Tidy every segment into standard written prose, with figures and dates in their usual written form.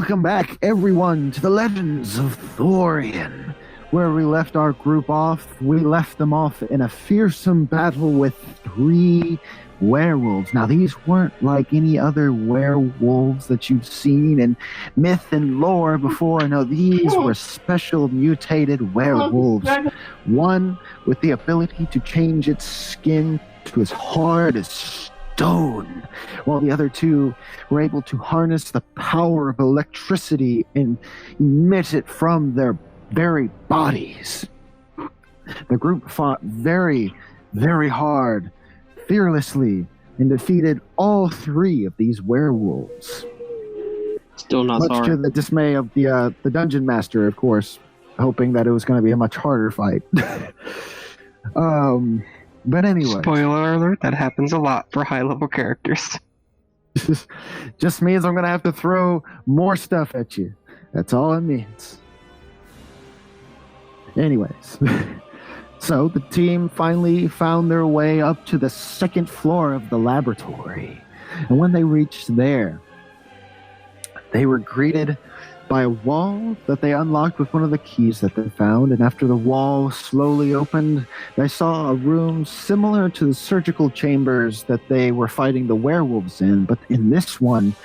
Welcome back, everyone, to the Legends of Thoriane. Where we left our group off, we left them off in a fearsome battle with 3 werewolves. Now, these weren't like any other werewolves that you've seen in myth and lore before. No, these were special mutated werewolves. One with the ability to change its skin to as hard as stone, while the other 2 were able to harness the power of electricity and emit it from their very bodies. The group fought very, very hard, fearlessly, and defeated all 3 of these werewolves. Still not much sorry. to the dismay of the dungeon master, of course, hoping that it was going to be a much harder fight. But anyway. Spoiler alert, that happens a lot for high-level characters. Just means I'm going to have to throw more stuff at you. That's all it means. Anyways. So the team finally found their way up to the 2nd floor of the laboratory. And when they reached there, they were greeted by a wall that they unlocked with one of the keys that they found. And after the wall slowly opened, they saw a room similar to the surgical chambers that they were fighting the werewolves in. But in this one,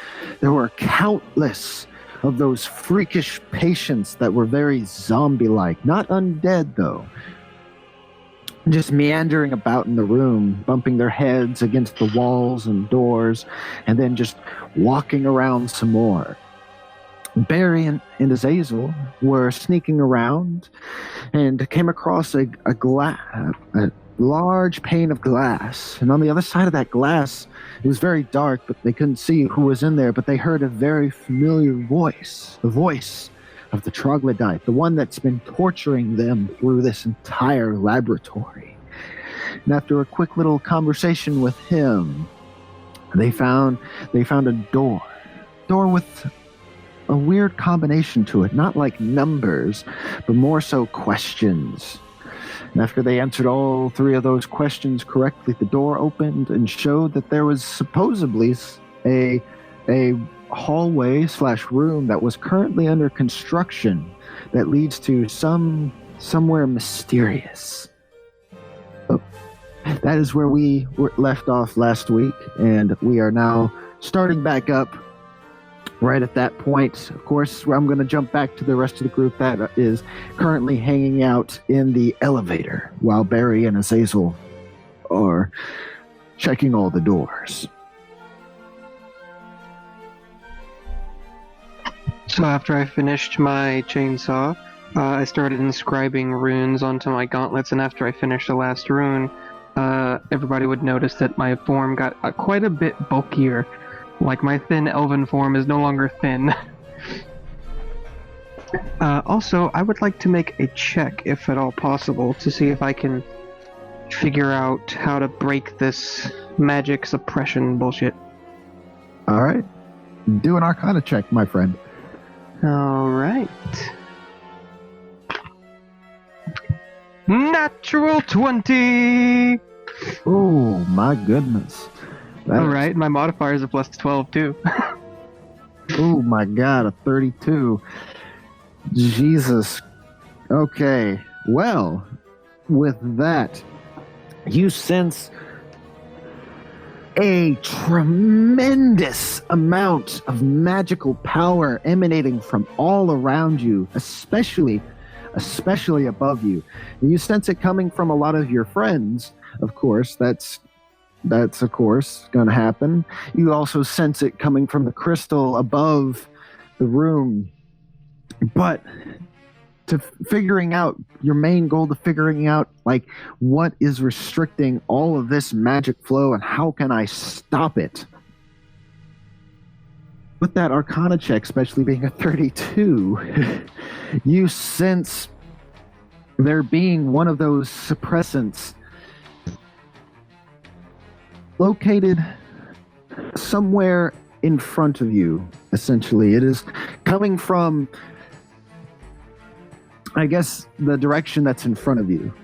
there were countless of those freakish patients that were very zombie-like. Not undead, though. Just meandering about in the room, bumping their heads against the walls and doors, and then just walking around some more. Barry and Azazel were sneaking around and came across a large pane of glass. And on the other side of that glass, it was very dark, but they couldn't see who was in there, but they heard a very familiar voice, the voice of the troglodyte, the one that's been torturing them through this entire laboratory. And after a quick little conversation with him, they found a door with a weird combination to it, not like numbers, but more so questions. And after they answered all 3 of those questions correctly, the door opened and showed that there was supposedly a hallway / room that was currently under construction that leads to somewhere mysterious. Oh, that is where we were left off last week, and we are now starting back up right at that point. Of course, I'm going to jump back to the rest of the group that is currently hanging out in the elevator while Barry and Azazel are checking all the doors. So after I finished my chainsaw, I started inscribing runes onto my gauntlets, and after I finished the last rune, everybody would notice that my form got quite a bit bulkier. Like, my thin elven form is no longer thin. Also, I would like to make a check, if at all possible, to see if I can figure out how to break this magic suppression bullshit. Alright. Do an Arcana check, my friend. Alright. Natural 20! Oh, my goodness. Alright, my modifier is a plus 12 too. Oh my god, a 32. Jesus. Okay, well, with that, you sense a tremendous amount of magical power emanating from all around you, especially above you. You sense it coming from a lot of your friends, of course. That's of course going to happen. You also sense it coming from the crystal above the room. But to figuring out your main goal, to figuring out like what is restricting all of this magic flow and how can I stop it? With that Arcana check, especially being a 32, you sense there being one of those suppressants located somewhere in front of you, essentially. It is coming from, I guess, the direction that's in front of you.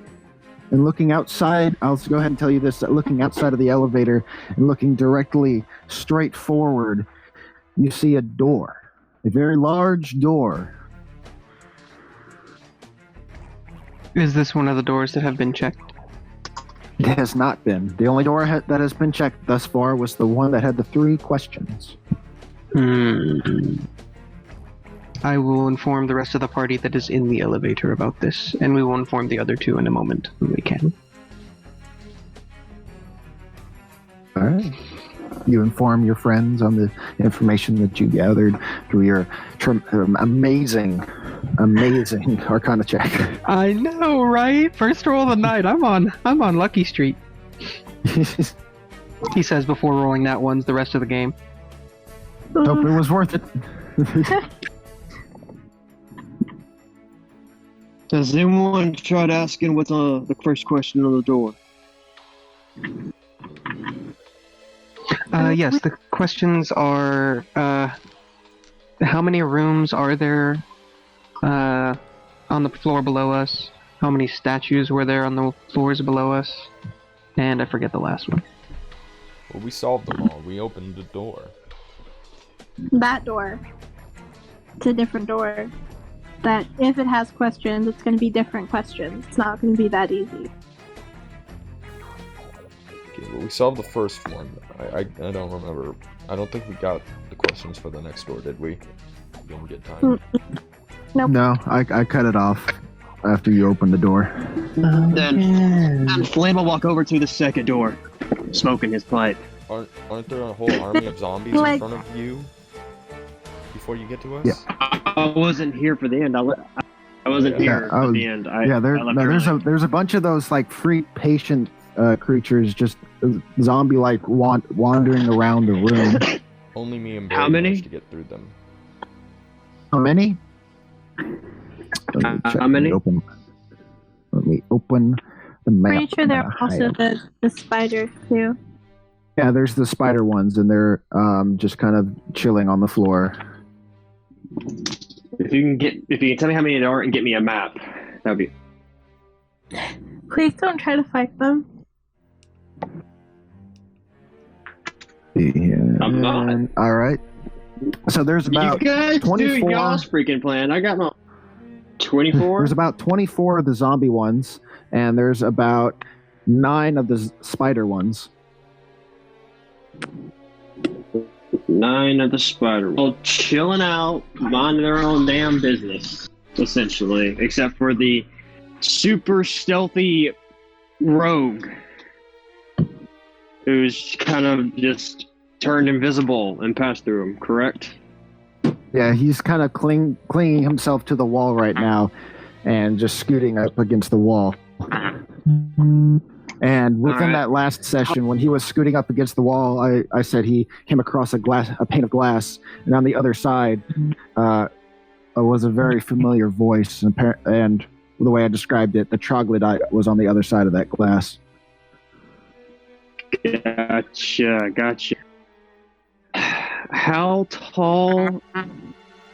And looking outside, I'll go ahead and tell you this, looking outside of the elevator and looking directly straight forward, you see a door. A very large door. Is this one of the doors that have been checked? It has not been. The only door that has been checked thus far was the one that had the 3 questions. I will inform the rest of the party that is in the elevator about this, and we will inform the other 2 in a moment when we can. All right. You inform your friends on the information that you gathered through your amazing Arcana check. I know, right? First roll of the night. I'm on Lucky Street. He says before rolling that ones the rest of the game. Hope it was worth it. Has anyone tried asking what's on the first question on the door? Yes, the questions are, how many rooms are there on the floor below us? How many statues were there on the floors below us? And I forget the last one. Well, we solved them all. We opened the door. That door. It's a different door. That if it has questions, it's going to be different questions. It's not going to be that easy. Okay, well, we solved the first one. I don't remember. I don't think we got the questions for the next door, did we? Didn't get time. Nope. No, I cut it off after you opened the door. Then Flame will walk over to the second door, smoking his pipe. Aren't there a whole army of zombies in front of you before you get to us? Yeah. I wasn't here for the end. I wasn't here for the end. There's a bunch of those like free patient creatures just zombie-like wandering around the room. Only me and How Barry many? managed to get through them. How many? How many? Let me open the map. Pretty sure there are also the spiders too. Yeah, there's the spider ones, and they're just kind of chilling on the floor. If you can tell me how many there are and get me a map, that'd be. Please don't try to fight them. Yeah. I'm not. All right. So there's about you guys 24. do y'all's freaking plan. I got my 24. There's about 24 of the zombie ones, and there's about 9 of the spider ones. 9 of the spider. Well, chilling out, minding their own damn business, essentially, except for the super stealthy rogue, who's kind of just turned invisible and passed through them. Correct? Yeah, he's kind of clinging himself to the wall right now, and just scooting up against the wall. And within that last session, when he was scooting up against the wall, I said he came across a pane of glass, and on the other side was a very familiar voice, and the way I described it, the troglodyte was on the other side of that glass. Gotcha. How tall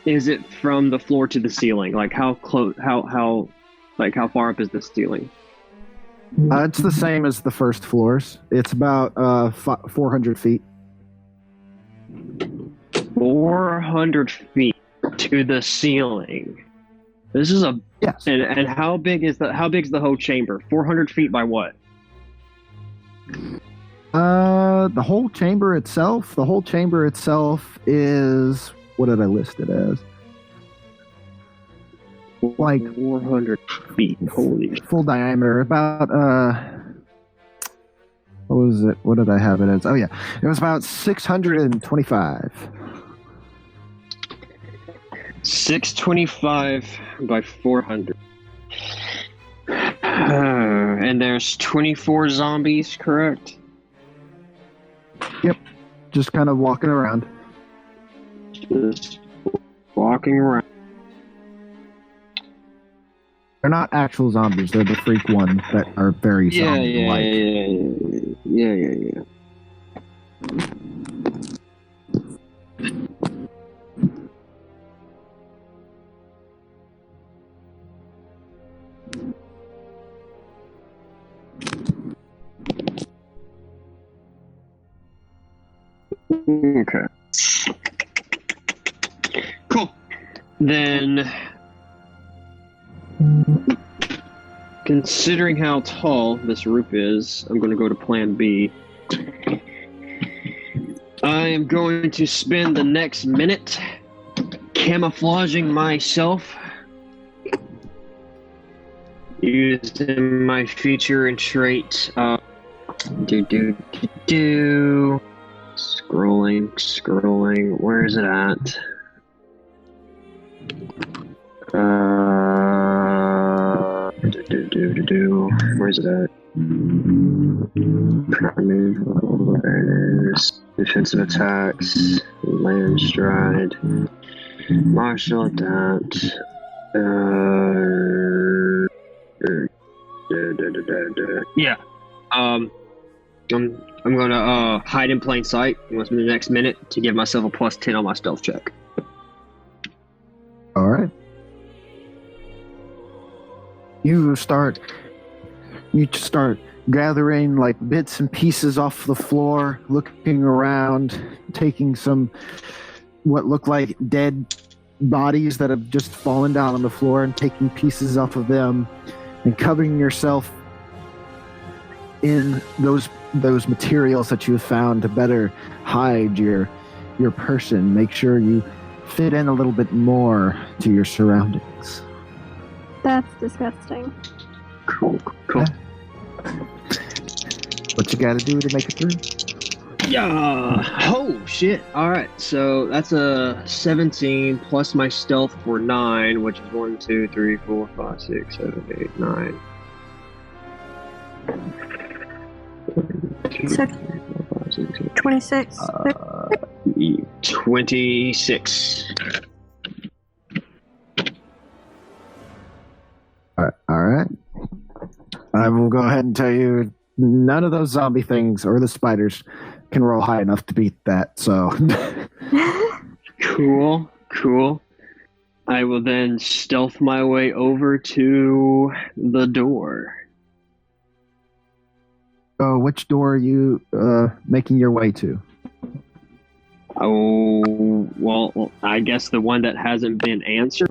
is it from the floor to the ceiling? Like how close? How far up is the ceiling? It's the same as the first floors. It's about 400 feet. 400 feet to the ceiling. This is a yes. And how big is the whole chamber? 400 feet by what? The whole chamber itself. The whole chamber itself is, what did I list it as? Like 400 feet. Holy. Full diameter. About what was it? What did I have it as? Oh yeah, it was about 625. 625 by 400. And there's 24 zombies, correct? Yep. Just kind of walking around. Just walking around. They're not actual zombies. They're the freak ones that are very zombie-like. Yeah. Okay. Cool. then, considering how tall this roof is, I'm going to go to plan B. I am going to spend the next minute camouflaging myself using my feature and trait. Scrolling. Where is it at? Where's it at? Awareness, defensive attacks, land stride, martial adapt. Yeah. I'm gonna hide in plain sight once in the next minute to give myself a +10 on my stealth check. All right. You start gathering like bits and pieces off the floor, looking around, taking some what look like dead bodies that have just fallen down on the floor and taking pieces off of them and covering yourself in those materials that you have found to better hide your person. Make sure you fit in a little bit more to your surroundings. That's disgusting. Cool. What you gotta do to make it through? Yeah. Oh shit. All right. So that's a 17 plus my stealth for 9, which is 1, 2, 3, 4, 5, 6, 7, 8, 9. 26. 26. All right. I will go ahead and tell you, none of those zombie things or the spiders can roll high enough to beat that. So, Cool. I will then stealth my way over to the door. which door are you making your way to? Oh, well, I guess the one that hasn't been answered.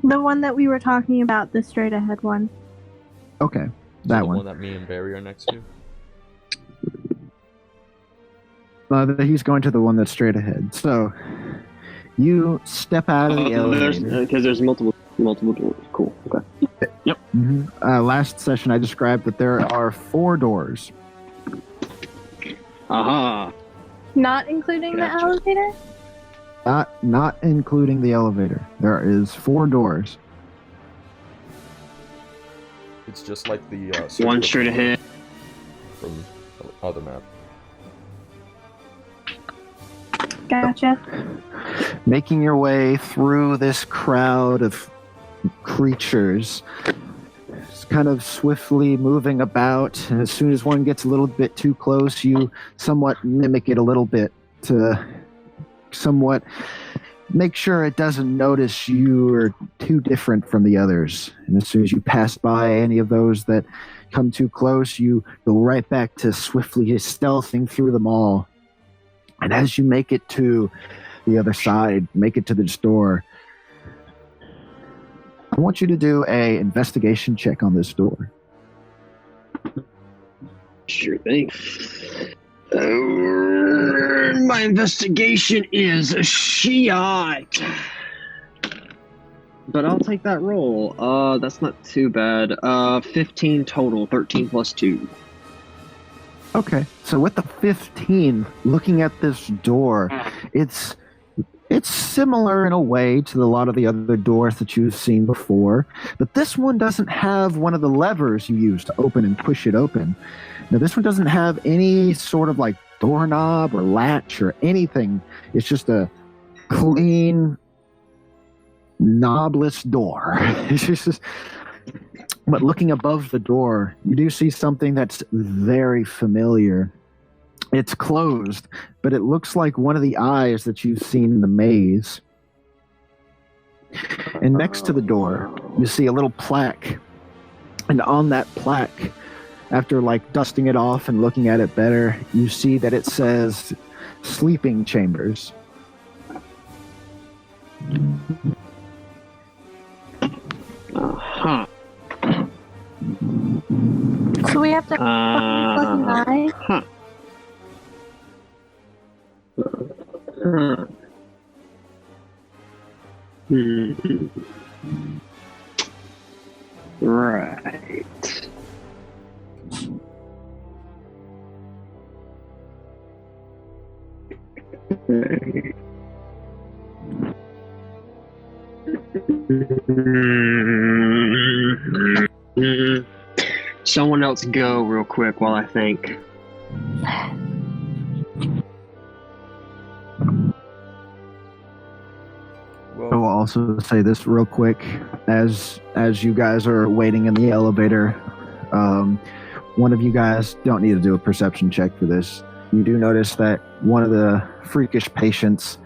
The one that we were talking about, the straight ahead one. Okay, that the one. one that me and Barry are next to. He's going to the one that's straight ahead. So you step out of the elevator. Because there's multiple doors. Cool. Okay. Yep. Mm-hmm. Last session, I described that there are 4 doors. Aha. Not including the elevator? Not including the elevator. There is 4 doors. It's just like the One straight ahead from the other map. Gotcha. Making your way through this crowd of creatures, it's kind of swiftly moving about, and as soon as one gets a little bit too close, you somewhat mimic it a little bit to somewhat make sure it doesn't notice you are too different from the others. And as soon as you pass by any of those that come too close, you go right back to swiftly stealthing through them all. And as you make it to the other side, make it to this door, I want you to do a investigation check on this door. Sure thing. My investigation is a shite. But I'll take that roll. That's not too bad. 15 total, 13 plus 2. Okay, so with the 15, looking at this door, it's similar in a way to a lot of the other doors that you've seen before, but this one doesn't have one of the levers you use to open and push it open. Now, this one doesn't have any sort of like doorknob or latch or anything. It's just a clean, knobless door. It's just... But looking above the door, you do see something that's very familiar. It's closed, but it looks like one of the eyes that you've seen in the maze. And next to the door, you see a little plaque. And on that plaque, after like dusting it off and looking at it better, you see that it says sleeping chambers. have to fucking die? Huh. Right. Someone else go real quick while I think. I will also say this real quick, as you guys are waiting in the elevator, one of you guys don't need to do a perception check for this. You do notice that one of the freakish patients,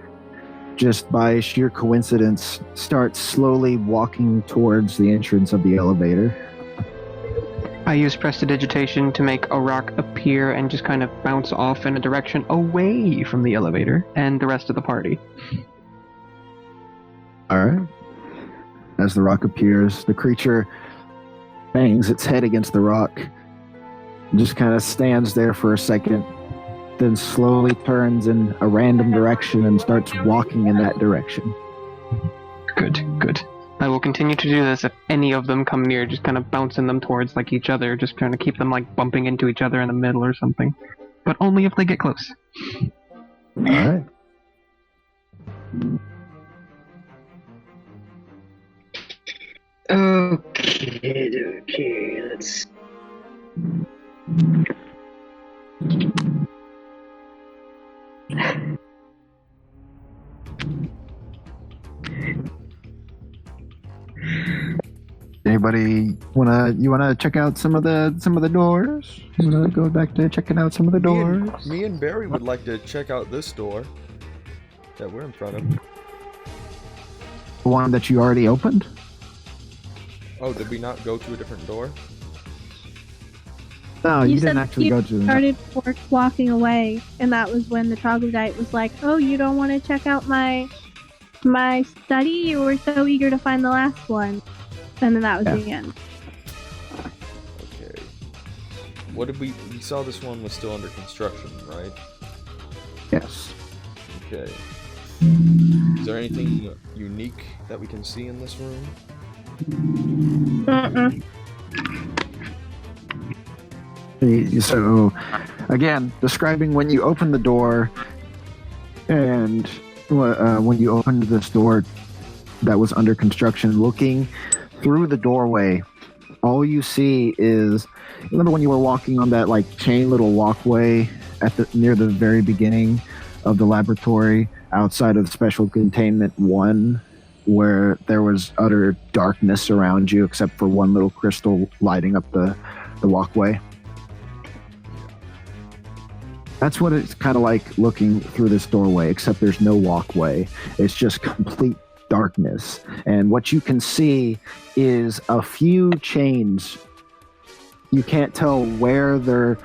just by sheer coincidence, starts slowly walking towards the entrance of the elevator. I use prestidigitation to make a rock appear and just kind of bounce off in a direction away from the elevator and the rest of the party. Alright. As the rock appears, the creature bangs its head against the rock, just kind of stands there for a second, then slowly turns in a random direction and starts walking in that direction. Good. I will continue to do this if any of them come near, just kind of bouncing them towards like each other, just trying to keep them like bumping into each other in the middle or something. But only if they get close. Alright. Okay, let's... Anybody wanna check out some of the doors? You wanna go back to checking out some of the doors? Me and Barry would like to check out this door that we're in front of. The one that you already opened? Oh, did we not go to a different door? No, you said didn't actually you go to the... started walking away, and that was when the troglodyte was like, "Oh, you don't want to check out my study? You were so eager to find the last one." And then that was the end. Okay. What did we saw this one was still under construction, right? Yes. Okay. Is there anything unique that we can see in this room? So, again, describing when you open the door, and when you opened this door that was under construction, looking through the doorway, all you see is, remember when you were walking on that like chain little walkway near the very beginning of the laboratory outside of special containment 1, where there was utter darkness around you except for one little crystal lighting up the walkway? That's what it's kind of like looking through this doorway, except there's no walkway. It's just complete darkness. And what you can see is a few chains. You can't tell where they're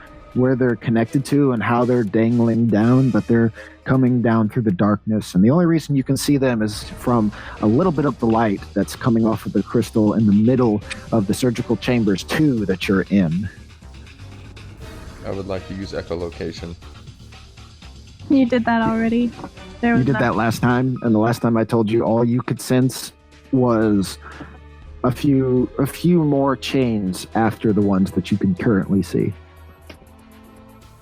connected to and how they're dangling down, but they're coming down through the darkness. And the only reason you can see them is from a little bit of the light that's coming off of the crystal in the middle of the surgical chambers 2 that you're in. I would like to use echolocation. You did that already. You did that last time, and the last time I told you all you could sense was a few more chains after the ones that you can currently see.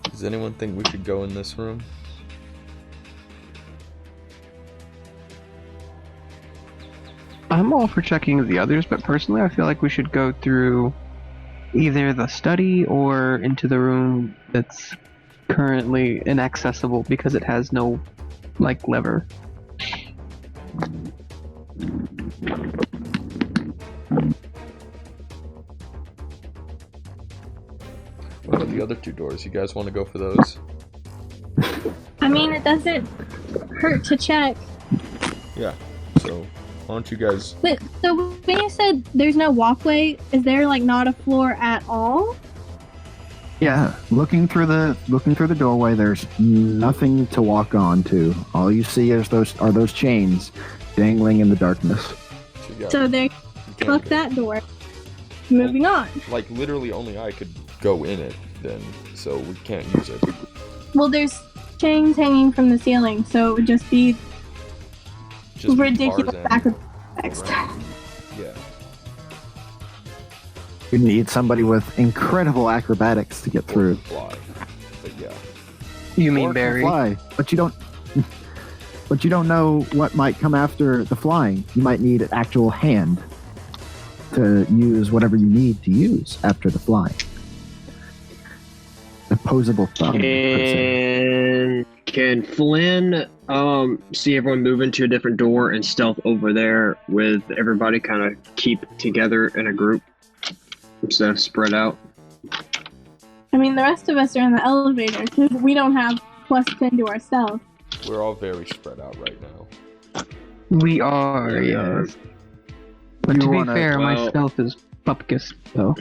Does anyone think we should go in this room? I'm all for checking the others, but personally I feel like we should go through either the study or into the room that's currently inaccessible because it has no, like, lever. What about the other 2 doors? You guys want to go for those? I mean, it doesn't hurt to check. Yeah. So, why don't you guys... But, so when you said there's no walkway, is there, like, not a floor at all? Yeah, looking through the doorway, there's nothing to walk on to. All you see is those chains dangling in the darkness. So they fuck that door. Moving on. Like, literally only I could go in it then, so we can't use it. Well, there's chains hanging from the ceiling, so it would just be ridiculous Tarzan acrobatics. around. Yeah. You need somebody with incredible acrobatics to get through. Fly. But yeah. You mean Or Barry? fly, but you don't. But you don't know what might come after the flying. You might need an actual hand to use whatever you need to use after the flying. Opposable thumb. per se. Can Flynn see everyone move into a different door and stealth over there with everybody kind of keep together in a group instead of spread out? I mean, the rest of us are in the elevator because we don't have +10 to our stealth. We're all very spread out right now. We are, Yeah. yes. But You to be wanna- fair, my well- stealth is bupkis, though.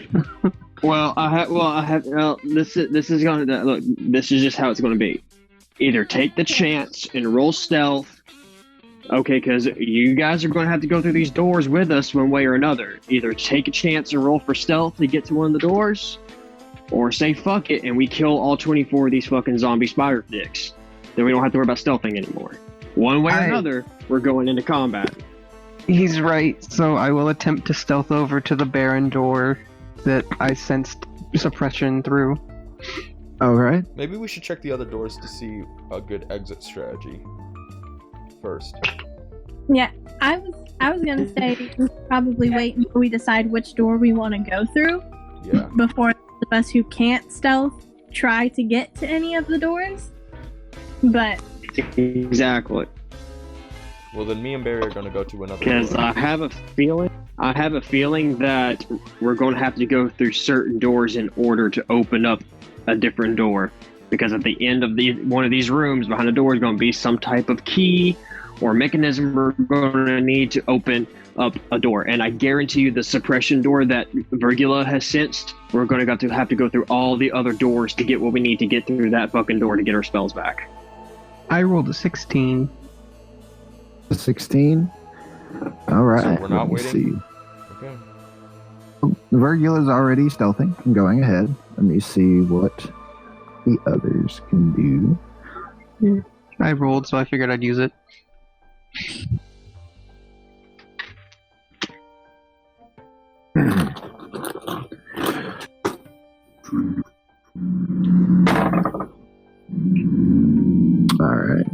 This is gonna look. This is just how it's gonna be. Either take the chance and roll stealth. Okay, because you guys are going to have to go through these doors with us one way or another. Either take a chance and roll for stealth to get to one of the doors, or say fuck it and we kill all 24 of these fucking zombie spider dicks. Then we don't have to worry about stealthing anymore. One way or another, we're going into combat. He's right, so I will attempt to stealth over to the barren door that I sensed suppression through. All right. Maybe we should check the other doors to see a good exit strategy first. Yeah, I was gonna say we should probably wait until we decide which door we want to go through Yeah. before those of us who can't stealth try to get to any of the doors. But Exactly. Well, then me and Barry are going to go to another Because door. I have a feeling that we're going to have to go through certain doors in order to open up a different door. Because at the end of one of these rooms, behind the door is going to be some type of key or mechanism we're going to need to open up a door. And I guarantee you, the suppression door that Virgula has sensed, we're going to have to go through all the other doors to get what we need to get through that fucking door to get our spells back. I rolled a 16. 16. All right. So we're not let me waiting? see. Okay. Virgula's already stealthing and going ahead. Let me see what the others can do. I rolled, so I figured I'd use it. All right.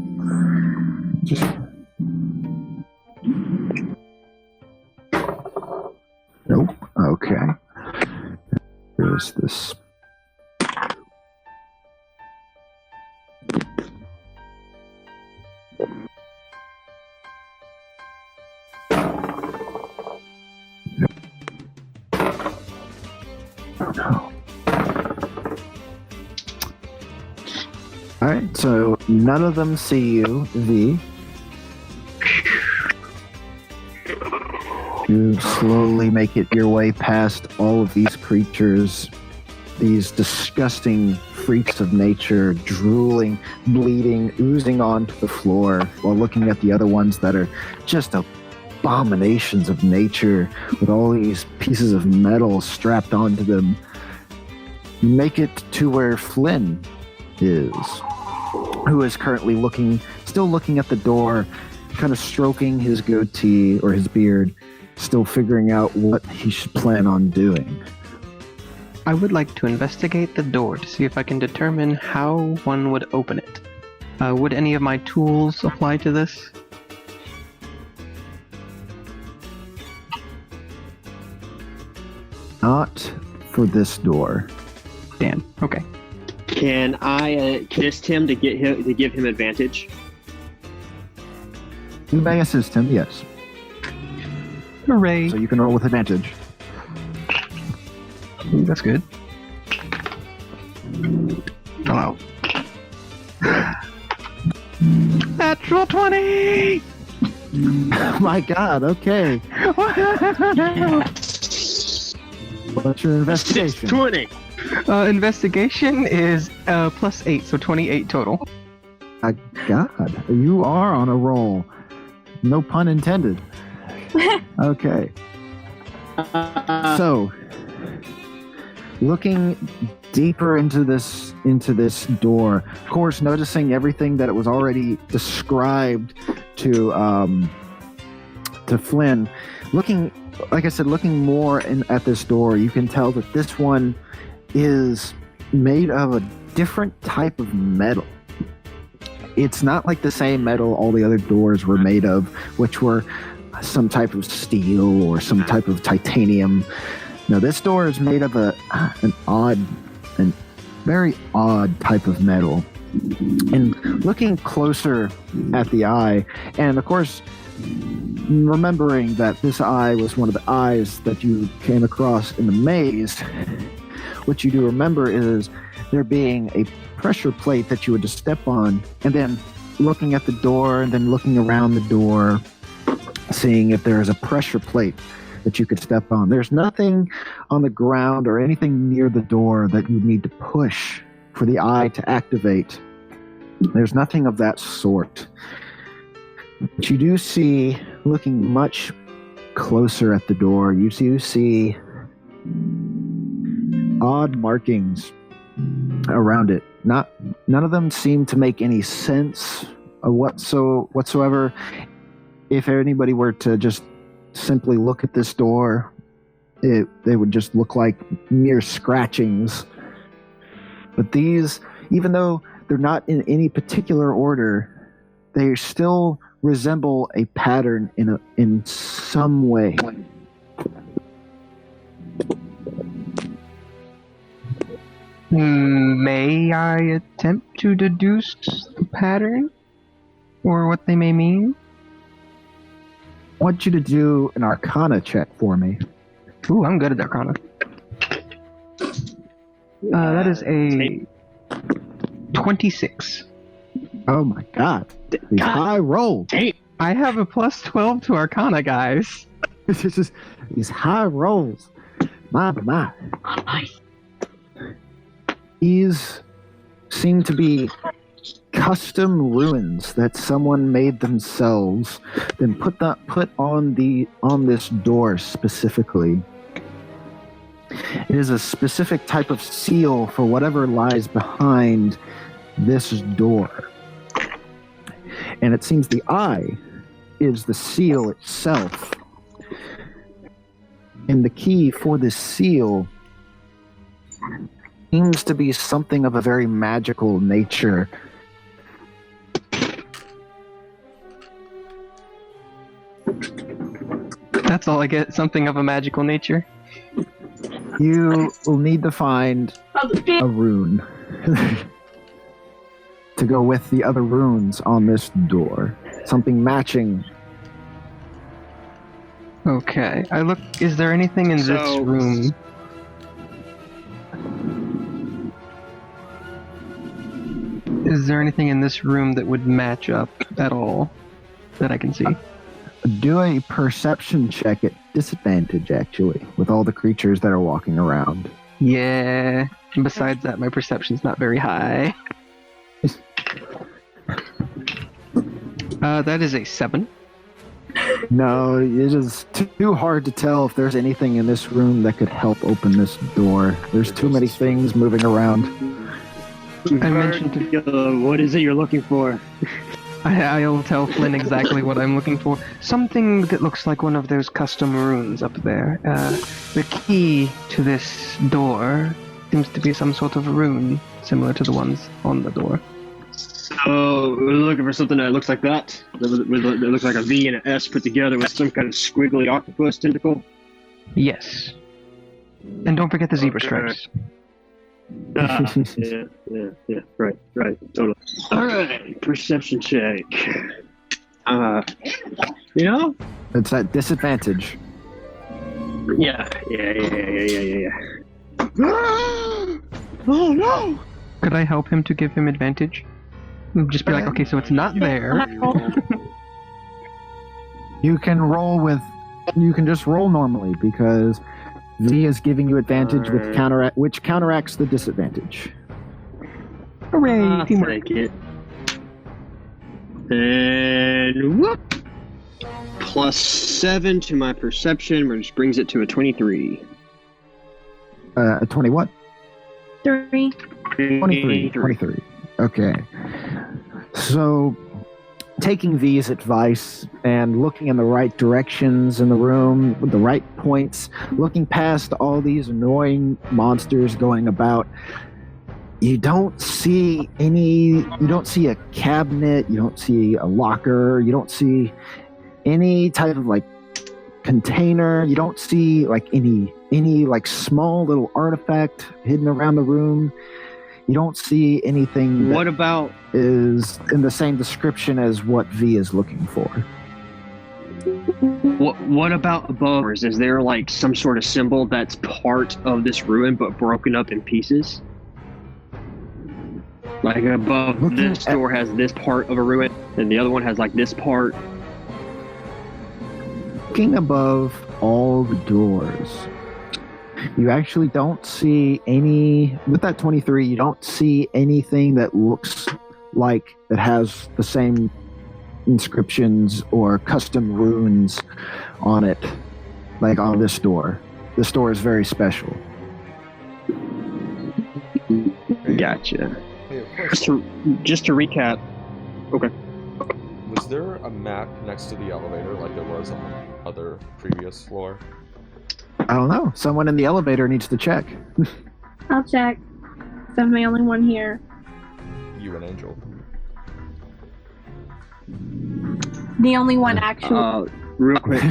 Nope. Okay. There's this. Oh no. All right. So none of them see you, V. You slowly make it your way past all of these creatures, these disgusting freaks of nature, drooling, bleeding, oozing onto the floor, while looking at the other ones that are just abominations of nature with all these pieces of metal strapped onto them. You make it to where Flynn is, who is currently still looking at the door, kind of stroking his goatee or his beard, still figuring out what he should plan on doing. I would like to investigate the door to see if I can determine how one would open it. Would any of my tools apply to this? Not for this door. Damn. Okay. Can I assist him to give him advantage? You may assist him, yes. Hooray. So you can roll with advantage. That's good. Hello. Natural 20! Oh my god, okay. What's your investigation? 20. Investigation is +8, so 28 total. My god, you are on a roll. No pun intended. Okay. So, looking deeper into this door, of course noticing everything that it was already described to Flynn. Looking, like I said, looking more at this door, you can tell that this one is made of a different type of metal. It's not like the same metal all the other doors were made of, which were some type of steel or some type of titanium. No, this door is made of an very odd type of metal. And looking closer at the eye, and of course, remembering that this eye was one of the eyes that you came across in the maze, what you do remember is there being a pressure plate that you would just step on, and then looking at the door, and then looking around the door, seeing if there is a pressure plate that you could step on. There's nothing on the ground or anything near the door that you need to push for the eye to activate. There's nothing of that sort. But you do see, looking much closer at the door, you do see odd markings around it. None of them seem to make any sense whatsoever. If anybody were to just simply look at this door, they would just look like mere scratchings. But these, even though they're not in any particular order, they still resemble a pattern in some way. May I attempt to deduce the pattern? Or what they may mean? I want you to do an Arcana check for me. Ooh, I'm good at Arcana. That is a 26. Oh my god. These high rolls. I have a plus 12 to Arcana, guys. These high rolls. My. These seem to be custom runes that someone made themselves, then put on this door specifically. It is a specific type of seal for whatever lies behind this door. And it seems the eye is the seal itself. And the key for this seal seems to be something of a very magical nature. That's all I get, something of a magical nature. You will need to find a rune to go with the other runes on this door. Something matching. Okay, is there anything in this room? Is there anything in this room that would match up at all that I can see? Do a perception check at disadvantage, actually, with all the creatures that are walking around. Yeah. And besides that, my perception's not very high. That is a 7. No, it is too hard to tell if there's anything in this room that could help open this door. There's too many things moving around. I mentioned to... what is it you're looking for? I'll tell Flynn exactly what I'm looking for. Something that looks like one of those custom runes up there. The key to this door seems to be some sort of rune, similar to the ones on the door. Oh, we're looking for something that looks like that? That looks like a V and an S put together with some kind of squiggly octopus tentacle? Yes. And don't forget the zebra stripes. Yeah, right, totally. Alright, perception check. It's at disadvantage. Yeah. Oh no! Could I help him to give him advantage? Just be like, okay, so it's not there. You can just roll normally because V is giving you advantage which counteracts the disadvantage. Hooray! Teamwork. Thank you. And whoop! +7 to my perception, which brings it to a 23. 20 what? 3. 23. Okay. So, taking V's advice and looking in the right directions in the room with the right points, looking past all these annoying monsters going about, you don't see a cabinet, you don't see a locker, you don't see any type of like container, you don't see like any like small little artifact hidden around the room. You don't see anything What about is in the same description as what V is looking for. what about above? Is there like some sort of symbol that's part of this ruin but broken up in pieces? Like above this door has this part of a ruin, and the other one has like this part. Looking above all the doors, you actually don't see any, with that 23, you don't see anything that looks like it has the same inscriptions or custom runes on it, like on this door. This door is very special. Gotcha. Hey, of course. Just to recap. Okay. Was there a map next to the elevator like there was on the other previous floor? I don't know. Someone in the elevator needs to check. I'll check. 'Cause I'm the only one here. You and Angel. The only one actually. Real quick,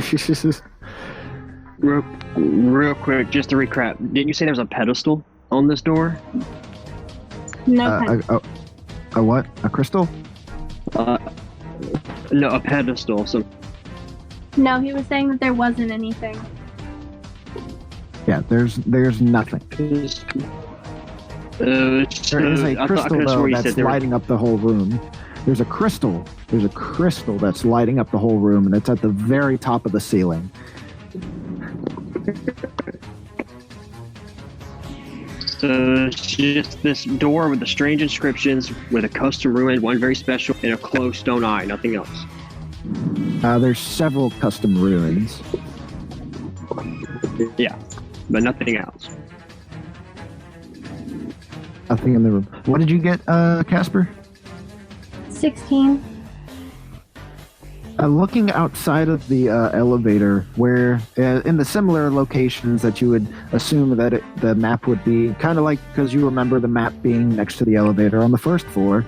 real quick, just to recap. Didn't you say there was a pedestal on this door? No. A what? A crystal? No, a pedestal. So No, he was saying that there wasn't anything. Yeah, there's nothing. There is a crystal though that's lighting up the whole room. There's a crystal that's lighting up the whole room, and it's at the very top of the ceiling. So it's just this door with the strange inscriptions, with a custom ruin, one very special, and a closed stone eye. Nothing else. There's several custom ruins. Yeah, but nothing else. Nothing in the room. What did you get, Casper? 16. Looking outside of the elevator, where in the similar locations that you would assume that the map would be, kind of like because you remember the map being next to the elevator on the first floor,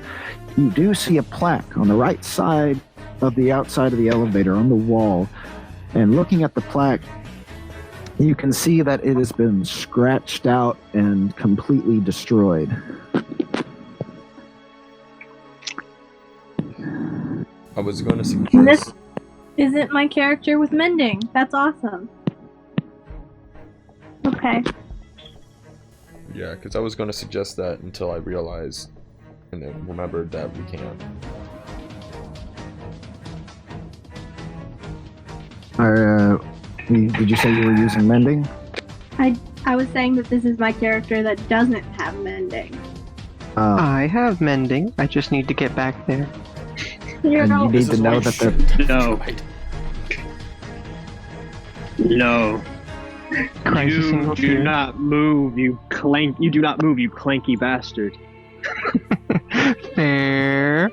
you do see a plaque on the right side of the outside of the elevator on the wall. And looking at the plaque, you can see that it has been scratched out and completely destroyed. I was going to And suggest. this isn't my character with mending. That's awesome. Okay. Yeah, because I was going to suggest that until I realized and then remembered that we can't. Did you say you were using mending? I was saying that this is my character that doesn't have mending. I have mending. I just need to get back there. And you need to know that the No. No. Crisis You single do fear. not move, you clanky bastard. Fair.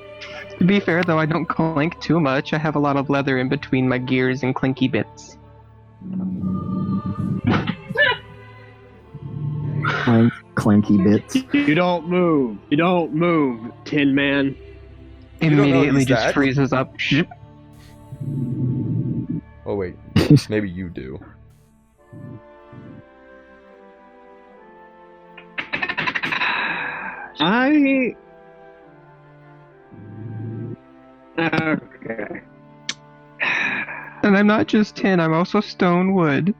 To be fair, though, I don't clink too much. I have a lot of leather in between my gears and clinky bits. clanky bits. You don't move, Tin Man. You don't know Immediately he's just that? freezes up. Ship. Oh wait, maybe you do. Okay. And I'm not just tin, I'm also stone wood.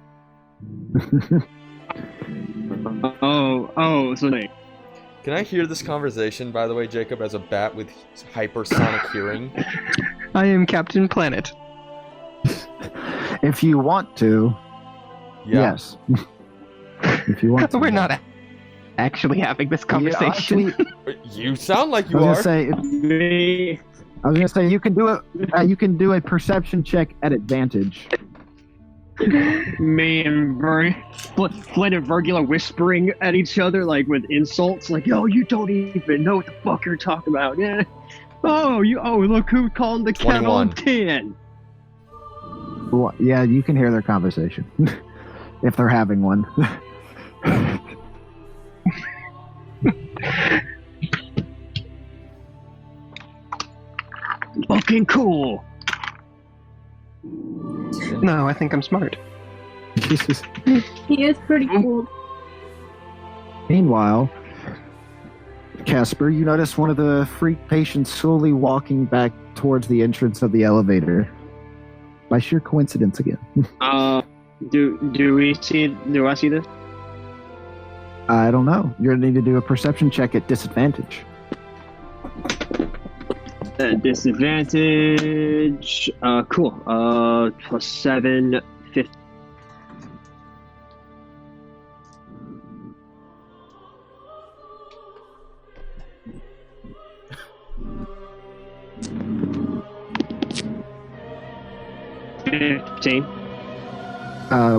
So wait. Can I hear this conversation, by the way, Jacob, as a bat with hypersonic hearing? I am Captain Planet. If you want to, Yeah. yes. If you want to. We're not actually having this conversation. Yeah, actually, You sound like I you was are. gonna say you can do a perception check at advantage. Me and Flint and Virgil are whispering at each other, like with insults, like, "Yo, you don't even know what the fuck you're talking about." Yeah. Oh, look who called the kettle 10. Well, yeah, you can hear their conversation if they're having one. Fucking cool. No, I think I'm smart. He is pretty cool. Meanwhile, Casper, you notice one of the freak patients slowly walking back towards the entrance of the elevator. By sheer coincidence again. Do I see this? I don't know. You're gonna need to do a perception check at disadvantage. Disadvantage. Cool. Plus 7, 15.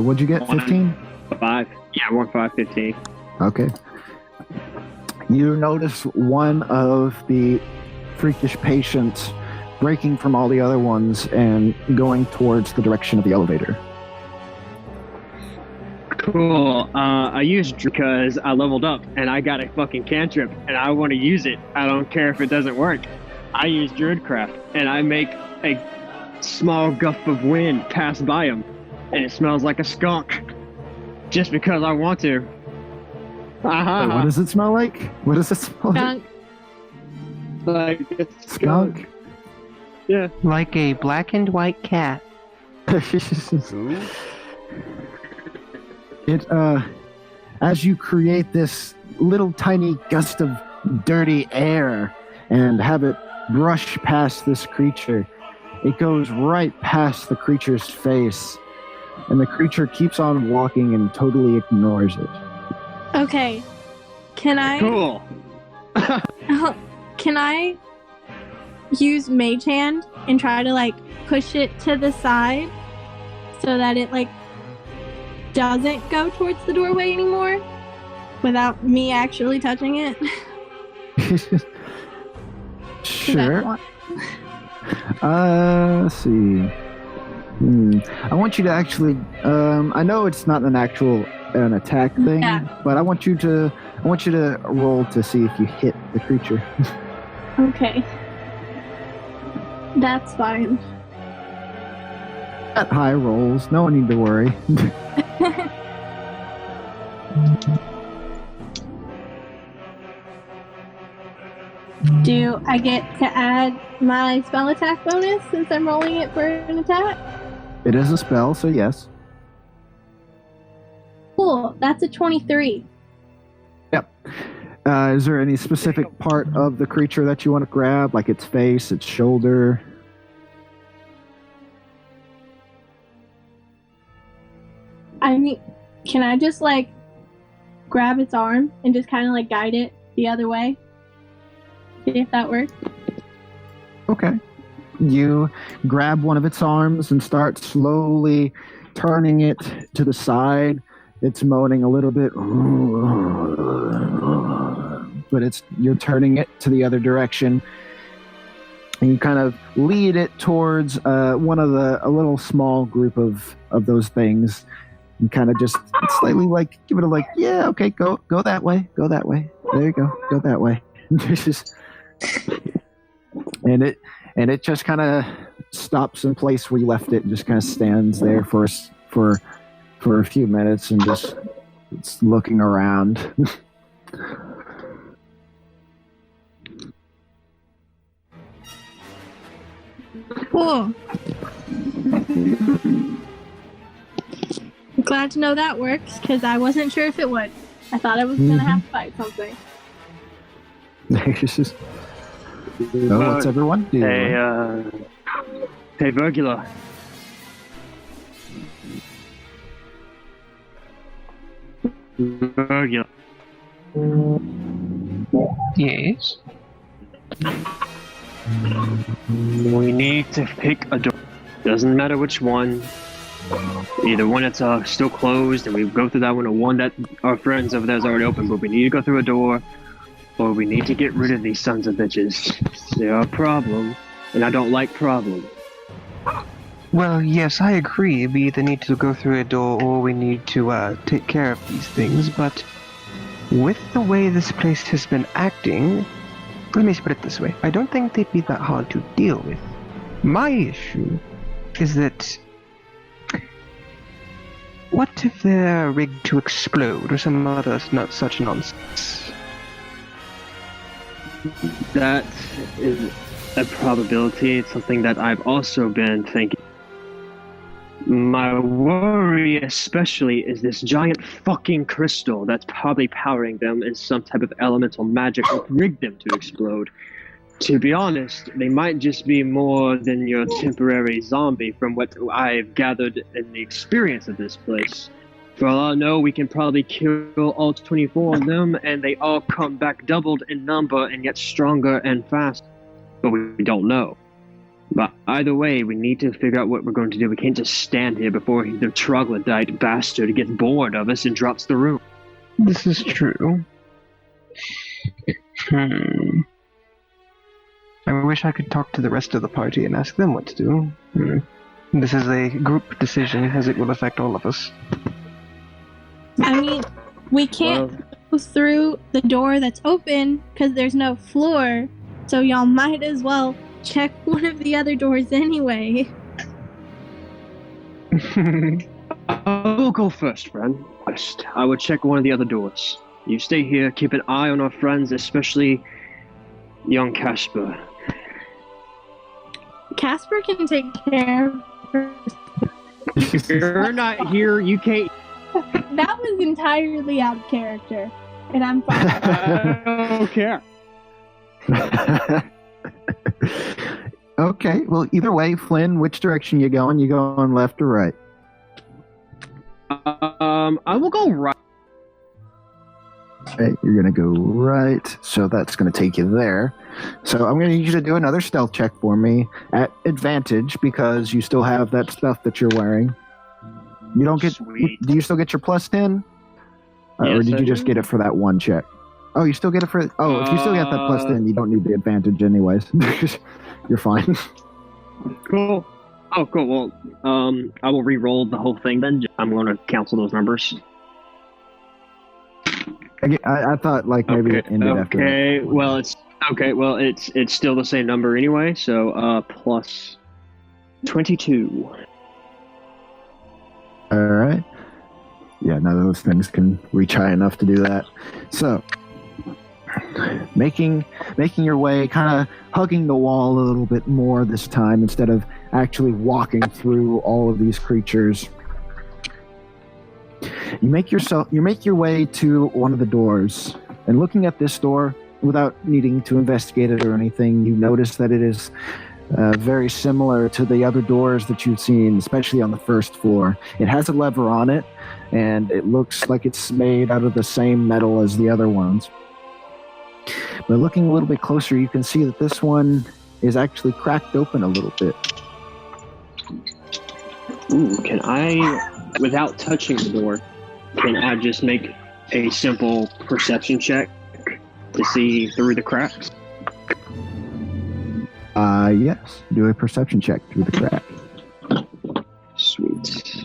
What'd you get? 15? 5. Yeah, 1, 5, 15. Okay. You notice one of the freakish patients breaking from all the other ones and going towards the direction of the elevator. Cool. I used because I leveled up and I got a fucking cantrip and I want to use it. I don't care if it doesn't work. I use Druidcraft and I make a small gust of wind pass by him and it smells like a skunk. Just because I want to. Wait, what does it smell like? What does it smell like? Like a Skunk? Yeah. Like a black and white cat. Who? It, as you create this little tiny gust of dirty air and have it brush past this creature, it goes right past the creature's face, and the creature keeps on walking and totally ignores it. Okay. Can I? Cool. Can I use Mage Hand and try to like push it to the side so that it like doesn't go towards the doorway anymore without me actually touching it? Sure. Let's see. I want you to actually. I know it's not an attack thing, Yeah. but I want you to roll to see if you hit the creature. Okay. That's fine. At high rolls, no need to worry. Do I get to add my spell attack bonus since I'm rolling it for an attack? It is a spell, so yes. Cool. That's a 23. Yep. Is there any specific part of the creature that you want to grab, like its face, its shoulder? I mean, can I just like grab its arm and just kind of like guide it the other way? See if that works. Okay. You grab one of its arms and start slowly turning it to the side. It's moaning a little bit, but you're turning it to the other direction. And you kind of lead it towards a little small group of those things. And kind of just slightly like give it a like, yeah, okay, go that way, go that way. There you go that way. and it just kind of stops in place where you left it and just kind of stands there for a few minutes and just it's looking around. Cool. I'm glad to know that works because I wasn't sure if it would. I thought I was gonna have to fight something. It's just, what's everyone doing? Hey, Virgula. Virgula. Yes. We need to pick a door. Doesn't matter which one. Either one that's still closed and we go through that one, or one that our friends over there is already open, but we need to go through a door, or we need to get rid of these sons of bitches. They're a problem, and I don't like problems. Well, yes, I agree. We either need to go through a door or we need to take care of these things, but with the way this place has been acting, let me put it this way, I don't think they'd be that hard to deal with. My issue is that what if they're rigged to explode or some other not such nonsense? That is a probability. It's something that I've also been thinking. My worry especially is this giant fucking crystal that's probably powering them in some type of elemental magic that rigged them to explode. To be honest, they might just be more than your temporary zombie from what I've gathered in the experience of this place. For all I know, we can probably kill all 24 of them and they all come back doubled in number and get stronger and faster. But we don't know. But either way, we need to figure out what we're going to do. We can't just stand here before the troglodyte bastard gets bored of us and drops the room. This is true. I wish I could talk to the rest of the party and ask them what to do. This is a group decision, as it will affect all of us. I mean, we can't go through the door that's open because there's no floor, so y'all might as well check one of the other doors anyway. I'll go first, friend. First, I will check one of the other doors. You stay here, keep an eye on our friends, especially young Casper. Casper can take care of her. If you're not here, you can't. That was entirely out of character, and I'm fine. I don't care. Okay, well, either way, Flynn, which direction you going? You going left or right? I will go right. Okay, you're going to go right, so that's going to take you there. So I'm going to need you to do another stealth check for me at advantage because you still have that stuff that you're wearing. You don't get. Sweet. Do you still get your plus 10? Or Yes, did I you just do. get it for that one check? Oh, you still get it for. Oh, if you still get that plus 10, you don't need the advantage anyways. You're fine. Cool. Oh, cool. Well, I will re-roll the whole thing then. I'm going to cancel those numbers. I thought like maybe it ended after that. Okay. Well, it's still the same number anyway. So plus 22. All right. Yeah, none of those things can reach high enough to do that. So, making your way, kind of hugging the wall a little bit more this time instead of actually walking through all of these creatures. You make your way to one of the doors, and looking at this door, without needing to investigate it or anything, you notice that it is very similar to the other doors that you've seen, especially on the first floor. It has a lever on it, and it looks like it's made out of the same metal as the other ones. But looking a little bit closer, you can see that this one is actually cracked open a little bit. Ooh, can I, without touching the door, can I just make a simple perception check to see through the cracks? Yes. Do a perception check through the crack. Sweet.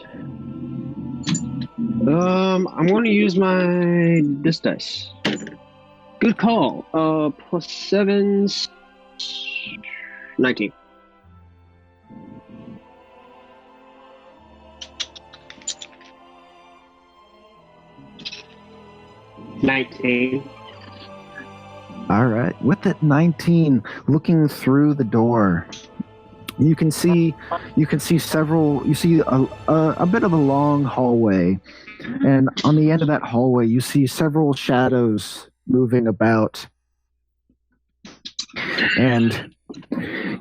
I'm going to use this dice. Good call. Plus 7, 19. All right. With that 19, looking through the door, you can see several. You see a bit of a long hallway, and on the end of that hallway, you see several shadows moving about, and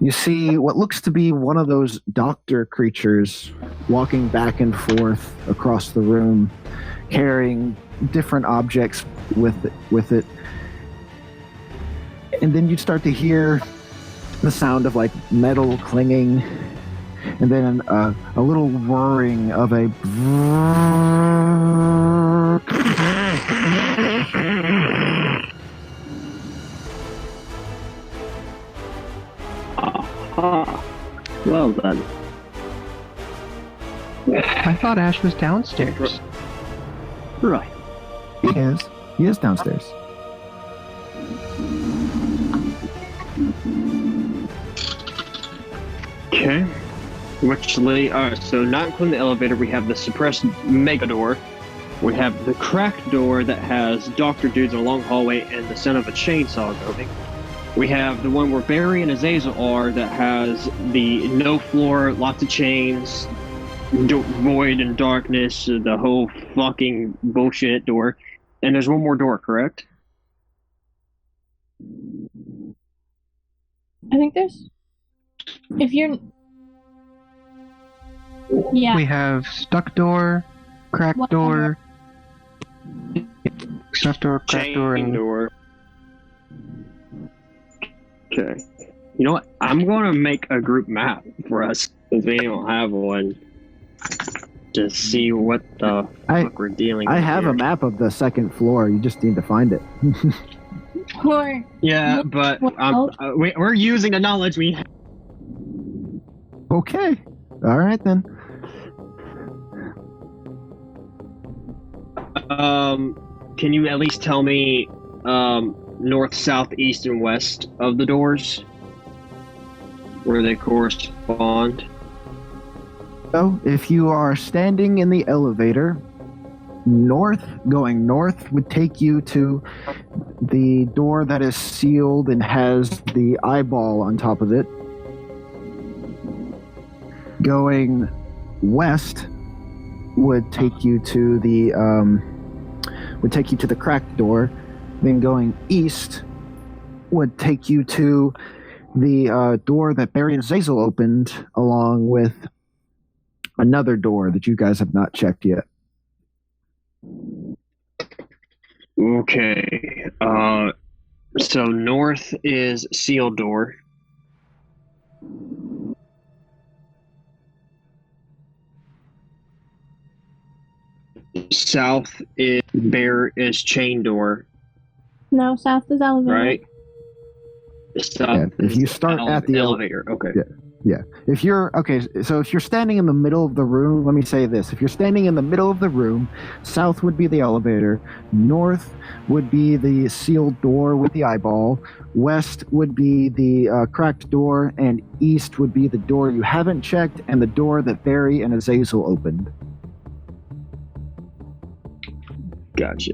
you see what looks to be one of those doctor creatures walking back and forth across the room, carrying different objects with it. And then you start to hear the sound of like metal clinging and then a little whirring of a. Well then. I thought Ash was downstairs. Right. He is. He is downstairs. Okay. So not including the elevator, we have the suppressed mega door. We have the cracked door that has Dr. Dudes in a long hallway and the sound of a chainsaw going. We have the one where Barry and Azazel are that has the no floor, lots of chains, void and darkness, the whole fucking bullshit door. And there's one more door, correct? I think there's. If you're. Yeah. We have stuck door, cracked Whatever. door, stuck door, cracked door, Chain and door. Okay. You know what? I'm going to make a group map for us, since we don't have one, to see what the fuck we're dealing with. I have here. a map of the second floor. You just need to find it. Or. Yeah, but we're using the knowledge we have. Okay. All right then. Can you at least tell me north, south, east, and west of the doors? Where they correspond? So, if you are standing in the elevator, going north would take you to the door that is sealed and has the eyeball on top of it. Going west would take you to the cracked door. Then going east would take you to the door that Barry and Zazel opened, along with another door that you guys have not checked yet. Okay. So north is sealed door. South is chain door, No, south is elevator. right? South If you start at the elevator, okay. Yeah. If you're standing in the middle of the room, let me say this. If you're standing in the middle of the room, south would be the elevator, north would be the sealed door with the eyeball, west would be the cracked door, and east would be the door you haven't checked and the door that Barry and Azazel opened. Gotcha.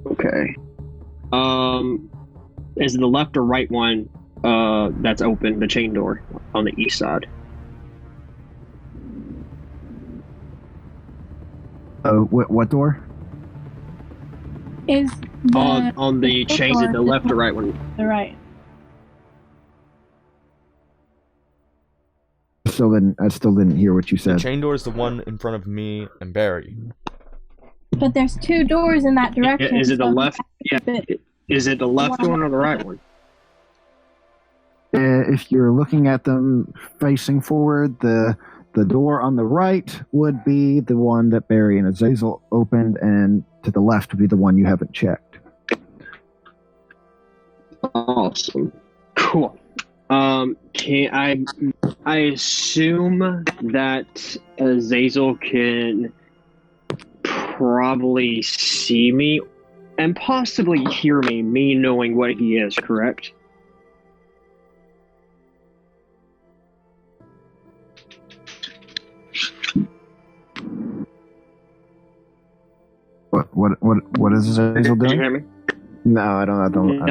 Okay. Is the left or right one that's open, the chain door on the east side? What door? Is On the chain, is it the left or right one? the right? I still didn't hear what you The said. chain door is the one in front of me and Barry. But there's two doors in that direction. Is it the so left? Yeah. Is it the left one or the right one? If you're looking at them facing forward, the door on the right would be the one that Barry and Azazel opened, and to the left would be the one you haven't checked. Awesome. Cool. Can I assume that Azazel can probably see me and possibly hear me knowing what he is, correct? What is Azazel Did you doing? hear me? No, I don't.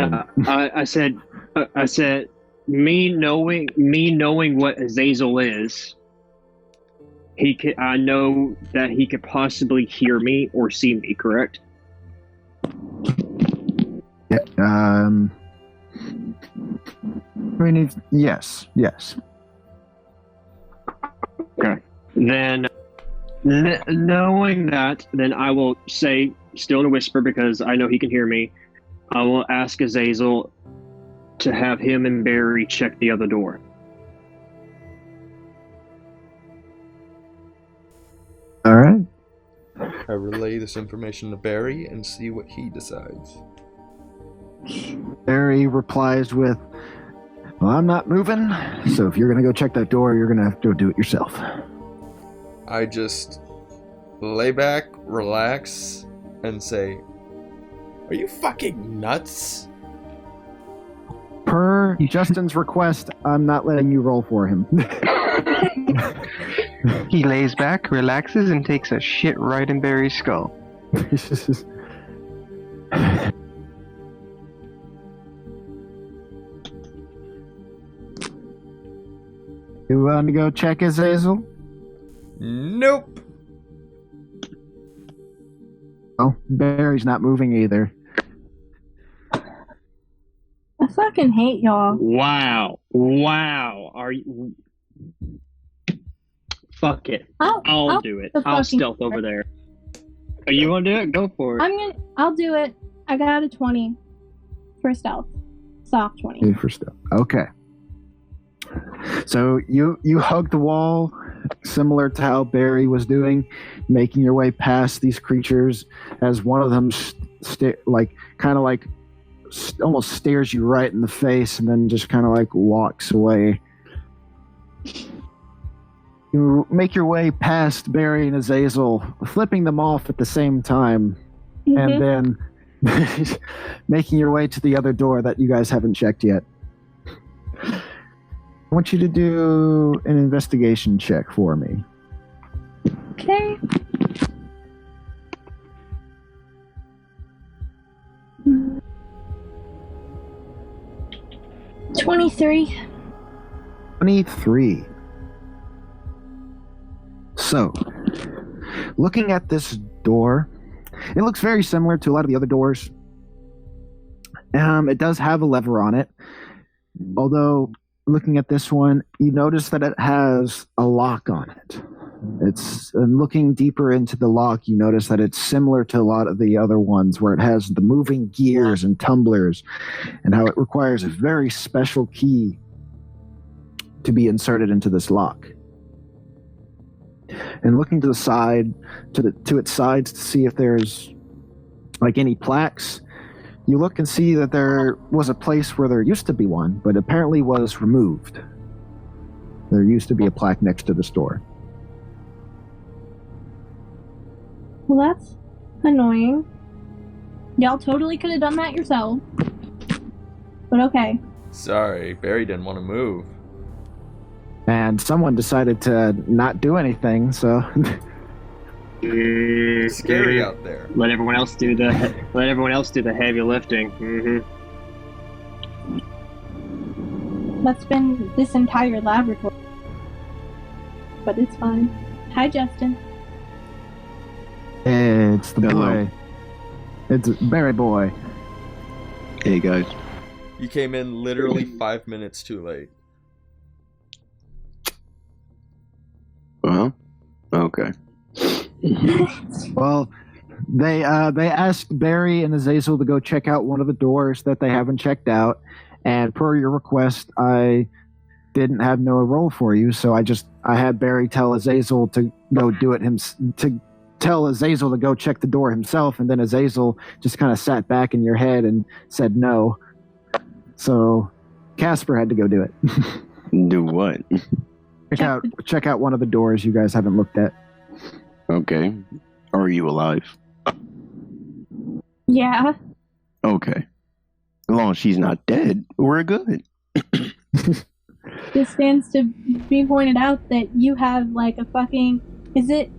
I said me knowing what Azazel is, I know that he could possibly hear me or see me, correct? Yeah, I mean, yes. Okay. Then Knowing that, then I will say, still in a whisper because I know he can hear me, I will ask Azazel to have him and Barry check the other door. All right. I relay this information to Barry and see what he decides. Barry replies with, "Well, I'm not moving, so if you're going to go check that door, you're going to have to go do it yourself." I just lay back, relax, and say, "Are you fucking nuts?" Per Justin's request, I'm not letting you roll for him. He lays back, relaxes, and takes a shit right in Barry's skull. You want to go check Azazel? Nope. Oh, Barry's not moving either. I fucking hate y'all. Wow. Are you... Fuck it. I'll do it. I'll stealth over there. Are you gonna do it? Go for it. I'll do it. I got a 20 for stealth. Soft 20. For stealth. Okay. So you hug the wall, similar to how Barry was doing, making your way past these creatures as one of them almost stares you right in the face and then just kind of like walks away. You make your way past Barry and Azazel, flipping them off at the same time, and then making your way to the other door that you guys haven't checked yet. I want you to do an investigation check for me. Okay. $23. 23. So, looking at this door, it looks very similar to a lot of the other doors. It does have a lever on it, although looking at this one, you notice that it has a lock on it. And looking deeper into the lock, you notice that it's similar to a lot of the other ones where it has the moving gears and tumblers and how it requires a very special key to be inserted into this lock. And looking to the side, to its sides to see if there's like any plaques, you look and see that there was a place where there used to be one, but apparently was removed. There used to be a plaque next to this door. Well, that's annoying. Y'all totally could have done that yourself. But okay. Sorry, Barry didn't want to move. And someone decided to not do anything, so... It's scary out there. Let everyone else do the heavy lifting. That's been this entire laboratory. But it's fine. Hi, Justin. It's the boy. It's Barry boy. Hey, guys. You came in literally 5 minutes too late. Well, okay. Well, they asked Barry and Azazel to go check out one of the doors that they haven't checked out, and per your request, I didn't have no role for you, so I had Barry tell Azazel to go do it to tell Azazel to go check the door himself, and then Azazel just kind of sat back in your head and said no. So Casper had to go do it. Do what? Check out one of the doors you guys haven't looked at. Okay. Are you alive? Yeah. Okay. As long as she's not dead, we're good. It stands to be pointed out that you have like a fucking, is it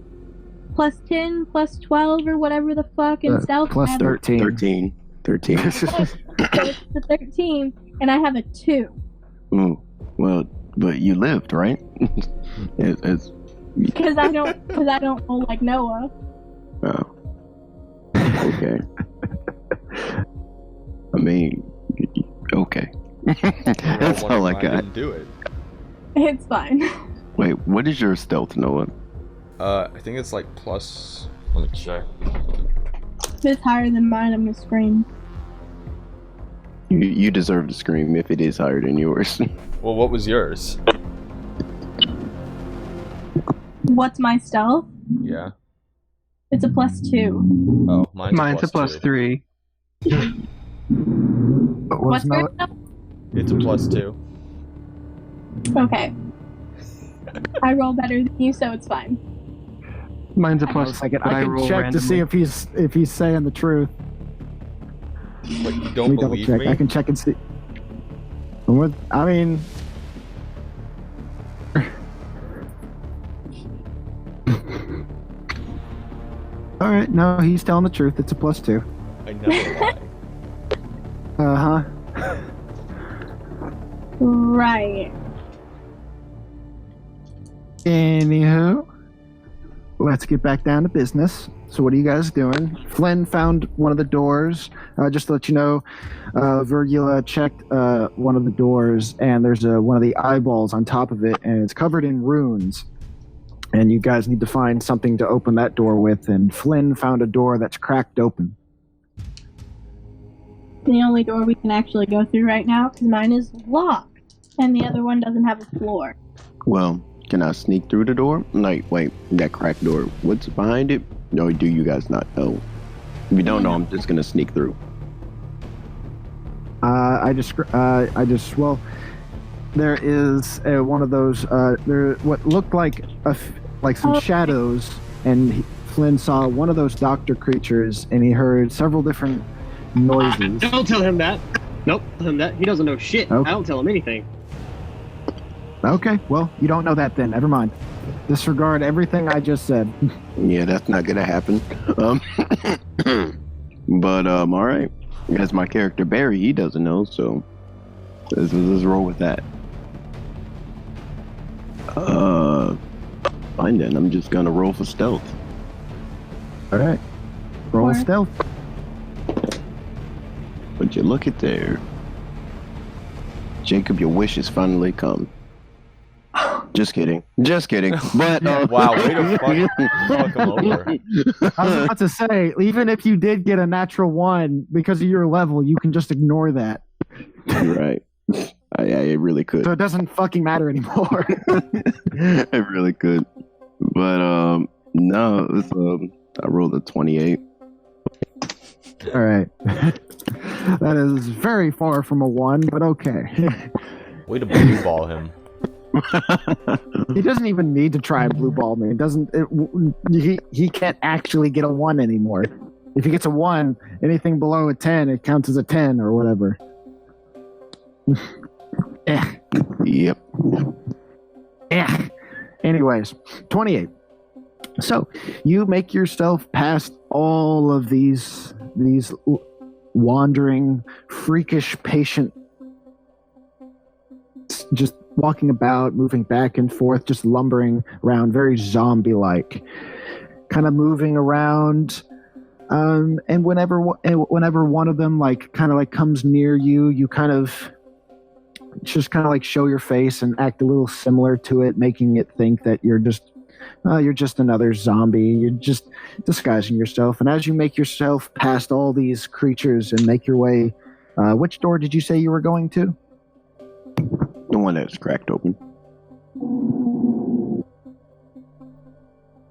plus 10, plus 12, or whatever the fuck in stealth? Plus 13. 13. So it's the 13, and I have a 2. Ooh, well, but you lived, right? Because I don't roll like Noah. Oh. Okay. I mean, okay. That's all I got. Didn't do it. It's fine. Wait, what is your stealth, Noah? I think it's like plus. Let me check. If it's higher than mine, I'm gonna scream. You deserve to scream if it is higher than yours. Well, what was yours? What's my stealth? Yeah. It's a +2. Oh, Mine's a +3. What's your stealth? It's a +2. Okay. I roll better than you, so it's fine. Mine's a Hold on a +, second. but I can roll check randomly. to see if he's saying the truth. What, you Let don't me double believe check. me? I can check and see. What? I mean. All right. No, he's telling the truth. It's a +2. I never lie. Uh-huh. Right. Anywho, let's get back down to business. So what are you guys doing? Flynn found one of the doors. Just to let you know, Virgula checked one of the doors, and there's one of the eyeballs on top of it, and it's covered in runes. And you guys need to find something to open that door with, and Flynn found a door that's cracked open. The only door we can actually go through right now, because mine is locked, and the other one doesn't have a floor. Well, can I sneak through the door? Like, wait, that cracked door. What's behind it? Or do you guys not know? If you don't know, I'm just gonna sneak through. Well, there is one of those. There, what looked like some shadows, and Flynn saw one of those doctor creatures, and he heard several different noises. Don't tell him that. Nope, tell him that. He doesn't know shit. Okay. I don't tell him anything. Okay, well, you don't know that then. Never mind. Disregard everything I just said. Yeah, that's not gonna happen. But all right. As my character Barry, he doesn't know, so let's roll with that. Fine then. I'm just gonna roll for stealth. All right. Roll Four. stealth. Would you look at there, Jacob? Your wish has finally come. Just kidding. Just kidding. But Wow, way to fuck him over. I was about to say, even if you did get a natural 1 because of your level, you can just ignore that. You're right. I really could. So it doesn't fucking matter anymore. I really could. But no, it was, I rolled a 28. All right. That is very far from a 1, but okay. Way to blue ball him. He doesn't even need to try and blue ball me. He can't actually get a 1 anymore. If he gets a 1, anything below a 10, it counts as a 10 or whatever. Yep. Anyways, 28. So you make yourself past all of these wandering, freakish patient, just walking about, moving back and forth, just lumbering around, very zombie-like, kind of moving around. And whenever one of them comes near you, you just show your face and act a little similar to it, making it think that you're just another zombie. You're just disguising yourself. And as you make yourself past all these creatures and make your way, which door did you say you were going to? The one that's cracked open.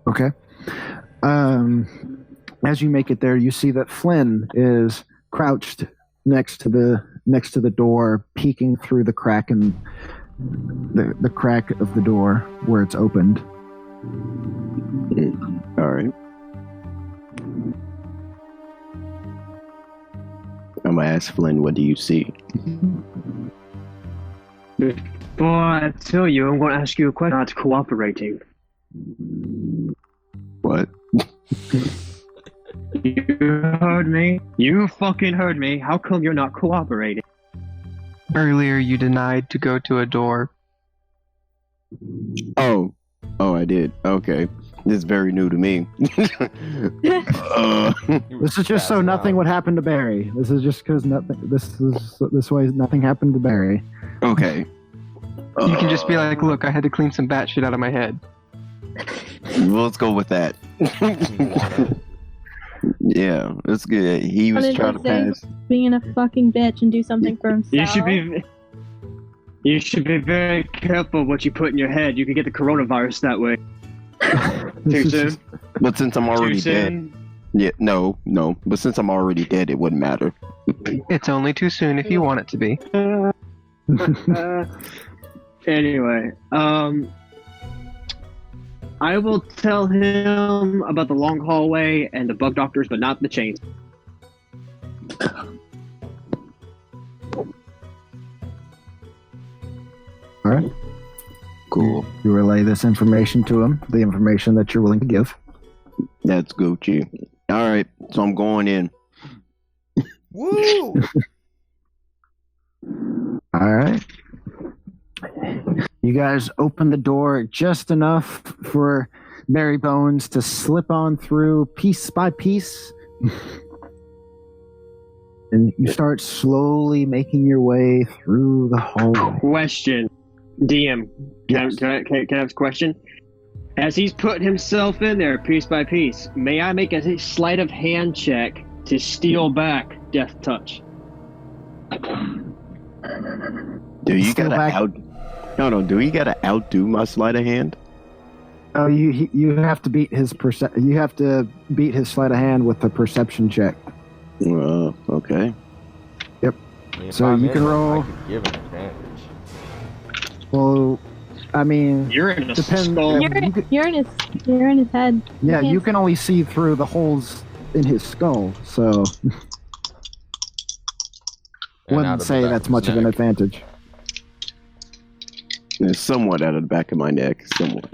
Okay. As you make it there, you see that Flynn is crouched next to the door, peeking through the crack in the crack of the door where it's opened. All right. I'm gonna ask Flynn, what do you see? Before I tell you, I'm going to ask you a question. Not cooperating. What? You heard me. You fucking heard me. How come you're not cooperating? Earlier, you denied to go to a door. Oh, I did. Okay. This is very new to me. This is just so nothing would happen to Barry. This is just because nothing. This way nothing happened to Barry. Okay. You can just be like, look, I had to clean some bat shit out of my head. Let's go with that. Yeah, that's good. He was trying to pass. Being a fucking bitch and do something for himself. You should be very careful what you put in your head. You could get the coronavirus that way. Too soon? But since I'm already dead. Yeah, no. But since I'm already dead, it wouldn't matter. It's only too soon if you want it to be. Anyway, I will tell him about the long hallway and the bug doctors, but not the chains. All right. Cool. You relay this information to him, the information that you're willing to give. That's Gucci. All right, so I'm going in. Woo! All right. You guys open the door just enough for Barry Bones to slip on through piece by piece. And you start slowly making your way through the hallway. Question. DM, can I ask a question? As he's put himself in there piece by piece, may I make a sleight of hand check to steal back Death Touch? Do you gotta do you gotta outdo my sleight of hand? Oh, you have to beat his you have to beat his sleight of hand with a perception check. Okay. Yep. I mean, So you can roll. I could give an advantage. Well, I mean, You're in a depends. skull. You're in his head. Yeah, you can only see through the holes in his skull, so And out wouldn't of the say back that's of much his of an neck. advantage. It's somewhat out of the back of my neck. Somewhat.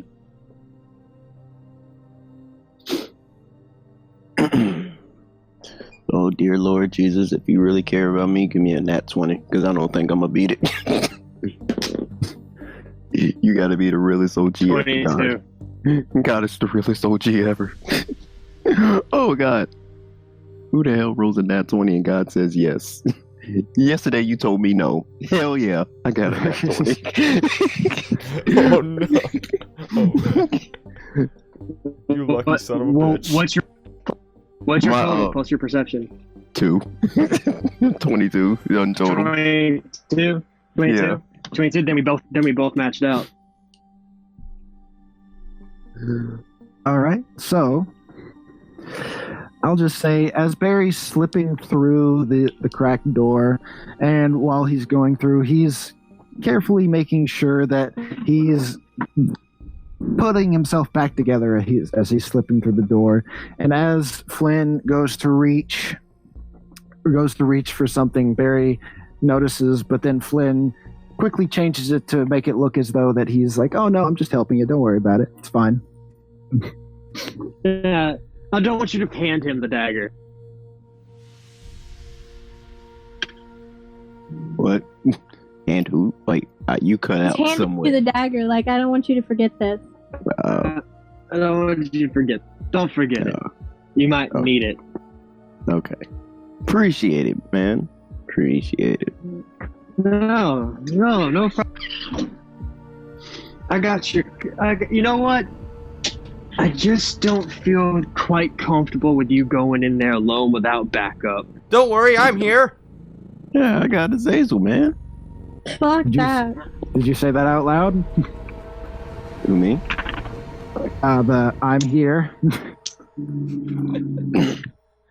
Oh, dear Lord Jesus, if you really care about me, give me a nat 20, because I don't think I'm going to beat it. You got to be the realest OG ever. 22. God, it's the realest OG ever. Oh, God. Who the hell rolls a nat 20 and God says yes? Yesterday you told me no. Hell yeah, I got a nat 20. Oh no! Oh. You lucky son of a bitch. What's your Wow. total plus your perception? 2. 22 on total. 22. 22. Yeah. 22. Then we both matched out. All right, so I'll just say, as Barry's slipping through the cracked door, and while he's going through, he's carefully making sure that he's putting himself back together as he's slipping through the door. And as Flynn goes to reach for something, Barry notices, but then Flynn quickly changes it to make it look as though that he's like, "Oh no, I'm just helping you. Don't worry about it. It's fine." Yeah. I don't want you to hand him the dagger. What? And who? Wait, you cut out Hand somewhere. you the dagger. Like, I don't want you to forget this. I don't want you to forget. Don't forget it. You might need it. Okay. Appreciate it, man. Appreciate it. No problem. I got you. You know what? I just don't feel quite comfortable with you going in there alone without backup. Don't worry, I'm here. Yeah, I got Azazel, man. Fuck Did you- that. Did you say that out loud? Who, me? I'm here.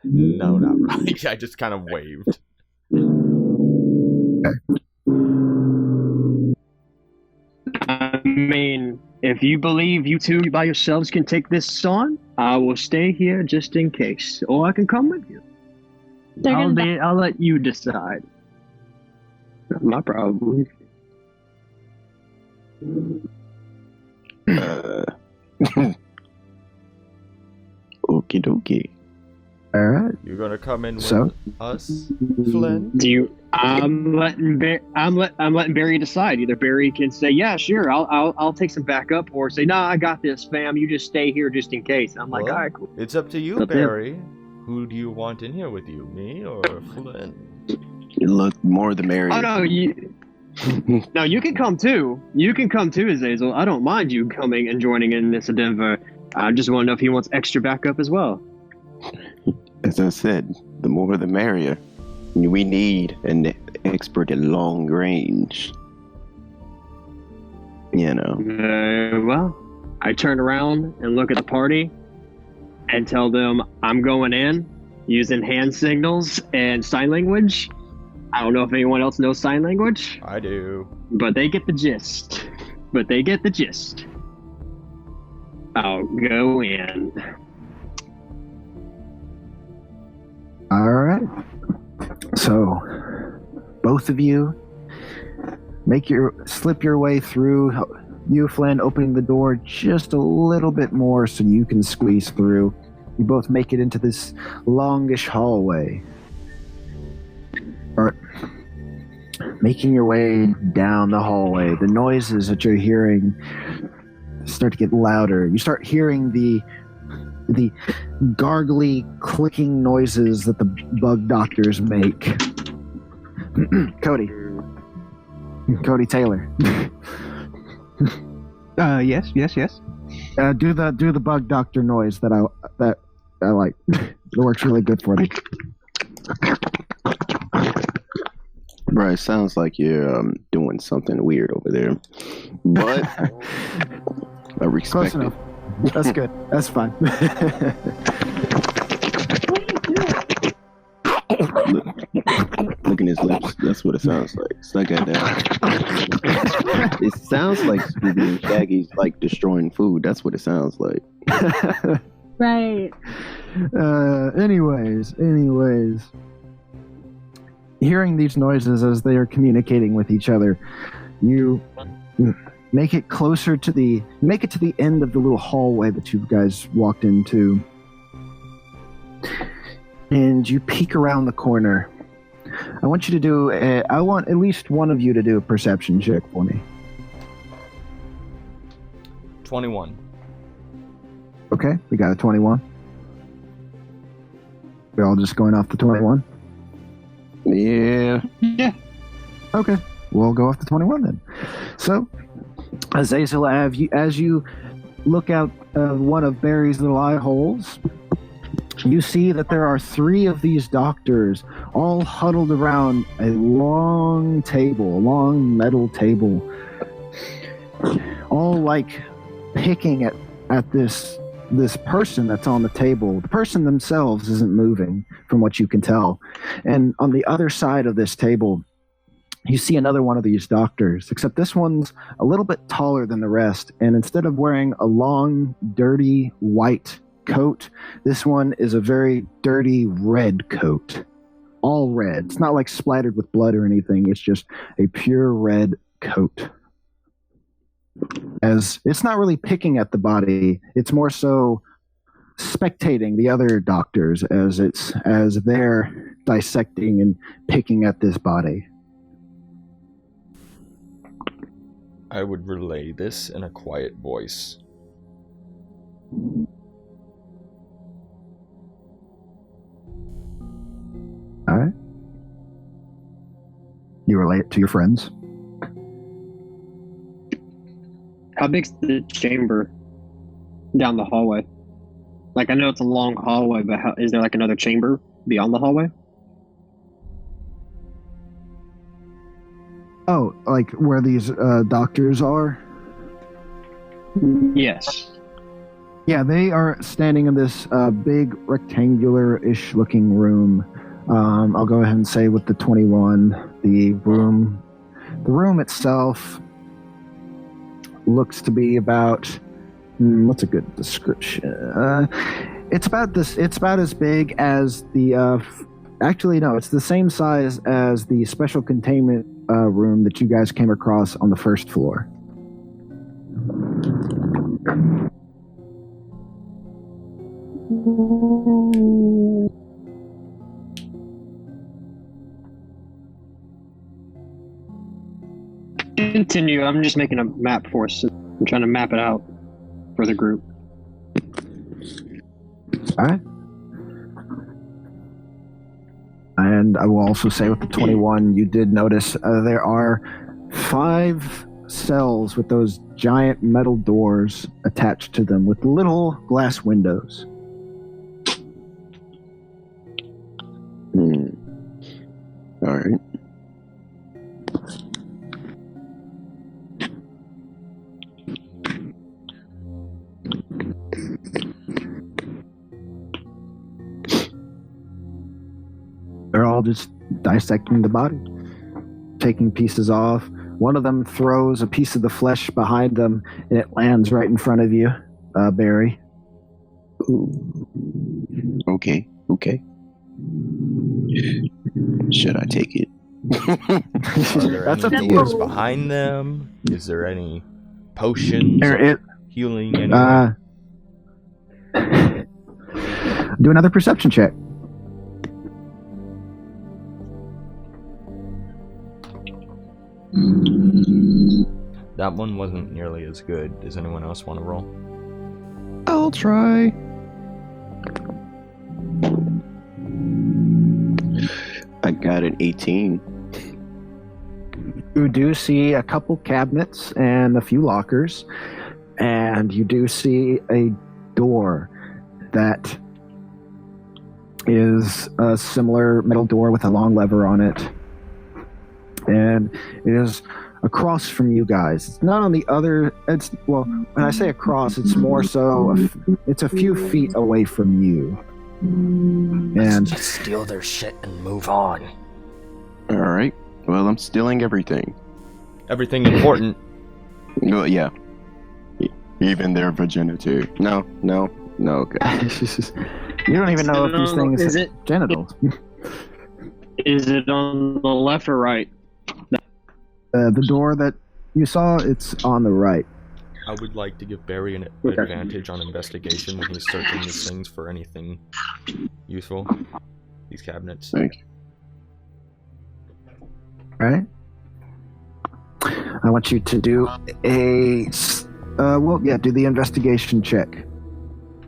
No, not right. I just kind of waved. I mean, if you believe you two by yourselves can take this on, I will stay here just in case, or I can come with you. They're gonna die. I'll let you decide. Not my problem. Okie dokie. All right. You're gonna come in with So? us, Flynn? Do you? I'm letting Barry decide. Either Barry can say, "Yeah, sure, I'll take some backup," or say, "Nah, I got this, fam. You just stay here just in case." I'm like, Well, "All right, cool." It's up to you, Up there. Barry. Who do you want in here with you, me or Flynn? You look more the merrier. Oh no, you can come too. You can come too, Azazel. I don't mind you coming and joining in this endeavor. I just want to know if he wants extra backup as well. As I said, the more the merrier. We need an expert at long range. You know. Very well. I turn around and look at the party and tell them I'm going in using hand signals and sign language. I don't know if anyone else knows sign language. I do. But they get the gist. I'll go in. All right. So, both of you slip your way through. You, Flynn, opening the door just a little bit more so you can squeeze through. You both make it into this longish hallway. Or making your way down the hallway, the noises that you're hearing start to get louder. You start hearing the gargly, clicking noises that the bug doctors make. Cody Taylor. Yes. Do the bug doctor noise that I like. It works really good for me. Right, sounds like you're doing something weird over there. But I respect Close enough. That's good. That's fine. Look in his lips. That's what it sounds like. It's like that. It sounds like Scooby and Shaggy's like destroying food. That's what it sounds like. Right. Anyways. Hearing these noises as they are communicating with each other, you make it to the end of the little hallway that you guys walked into. And you peek around the corner. I want at least one of you to do a perception check for me. 21. Okay, we got a 21. We're all just going off the 21? Yeah. Okay, we'll go off the 21 then. So, Azazel, as you look out one of Barry's little eye holes, you see that there are 3 of these doctors all huddled around a long metal table, all like picking at this person that's on the table. The person themselves isn't moving from what you can tell. And on the other side of this table, you see another one of these doctors, except this one's a little bit taller than the rest. And instead of wearing a long, dirty, white coat, this one is a very dirty red coat. All red. It's not like splattered with blood or anything. It's just a pure red coat. As it's not really picking at the body, it's more so spectating the other doctors as they're dissecting and picking at this body. I would relay this in a quiet voice. All right. You relay it to your friends. How big's the chamber down the hallway? Like, I know it's a long hallway, but is there like another chamber beyond the hallway? Oh, like where these doctors are? Yes. Yeah, they are standing in this big rectangular-ish looking room. I'll go ahead and say with the 21, the room itself looks to be about, what's a good description? It's about as big as the, actually no, it's the same size as the special containment room that you guys came across on the first floor. Continue. I'm just making a map for us. I'm trying to map it out for the group. All right. And I will also say with the 21, you did notice there are 5 cells with those giant metal doors attached to them with little glass windows. All right. They're all just dissecting the body, taking pieces off. One of them throws a piece of the flesh behind them, and it lands right in front of you, Barry. Ooh. Okay. Should I take it? Are there That's up any to doors you. behind them? Is there any potions or healing anywhere? Do another perception check. That one wasn't nearly as good. Does anyone else want to roll? I'll try. I got an 18. You do see a couple cabinets and a few lockers, and you do see a door that is a similar metal door with a long lever on it. And it is across from you guys. It's not on the other, well, when I say across, it's more so, it's a few feet away from you. And Let's just steal their shit and move on. All right. Well, I'm stealing everything. Everything important. Well, yeah. Even their virginity. No. Okay. you don't even know if these things Is are it- genitals. Is it on the left or right? The door that you saw, it's on the right. I would like to give Barry an Okay. advantage on investigation when he's searching these things for anything useful. These cabinets. Thank you. Right? I want you to do do the investigation check.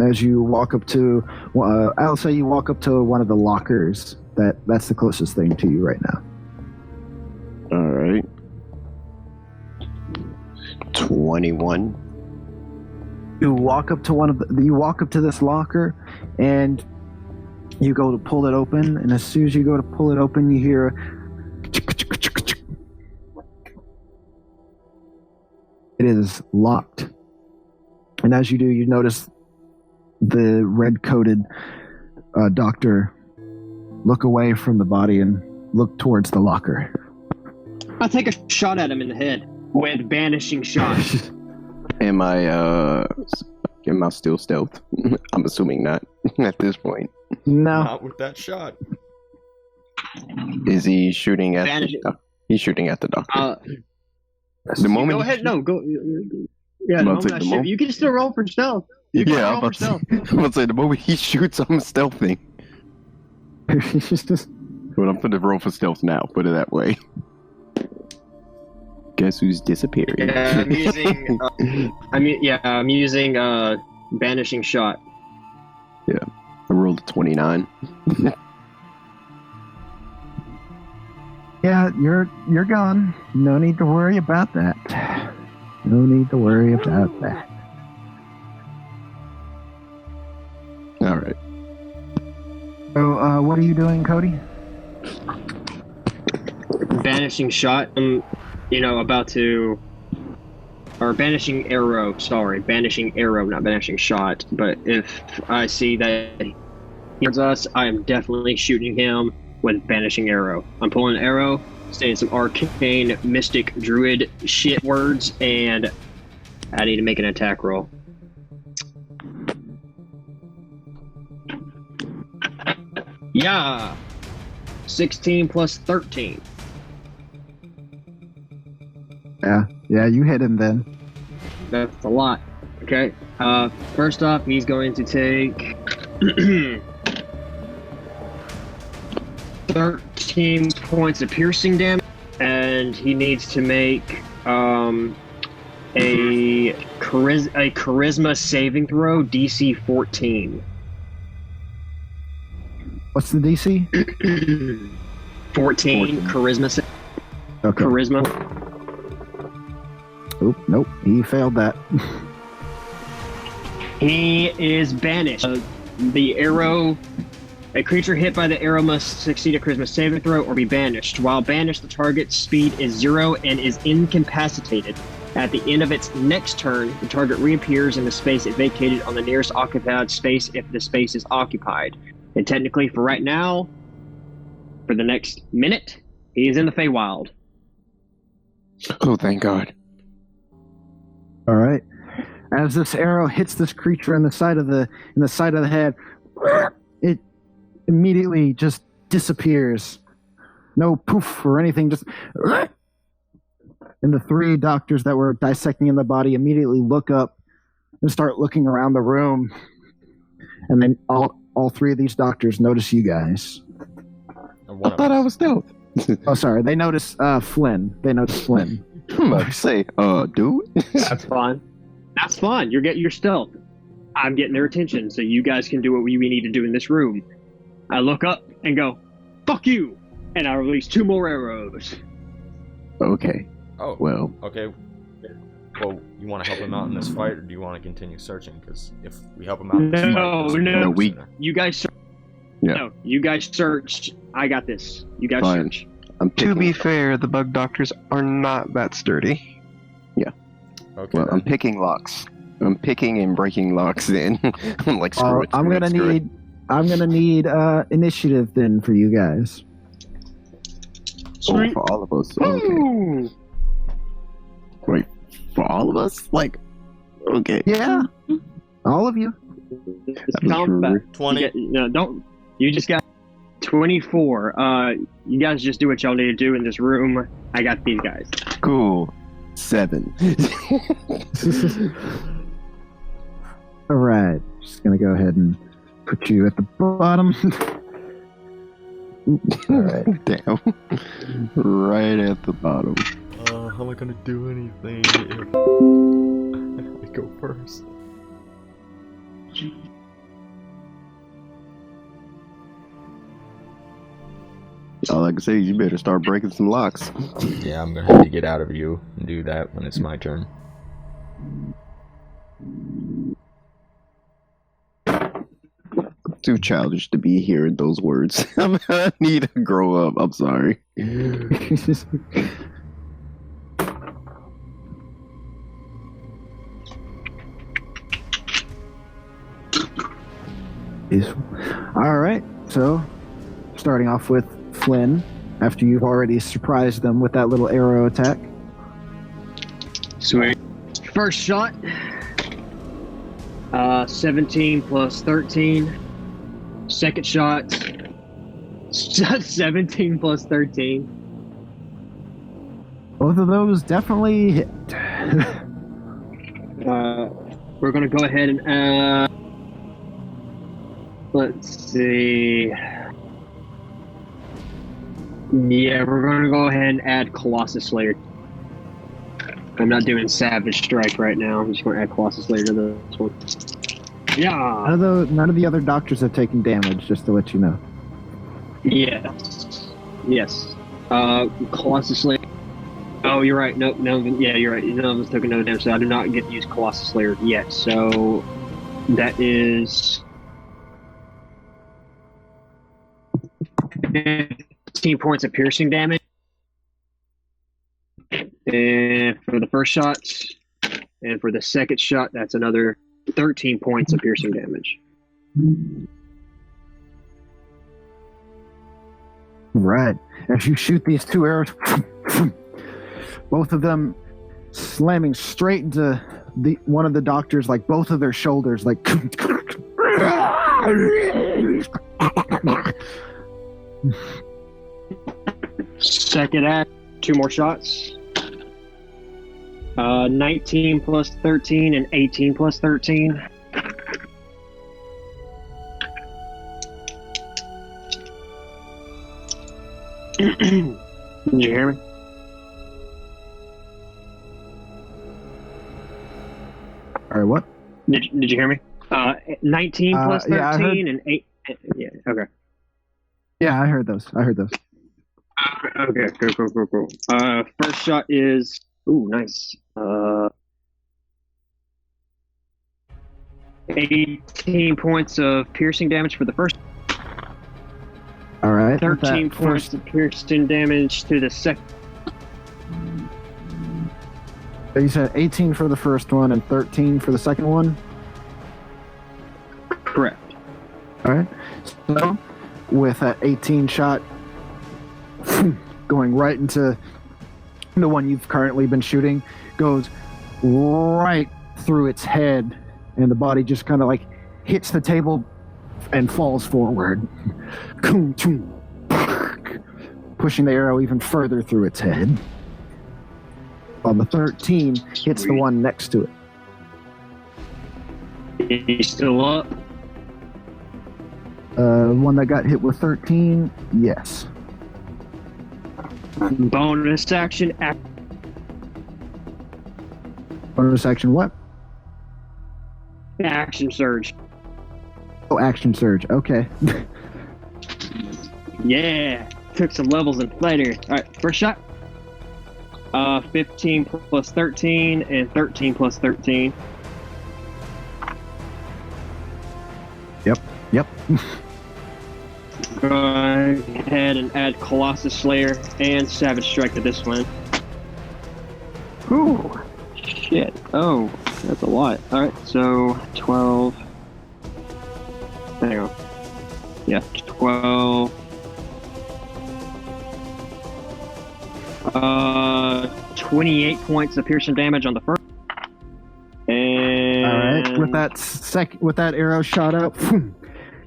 As you walk up to, I'll say you walk up to one of the lockers. That's the closest thing to you right now. All right. 21. You walk up to this locker, and you go to pull it open. And as soon as you go to pull it open, you hear. It is locked. And as you do, you notice the red-coated doctor look away from the body and look towards the locker. I'll take a shot at him in the head with banishing shot. Am I still stealth? I'm assuming not at this point. No. Not with that shot. Is he shooting at Vanity. He's shooting at the doctor. The moment Go ahead. No, go. Yeah, I'm no, gonna I'm take not the sure. moment. You can still roll for stealth. You can Yeah, roll for stealth. I'm about to say the moment he shoots, I'm stealthing. But I'm gonna roll for stealth now. Put it that way. Guess who's disappearing? Yeah, I'm using banishing shot. I rolled a 29. Yeah, you're gone. No need to worry about that. No need to worry about that. All right. So, what are you doing, Cody? Banishing shot. About to. Or banishing arrow. Sorry, banishing arrow, not banishing shot. But if I see that he hears us, I am definitely shooting him with banishing arrow. I'm pulling an arrow, saying some arcane, mystic, druid shit words, and I need to make an attack roll. Yeah! 16 plus 13. Yeah, you hit him then. That's a lot. Okay. First off, he's going to take 13 points of piercing damage, and he needs to make a charisma saving throw, DC 14. What's the DC? 14 charisma. Okay. Charisma. Oop, nope, he failed that. He is banished. A creature hit by the arrow must succeed a charisma saving throw or be banished. While banished, the target's speed is 0 and is incapacitated. At the end of its next turn, the target reappears in the space it vacated on the nearest occupied space if the space is occupied. And technically, for right now, for the next minute, he is in the Feywild. Oh, thank God. All right. As this arrow hits this creature in the side of the head, it immediately just disappears. No poof or anything, just. And the 3 doctors that were dissecting in the body immediately look up and start looking around the room. And then all 3 of these doctors notice you guys. I thought I was stealth. Oh, sorry. They notice Flynn. They notice Flynn. I'm about to say, dude. That's fine. That's fine. You're getting your stealth. I'm getting their attention, so you guys can do what we need to do in this room. I look up and go, "Fuck you!" And I release 2 more arrows. Okay. Oh, well. Okay. Well, you want to help him out in this fight, or do you want to continue searching? Because if we help him out in this fight... No, you guys No, you guys searched. I got this. You guys search. To be fair, the bug doctors are not that sturdy. Yeah. Okay. Well, I'm picking locks. I'm picking and breaking locks then. I'm like, screw it. I'm gonna need initiative then for you guys. Oh, for all of us. Okay. Wait, for all of us? Like, okay. Yeah. All of you. Count back. 20. You just got 24. You guys just do what y'all need to do in this room. I got these guys. Cool. 7. All right. Just gonna go ahead and put you at the bottom. All right. Damn. Right at the bottom. How am I gonna do anything if I go first? All I can say is you better start breaking some locks. Yeah, I'm gonna have to get out of you and do that when it's my turn. Too childish to be hearing those words. I need to grow up. I'm sorry. All right. So, starting off with Flynn, after you've already surprised them with that little arrow attack. Sweet. First shot. 17 plus 13. Second shot. 17 plus 13. Both of those definitely hit. We're gonna go ahead and let's see. Yeah, we're gonna go ahead and add Colossus Slayer. I'm not doing Savage Strike right now. I'm just gonna add Colossus Slayer to this one. Yeah. None of the other doctors have taken damage, just to let you know. Yes. Yes. Colossus Slayer. Oh, you're right. No, yeah, you're right. None of us took no damage, so I do not get to use Colossus Slayer yet. So that is 15 points of piercing damage. And for the first shot, and for the second shot, that's another 13 points of piercing damage. Right. As you shoot these 2 arrows, both of them slamming straight into one of the doctors, like both of their shoulders, like. Second act, 2 more shots. 19 plus 13 and 18 plus 13. Did you hear me? All right, what? Did you hear me? 19 plus 13 and 8. Yeah, okay. Yeah, I heard those. Okay, cool. First shot is Ooh, nice. 18 points of piercing damage for the first. All right. 13 that points first, of piercing damage to the second. you said 18 for the first one and 13 for the second one? Correct. All right. So, with that 18 shot going right into the one you've currently been shooting, goes right through its head, and the body just kind of like hits the table and falls forward, pushing the arrow even further through its head. While the 13 hits the one next to it. He's still up. One that got hit with 13, yes. Bonus action. Bonus action what? Action surge. Oh, action surge. Okay. Yeah. Took some levels in fighter. Alright, first shot. 15 plus 13 and 13 plus 13. Yep. Go ahead and add Colossus Slayer and Savage Strike to this one. Whew. Shit. Oh, that's a lot. Alright, so 12. Hang on. Yeah, 12. 28 points of piercing damage on the first. And All right. With that arrow shot up,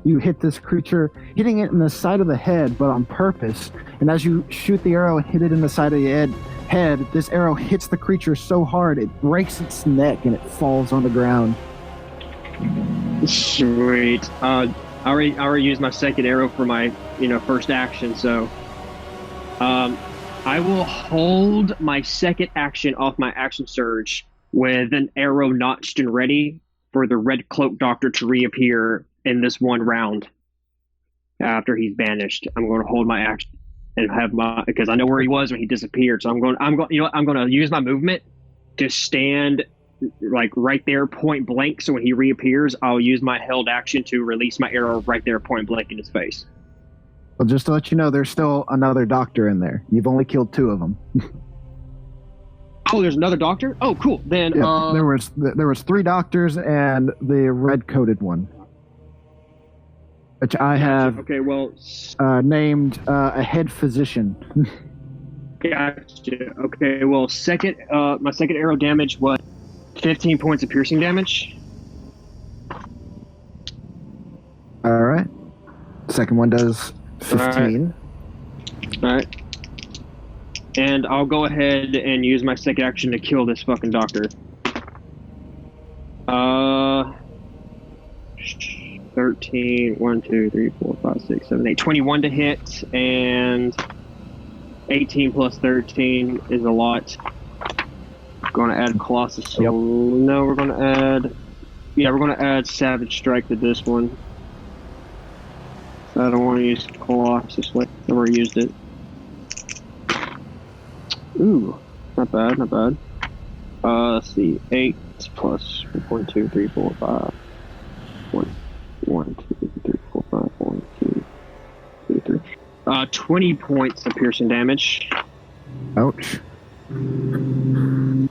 you hit this creature, hitting it in the side of the head, but on purpose. And as you shoot the arrow and hit it in the side of the head, this arrow hits the creature so hard it breaks its neck and it falls on the ground. Sweet. I already used my second arrow for my first action, so I will hold my second action off my action surge with an arrow notched and ready for the red cloak doctor to reappear in this one round. After he's banished, I'm going to hold my action and have because I know where he was when he disappeared. So I'm going to use my movement to stand like right there, point blank. So when he reappears, I'll use my held action to release my arrow right there, point blank in his face. Well, just to let you know, there's still another doctor in there. You've only killed 2 of them. Oh, there's another doctor? Oh, cool. Then yeah, there was 3 doctors and the red-coated one, which I have named a head physician. Gotcha. Okay, well, my second arrow damage was 15 points of piercing damage. All right. Second one does 15. All right. And I'll go ahead and use my second action to kill this fucking doctor. 13, 1, 2, 3, 4, 5, 6, 7, 8. 21 to hit, and 18 plus 13 is a lot. Going to add Colossus. Yep. No, we're going to add Savage Strike to this one. I don't want to use Colossus. I've already used it. Ooh, not bad. Let's see. 8 plus 1, 2, 3, 4, 5. 1, 2, 3, 4, 5. 1, 2, 3, 3. 20 points of piercing damage. Ouch. And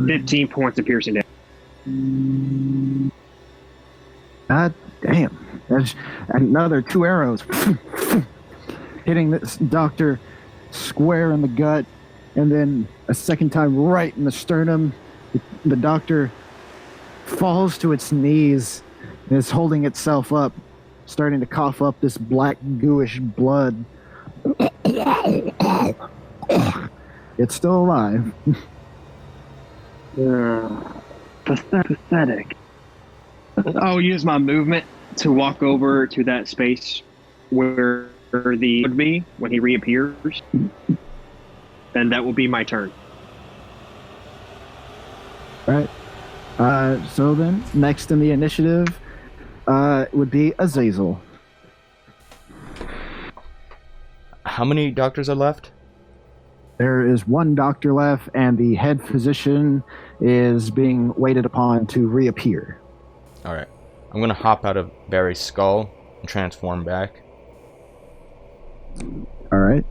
15 points of piercing damage. God damn. That's another 2 arrows hitting this doctor square in the gut, and then a second time right in the sternum. The doctor falls to its knees and is holding itself up, starting to cough up this black gooish blood. It's still alive. Pathetic. I'll use my movement to walk over to that space where the would be when he reappears, and that will be my turn. Right. So then, next in the initiative would be Azazel. how many doctors are left? There is one doctor left, and the head physician is being waited upon to reappear. All right. I'm gonna hop out of Barry's skull and transform back. All right.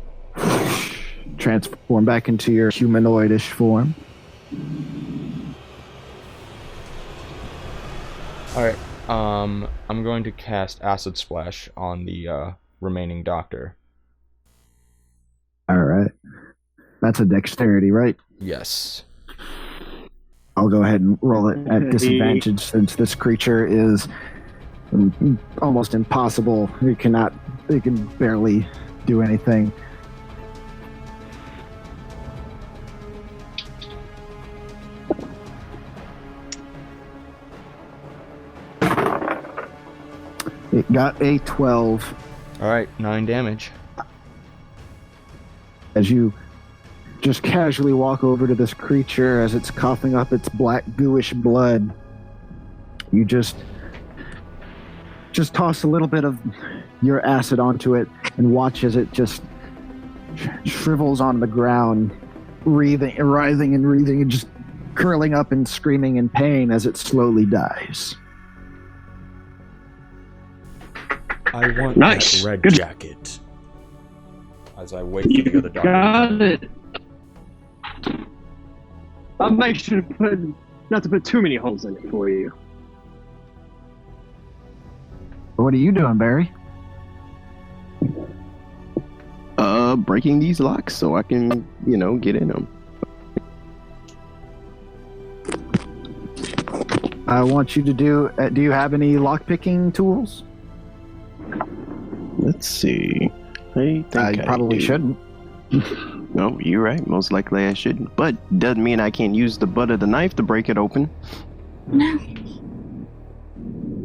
Transform back into your humanoidish form. All right. I'm going to cast Acid Splash on the remaining doctor. All right. That's a dexterity, right? Yes. I'll go ahead and roll it at disadvantage since this creature is almost impossible. It can barely do anything. It got a 12. All right, 9 damage. As you just casually walk over to this creature as it's coughing up its black gooish blood, you just toss a little bit of your acid onto it and watch as it just shrivels on the ground, writhing and just curling up and screaming in pain as it slowly dies. I want Nice. that red Good. jacket. As I wait for the other doctor. Got it. I'll make sure to not to put too many holes in it for you. What are you doing, Barry? Breaking these locks so I can, get in them. I want you to do you have any lockpicking tools? Let's see. I think You probably do. shouldn't. No, you're right. Most likely I shouldn't. But doesn't mean I can't use the butt of the knife to break it open.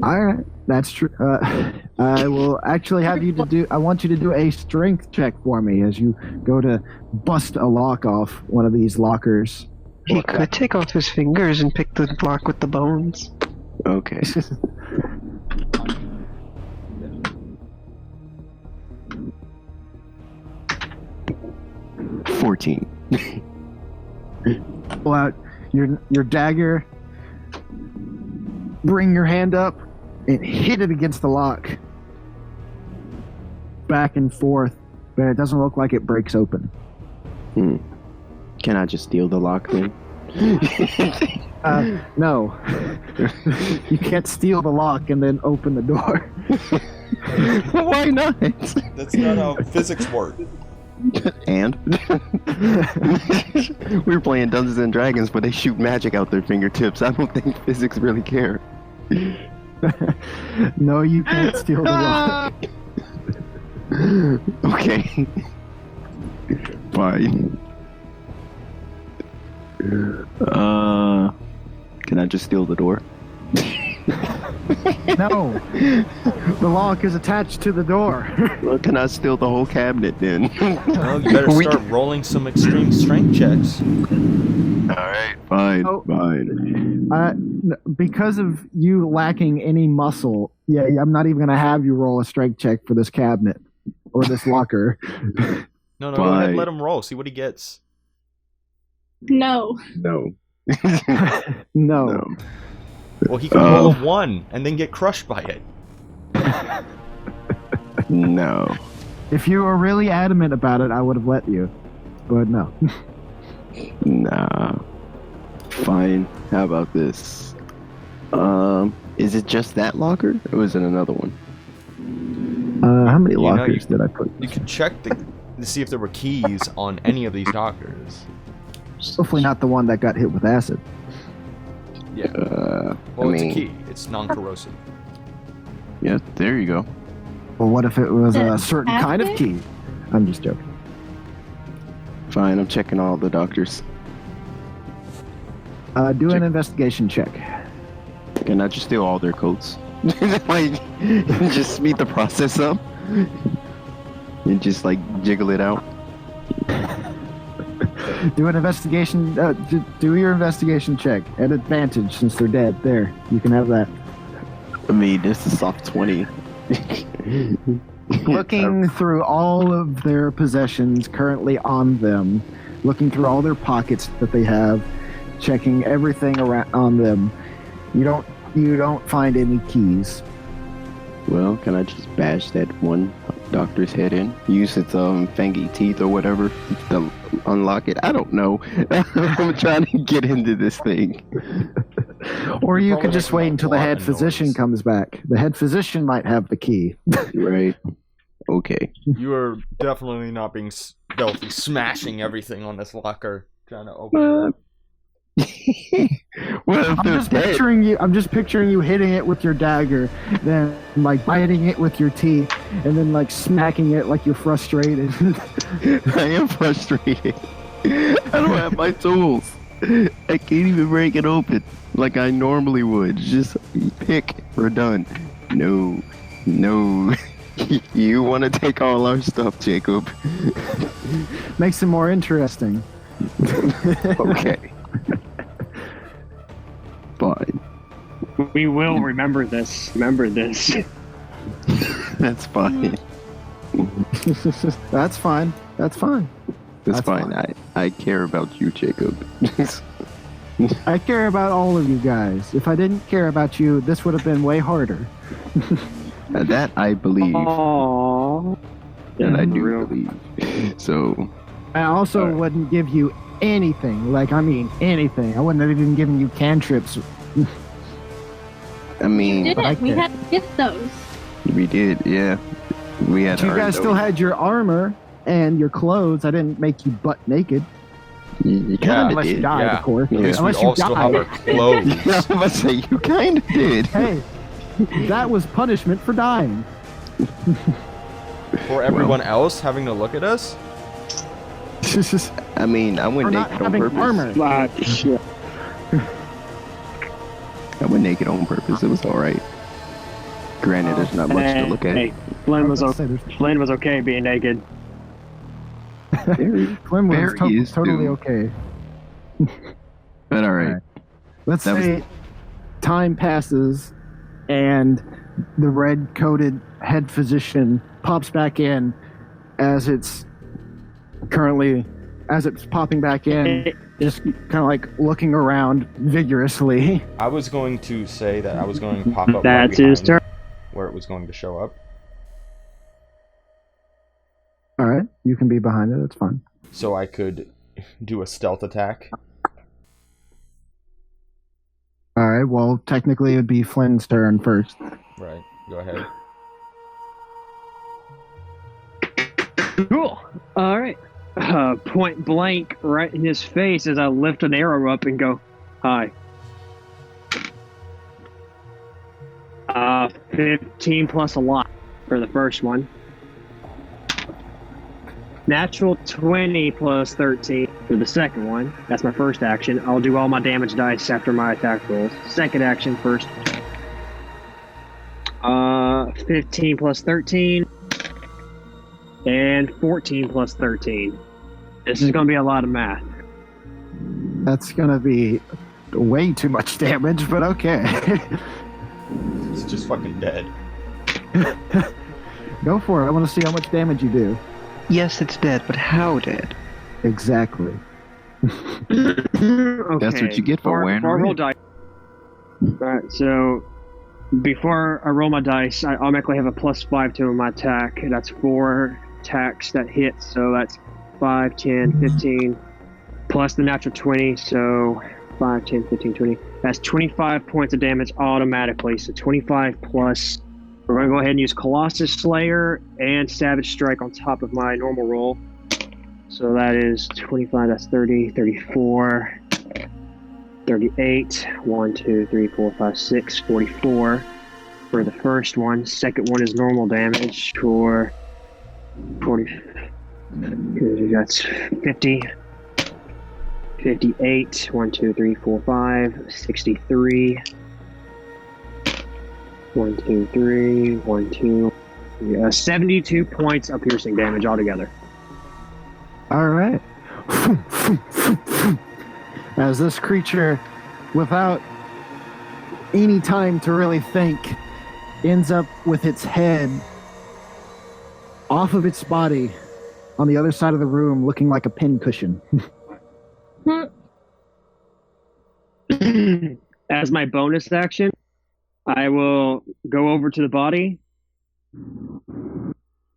All right, that's true. I will actually have you to do. I want you to do a strength check for me as you go to bust a lock off one of these lockers. He could take off his fingers and pick the block with the bones. Okay. $14. Pull out your dagger. Bring your hand up and hit it against the lock. Back and forth, but it doesn't look like it breaks open. Can I just steal the lock then? No. You can't steal the lock and then open the door. Why not? That's not how physics work. And we were playing Dungeons and Dragons, but they shoot magic out their fingertips. I don't think physics really care. No, you can't steal the lock. Okay. Fine. Can I just steal the door? No. The lock is attached to the door. Well, can I steal the whole cabinet then? Well, you better start rolling some extreme strength checks. Alright, fine, Oh. fine. Because of you lacking any muscle, I'm not even going to have you roll a strength check for this cabinet or this locker. No, go ahead, Fine. let him roll. See what he gets. No. No. No. Well, he can roll a 1 and then get crushed by it. No. If you were really adamant about it, I would have let you. But no. Nah. Fine. How about this? Is it just that locker, or was it another one? How many You know, lockers did I put? You can check to see if there were keys on any of these doctors. Hopefully not the one that got hit with acid. Yeah. I Well, it's mean, a key. It's non-corrosive. yeah, there you go. Well, what if it was a That's certain kind of acid? key? I'm just joking. Fine, I'm checking all the doctors. Do Check. an investigation check. Can I just steal all their coats? Like, just speed the process up? And just, jiggle it out? Do an investigation. Do your investigation check at advantage since they're dead. There, you can have that. I mean, this is soft 20. looking through all of their possessions currently on them, looking through all their pockets that they have, checking everything around on them. You don't find any keys. Well, can I just bash that one doctor's head in? Use its fangy teeth or whatever to unlock it? I don't know. I'm trying to get into this thing. Or you could just wait until the head physician noise. comes back. The head physician might have the key. Right. Okay. You are definitely not being stealthy, smashing everything on this locker, trying to open it up. Well, if I'm they're just dead, picturing you hitting it with your dagger, then like biting it with your teeth, and then like smacking it like you're frustrated. I am frustrated. I don't have my tools. I can't even break it open like I normally would. Just pick, we're done. No. You want to take all our stuff, Jacob? Makes it more interesting. Okay. Fine. We will remember this. Remember this. That's fine. That's fine. That's fine. That's fine. I care about you, Jacob. I care about all of you guys. If I didn't care about you, this would have been way harder. That I believe. Aww. And I do real. believe. So, I also wouldn't give you anything. Like, I mean, anything. I wouldn't have even given you cantrips. I mean, Didn't we had to get those? we did, yeah. We had But you earned guys still those. had your armor and your clothes. I didn't make you butt naked. You kind of Unless you did. died, yeah. of course. Yeah. At least we Unless you all still have died. our clothes. Yeah, I must say, you kind of did. Hey, that was punishment for dying. For everyone else having to look at us? I mean, I went For not naked on having purpose. armor. Shit. I went naked on purpose. It was all right. Granted, there's not much to look at. Hey, Flynn was, I was gonna say, Flynn was okay being naked. Very, Flynn was very is totally too. okay. But all right. Alright. Let's That was- say time passes and the red-coated head physician pops back in as it's popping back in, just kind of like looking around vigorously. I was going to say that I was going to pop up right That's his behind turn. where it was going to show up. All right, you can be behind it. That's fine. So I could do a stealth attack. All right. Well, technically, it would be Flynn's turn first. Right. Go ahead. Cool. All right. Point blank right in his face as I lift an arrow up and go, hi. 15 plus a lot for the first one. Natural 20 plus 13 for the second one. That's my first action. I'll do all my damage dice after my attack rolls. Second action first. 15 plus 13. And 14 plus 13. This is going to be a lot of math. That's gonna be way too much damage, but okay. It's just fucking dead. Go for it. I want to see how much damage you do. Yes, it's dead, but how dead? Exactly. Okay. That's what you get for wearing before I roll red. dice. Alright, so before I roll my dice, I automatically have a +5 to my attack. That's 4 attacks that hit, so that's 5, 10, 15, plus the natural 20, so 5, 10, 15, 20. That's 25 points of damage automatically, so 25 plus. We're going to go ahead and use Colossus Slayer and Savage Strike on top of my normal roll. So that is 25, that's 30, 34, 38, 1, 2, 3, 4, 5, 6, 44 for the first one. Second one is normal damage for 40. That's 50, 58, 1, 2, 3, 4, 5, 63. 1, 2, 3, 1, 2. 72 points of piercing damage altogether. All right. As this creature, without any time to really think, ends up with its head off of its body on the other side of the room, looking like a pincushion. As my bonus action, I will go over to the body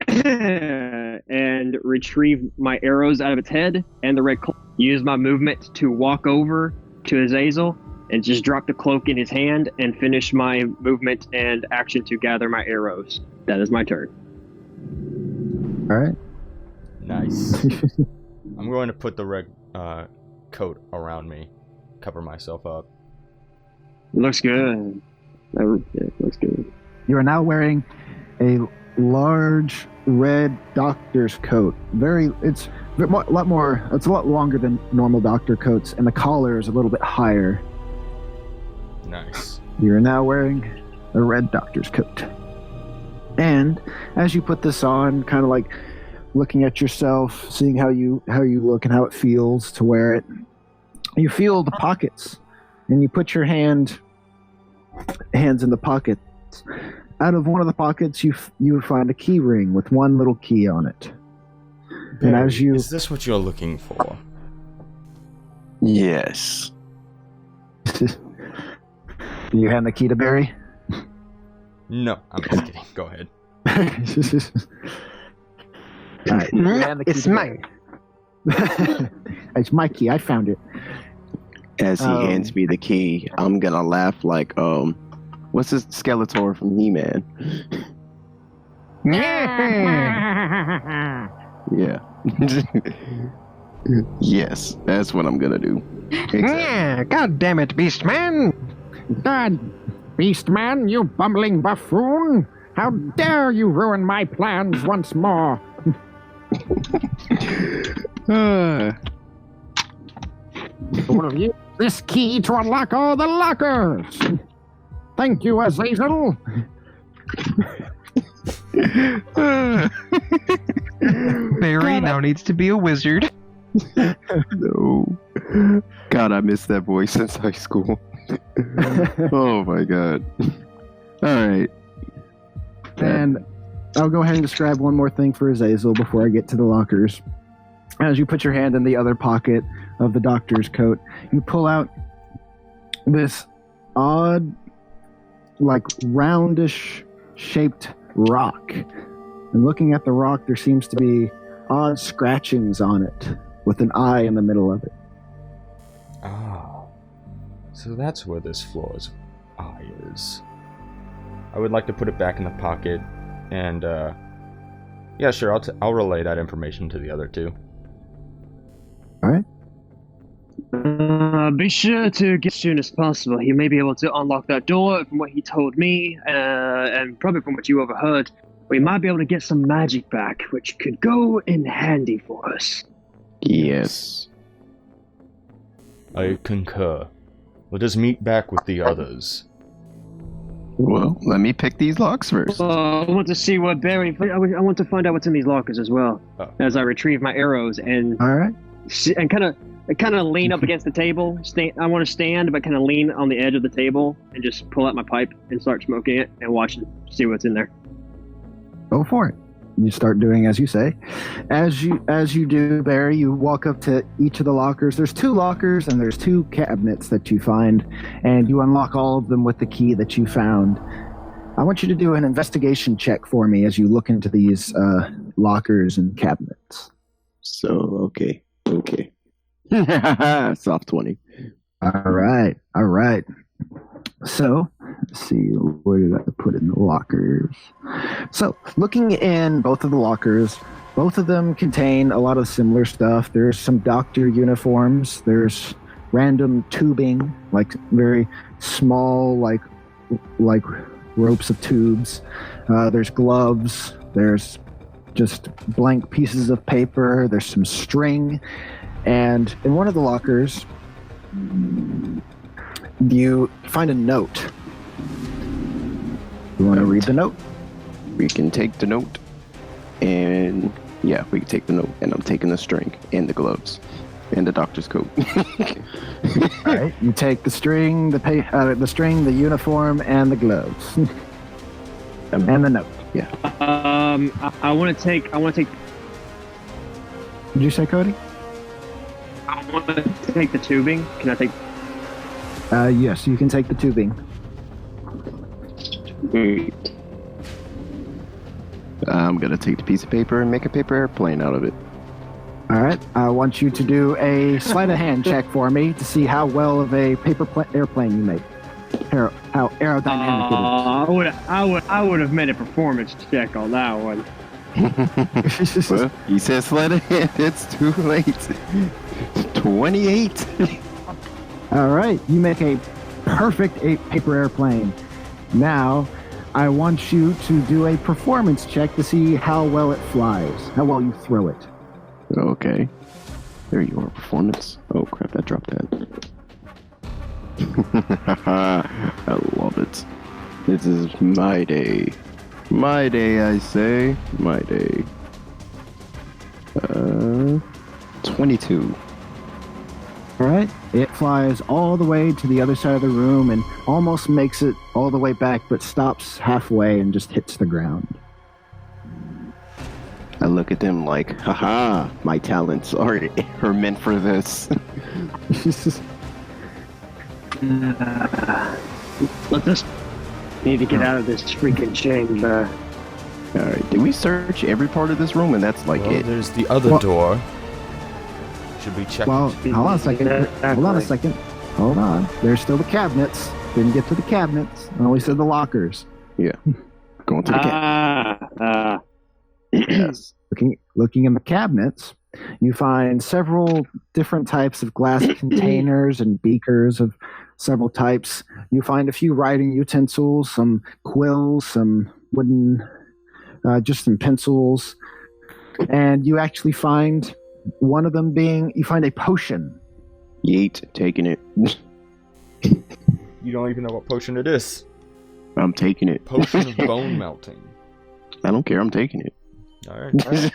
and retrieve my arrows out of its head and the red cloak. Use my movement to walk over to Azazel and just drop the cloak in his hand and finish my movement and action to gather my arrows. That is my turn. All right. Nice. I'm going to put the red coat around me, cover myself up. Looks good. It looks good. You are now wearing a large red doctor's coat. It's a lot longer than normal doctor coats, and the collar is a little bit higher. Nice. You're now wearing a red doctor's coat. And as you put this on, kind of like looking at yourself, seeing how you look and how it feels to wear it, you feel the pockets, and you put your hands in the pockets. Out of one of the pockets, you find a key ring with one little key on it. Barry, and as you is this what you're looking for? Yes. do you hand the key to Barry? No, I'm just kidding. Go ahead. All right, you hand the key It's to Barry. mine. It's my key. I found it. As he hands me the key, I'm gonna laugh like, what's this Skeletor from He-Man? Yeah. Yes, that's what I'm gonna do. Exactly. Yeah, God damn it, Beastman! God, Beastman, you bumbling buffoon! How dare you ruin my plans once more! All of you, this key to unlock all the lockers! Thank you, Azazel! Barry now needs to be a wizard. No. God, I missed that voice since high school. Oh my god. Alright. And I'll go ahead and describe one more thing for Azazel before I get to the lockers. As you put your hand in the other pocket of the doctor's coat, you pull out this odd, like roundish shaped rock. And looking at the rock, there seems to be odd scratchings on it with an eye in the middle of it. Oh. So that's where this floor's eye is. I would like to put it back in the pocket, and, yeah, sure, I'll relay that information to the other two. Alright. Be sure to get as soon as possible. He may be able to unlock that door from what he told me, and probably from what you overheard. We might be able to get some magic back, which could go in handy for us. Yes. I concur. Let us meet back with the others. Well, let me pick these locks first. I want to see what Barry... I want to find out what's in these lockers as well. Oh. As I retrieve my arrows and Alright. kind of lean up against the table. I want to stand, but kind of lean on the edge of the table and just pull out my pipe and start smoking it and watch and see what's in there. Go for it. You start doing as you say. As you do, Barry, you walk up to each of the lockers. There's 2 lockers and there's 2 cabinets that you find, and you unlock all of them with the key that you found. I want you to do an investigation check for me as you look into these lockers and cabinets. So, okay. Soft 20. All right. So, let's see, where did I put in the lockers? So, looking in both of the lockers, both of them contain a lot of similar stuff. There's some doctor uniforms. There's random tubing, like very small, like ropes of tubes. There's gloves. There's just blank pieces of paper. There's some string. And in one of the lockers, you find a note. You want to read the note? We can take the note. And yeah, we can take the note. And I'm taking the string and the gloves and the doctor's coat. All right. You take the string, the string, the uniform, and the gloves, and the note. Yeah. I want to take. Did you say, Cody? I want to take the tubing. Can I take? Yes, you can take the tubing. I'm gonna take the piece of paper and make a paper airplane out of it. All right. I want you to do a sleight of hand check for me to see how well of a airplane you make. How aerodynamic I would have made a performance check on that one. Well, he says sleight of hand. It's too late. 28. All right. You make a perfect paper airplane. Now, I want you to do a performance check to see how well it flies, how well you throw it. Okay. There you are, performance. Oh crap, that dropped that. I love it. This is my day. My day, I say. My day. 22. All right. It flies all the way to the other side of the room and almost makes it all the way back, but stops halfway and just hits the ground. I look at them like, haha, my talents are meant for this. Let's just need to get out of this freaking chamber. Alright, did we search every part of this room and that's like Well, it? there's the other door. Should we check? Well, hold on a second. Hold on a second. Hold on. There's still the cabinets. Didn't get to the cabinets. I only said the lockers. Yeah. Going to the cat. Yes. Looking in the cabinets, you find several different types of glass containers and beakers of several types. You find a few writing utensils, some quills, some wooden, just some pencils, and you actually find one of them being, you find a potion. Yeet, taking it. You don't even know what potion it is. I'm taking it. Potion of bone melting. I don't care, I'm taking it. Alright.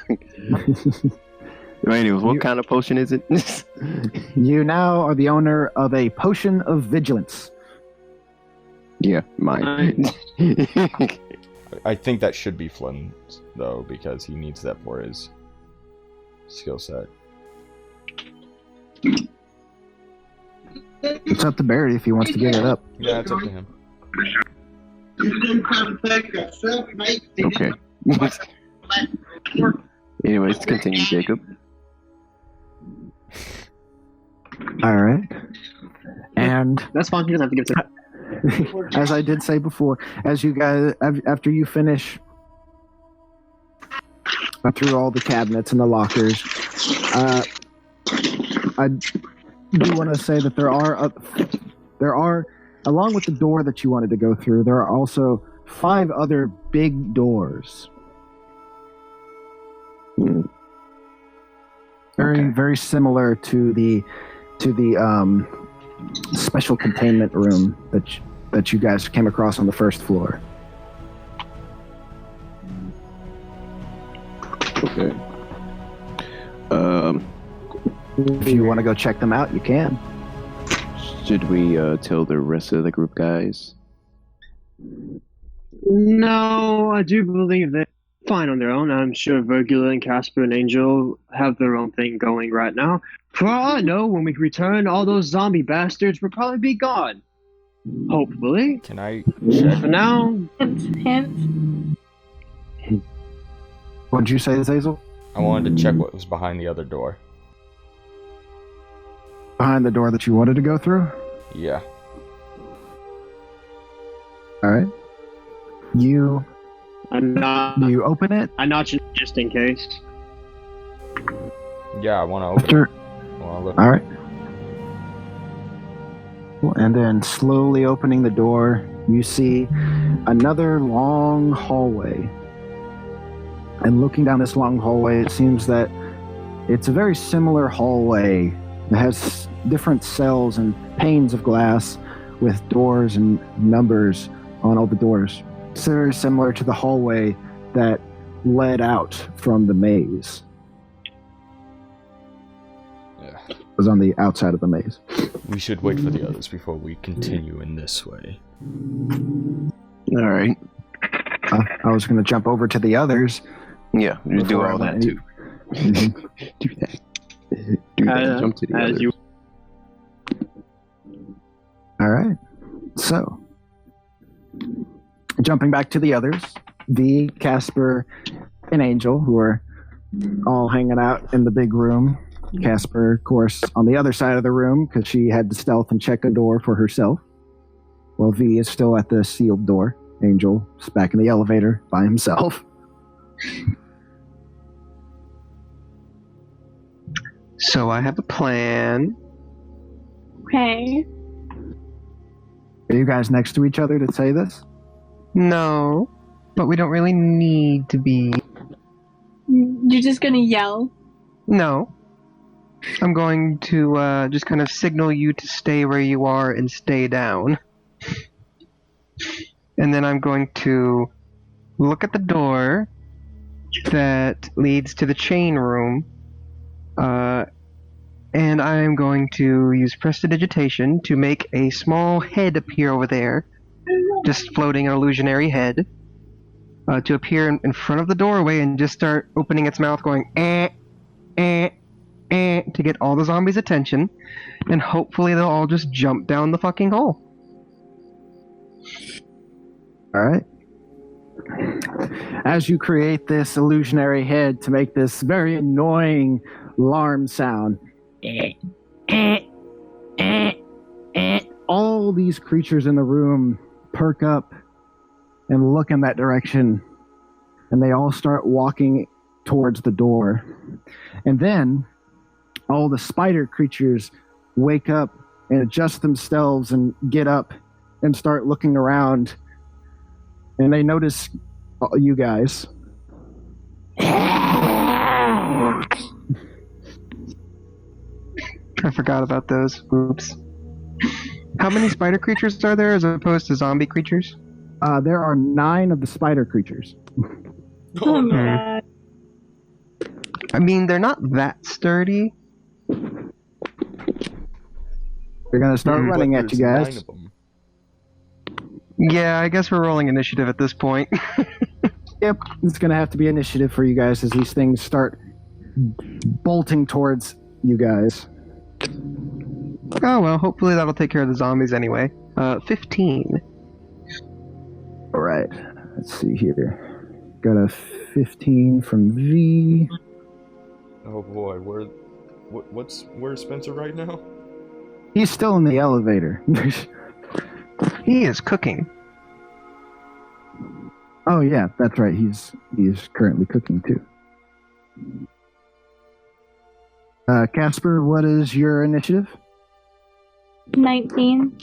Anyways, what kind of potion is it? You now are the owner of a potion of vigilance. Yeah, mine. I think that should be Flynn's, though, because he needs that for his skill set. It's up to Barry if he wants to give it up. Yeah, it's up to him. Okay. Anyways, continue, Jacob. All right. And That's fine. He doesn't have to give it to as I did say before, as you guys, after you finish through all the cabinets and the lockers, I do want to say that there are, along with the door that you wanted to go through, there are also 5 other big doors. Very similar to the special containment room that you guys came across on the first floor. Okay. If you want to go check them out, you can. Should we tell the rest of the group, guys? No, I do believe they're fine on their own. I'm sure Virgula and Casper and Angel have their own thing going right now. For all I know, when we return, all those zombie bastards will probably be gone. Hopefully. Can I check? For now, Hint. What did you say, Zazel? I wanted to check what was behind the other door. Behind the door that you wanted to go through? Yeah. All right. You open it? I notch it just in case. Yeah, I want to open After, it. I wanna look. all right. And then slowly opening the door, you see another long hallway. And looking down this long hallway, it seems that it's a very similar hallway. It has different cells and panes of glass with doors and numbers on all the doors. It's very similar to the hallway that led out from the maze. Yeah. It was on the outside of the maze. We should wait for the others before we continue in this way. All right. I was going to jump over to the others. Yeah, you do Before all I that too. Do that. Do that. Jump to the As others. you All right. So, jumping back to the others, V, Casper, and Angel, who are all hanging out in the big room. Casper, of course, on the other side of the room because she had to stealth and check a door for herself. While V is still at the sealed door. Angel is back in the elevator by himself. So I have a plan. Okay. Are you guys next to each other to say this? No, but we don't really need to be. You're just gonna yell? No. I'm going to just kind of signal you to stay where you are and stay down. And then I'm going to look at the door that leads to the chain room. And I'm going to use prestidigitation to make a small head appear over there. Just floating an illusionary head. To appear in front of the doorway and just start opening its mouth going, to get all the zombies' attention. And hopefully they'll all just jump down the fucking hole. All right. As you create this illusionary head to make this very annoying alarm sound, all these creatures in the room perk up and look in that direction, and they all start walking towards the door. And then all the spider creatures wake up and adjust themselves and get up and start looking around. And they notice you guys. I forgot about those. Oops. How many spider creatures are there as opposed to zombie creatures? There are 9 of the spider creatures. Oh my god. I mean, they're not that sturdy. They're going to start running at you There's 9 guys. of them. Yeah, I guess we're rolling initiative at this point. Yep, it's going to have to be initiative for you guys as these things start bolting towards you guys. Oh well, hopefully that'll take care of the zombies anyway. 15. All right, let's see here. Got a 15 from V. Oh boy, where's Spencer right now? He's still in the elevator. He is cooking. Oh yeah, that's right. He's currently cooking too. Casper, what is your initiative? 19.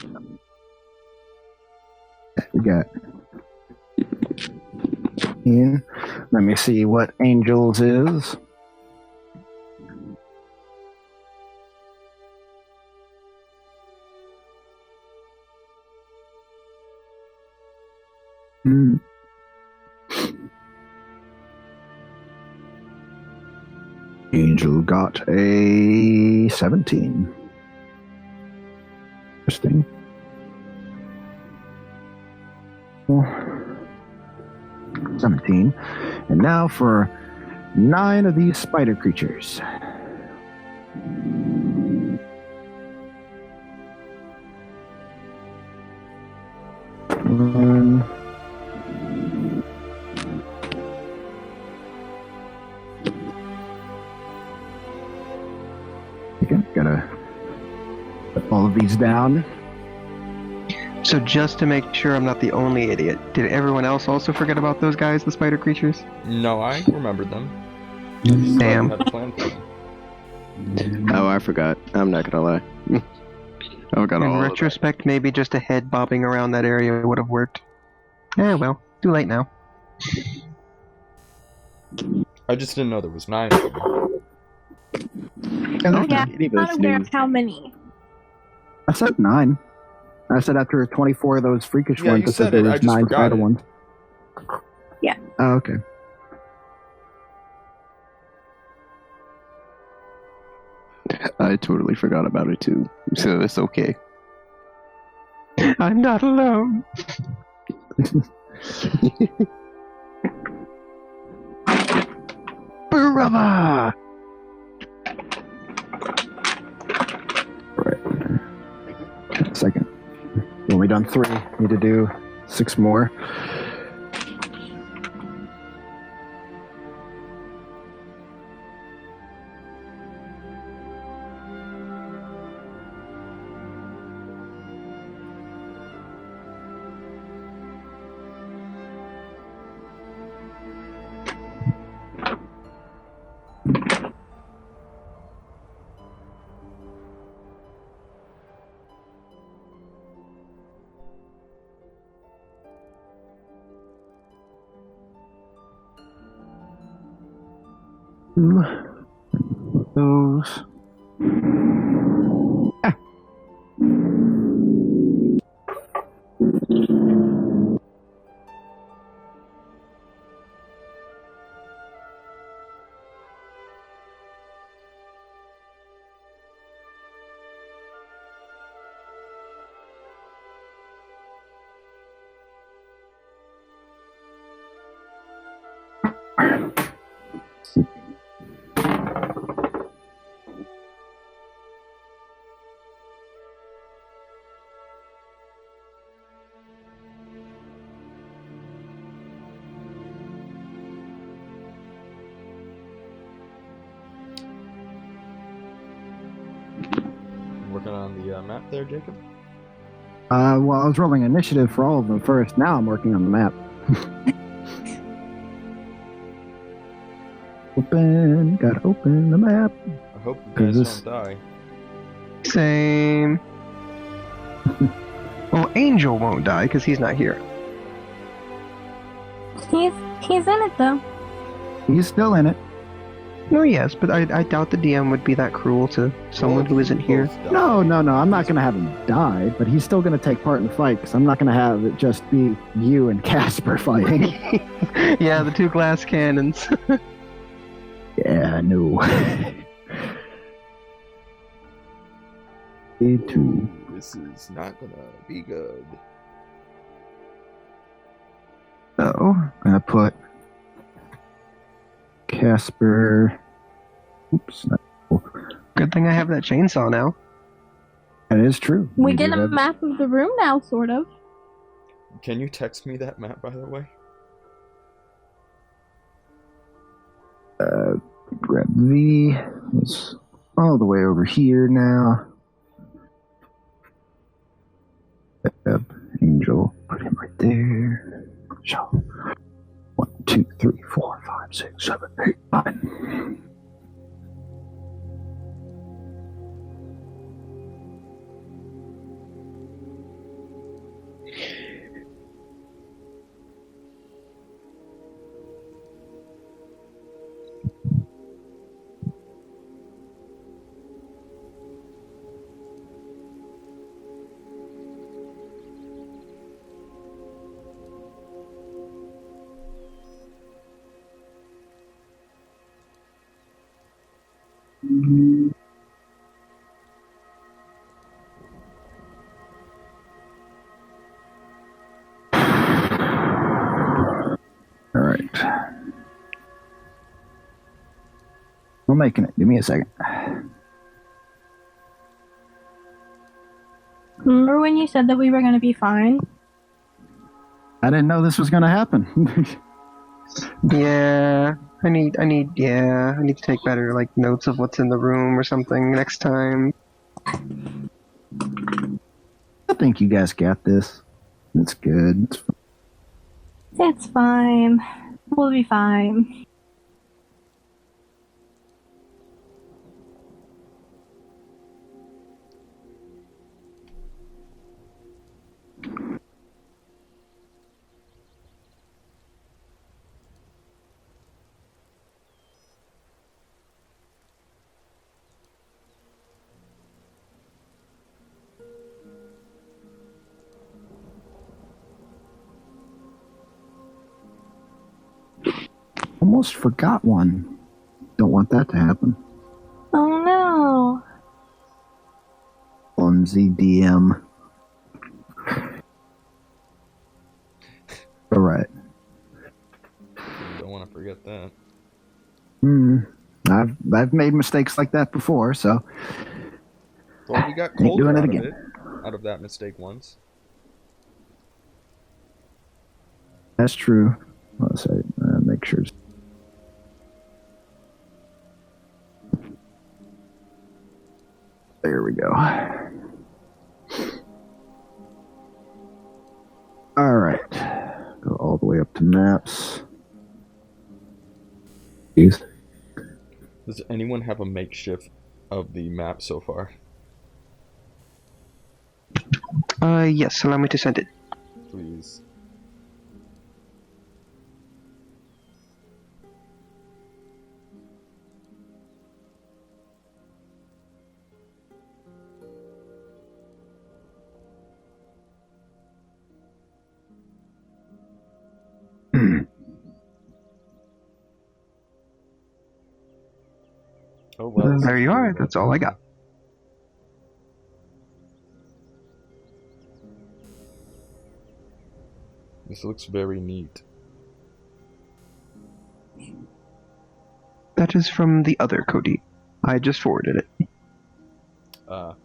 We got in. Let me see what Angels is. Angel got a 17. Interesting. 17. And now for 9 of these spider creatures. One. Okay, gotta put all of these down. So just to make sure I'm not the only idiot, did everyone else also forget about those guys, the spider creatures? No, I remembered them. I just Damn. had a plan for them. Oh, I forgot. I'm not gonna lie. I forgot In all of that. retrospect, maybe just a head bobbing around that area would have worked. Well, too late now. I just didn't know there was 9 of them. Yeah, Any of I'm us not aware knew. of how many. I said 9. I said after 24 of those freakish Yeah, ones, you I said said there it, I was just 9 forgot spider it. ones. Yeah. Oh, okay. I totally forgot about it too, so it's okay. I'm not alone. Brother! Right. Second. Well, we done 3. Need to do 6 more. Those. Working on the map there, Jacob? Well, I was rolling initiative for all of them first. Now I'm working on the map. Gotta open the map. I hope you guys don't die. Same. Well, Angel won't die because he's not here. He's in it though. He's still in it. No, yes, but I doubt the DM would be that cruel to someone who isn't here. No. I'm not gonna have him die, but he's still gonna take part in the fight because I'm not gonna have it just be you and Casper fighting. Yeah, the 2 glass cannons. Yeah, no. A2. This is not gonna be good. So, gonna put Casper. Oops. Good thing I have that chainsaw now. That is true. We You get do a have- map of the room now, sort of. Can you text me that map, by the way? Grab V. It's all the way over here now. Up, Angel. Put him right there. So, 1, 2, 3, 4, 5, 6, 7, 8, 9. All right. I'm making it. Give me a second. Remember when you said that we were going to be fine? I didn't know this was going to happen. Yeah, I need to take better notes of what's in the room or something next time. I think you guys got this. It's good. It's fine. It's fine. We'll be fine. Almost forgot one. Don't want that to happen. Oh no. Clumsy DM. All right. Don't want to forget that. I've made mistakes like that before, so Well, we got ain't colder doing it out of again. it. Out of that mistake once. That's true. Let's say, make sure. There we go. All right. Go all the way up to maps. Jeez. Does anyone have a makeshift of the map so far? Yes, allow me to send it. Please. Oh well. There you are. That's all I got. This looks very neat. That is from the other Cody. I just forwarded it. All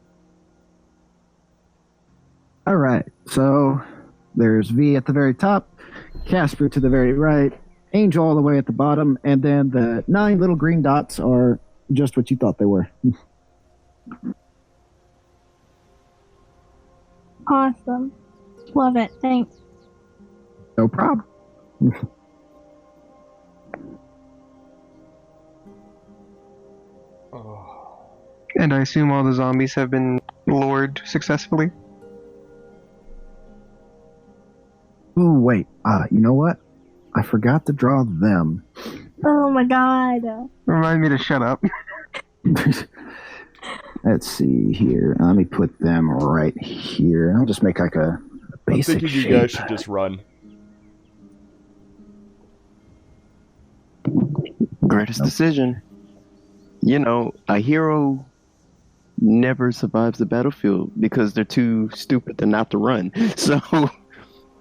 right. So there's V at the very top, Casper to the very right, Angel all the way at the bottom, and then the 9 little green dots are just what you thought they were. Awesome. Love it. Thanks. No problem. Oh. And I assume all the zombies have been lured successfully? Ooh, wait. You know what? I forgot to draw them. Oh my god. Remind me to shut up. Let's see here. Let me put them right here. I'll just make like a basic I'm thinking shape. you guys should just run. Greatest decision. You know, a hero never survives the battlefield because they're too stupid to not to run. So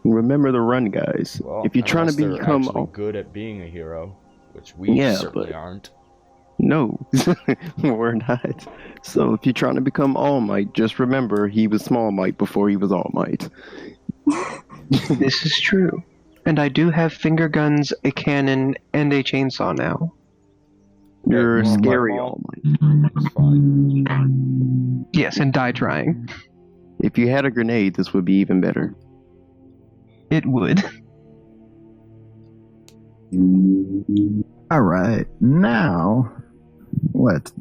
remember the run, guys. Well, if you're trying to unless they're become actually good at being a hero, which we Yeah, certainly but- aren't. No, we're not. So if you're trying to become All Might, just remember he was Small Might before he was All Might. This is true. And I do have finger guns, a cannon, and a chainsaw now. You're Well, scary well, All Might. It's fine. Yes, and die trying. If you had a grenade, this would be even better. It would. All right. Now, let's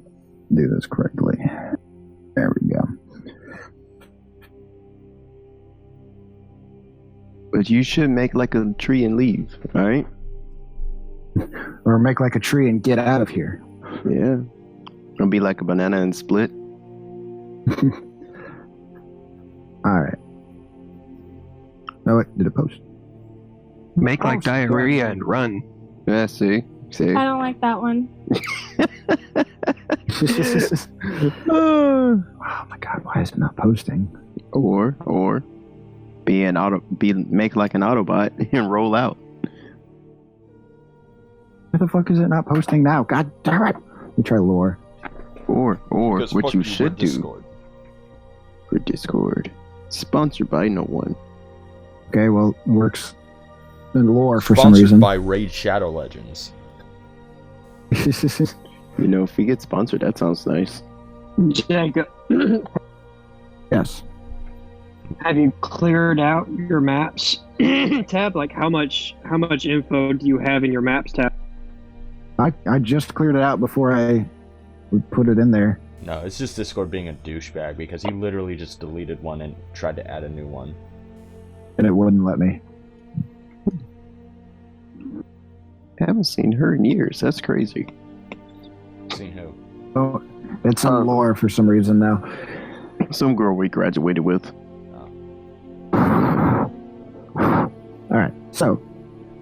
do this correctly. There we go. But you should make like a tree and leave, alright? Or make like a tree and get out of here. Yeah. It'll be like a banana and split. All right. No, wait, did it post? Make like Oh, diarrhea and run. Yeah, see? See? I don't like that one. Oh my god, why is it not posting? Or make like an Autobot and roll out. Why the fuck is it not posting now? God damn it! Let me try lore. Or Because what fuck you we're should do Discord. for Discord. Sponsored by no one. Okay, well, works in lore for some Sponsored reason. by Raid Shadow Legends. You know, if we get sponsored, that sounds nice. Jacob, Yes. have you cleared out your maps tab? Like how much info do you have in your maps tab? I just cleared it out before I would put it in there. No, it's just Discord being a douchebag because he literally just deleted one and tried to add a new one. And it wouldn't let me. I haven't seen her in years. That's crazy. Seen who? Oh, it's in lore for some reason now. Some girl we graduated with. Alright, so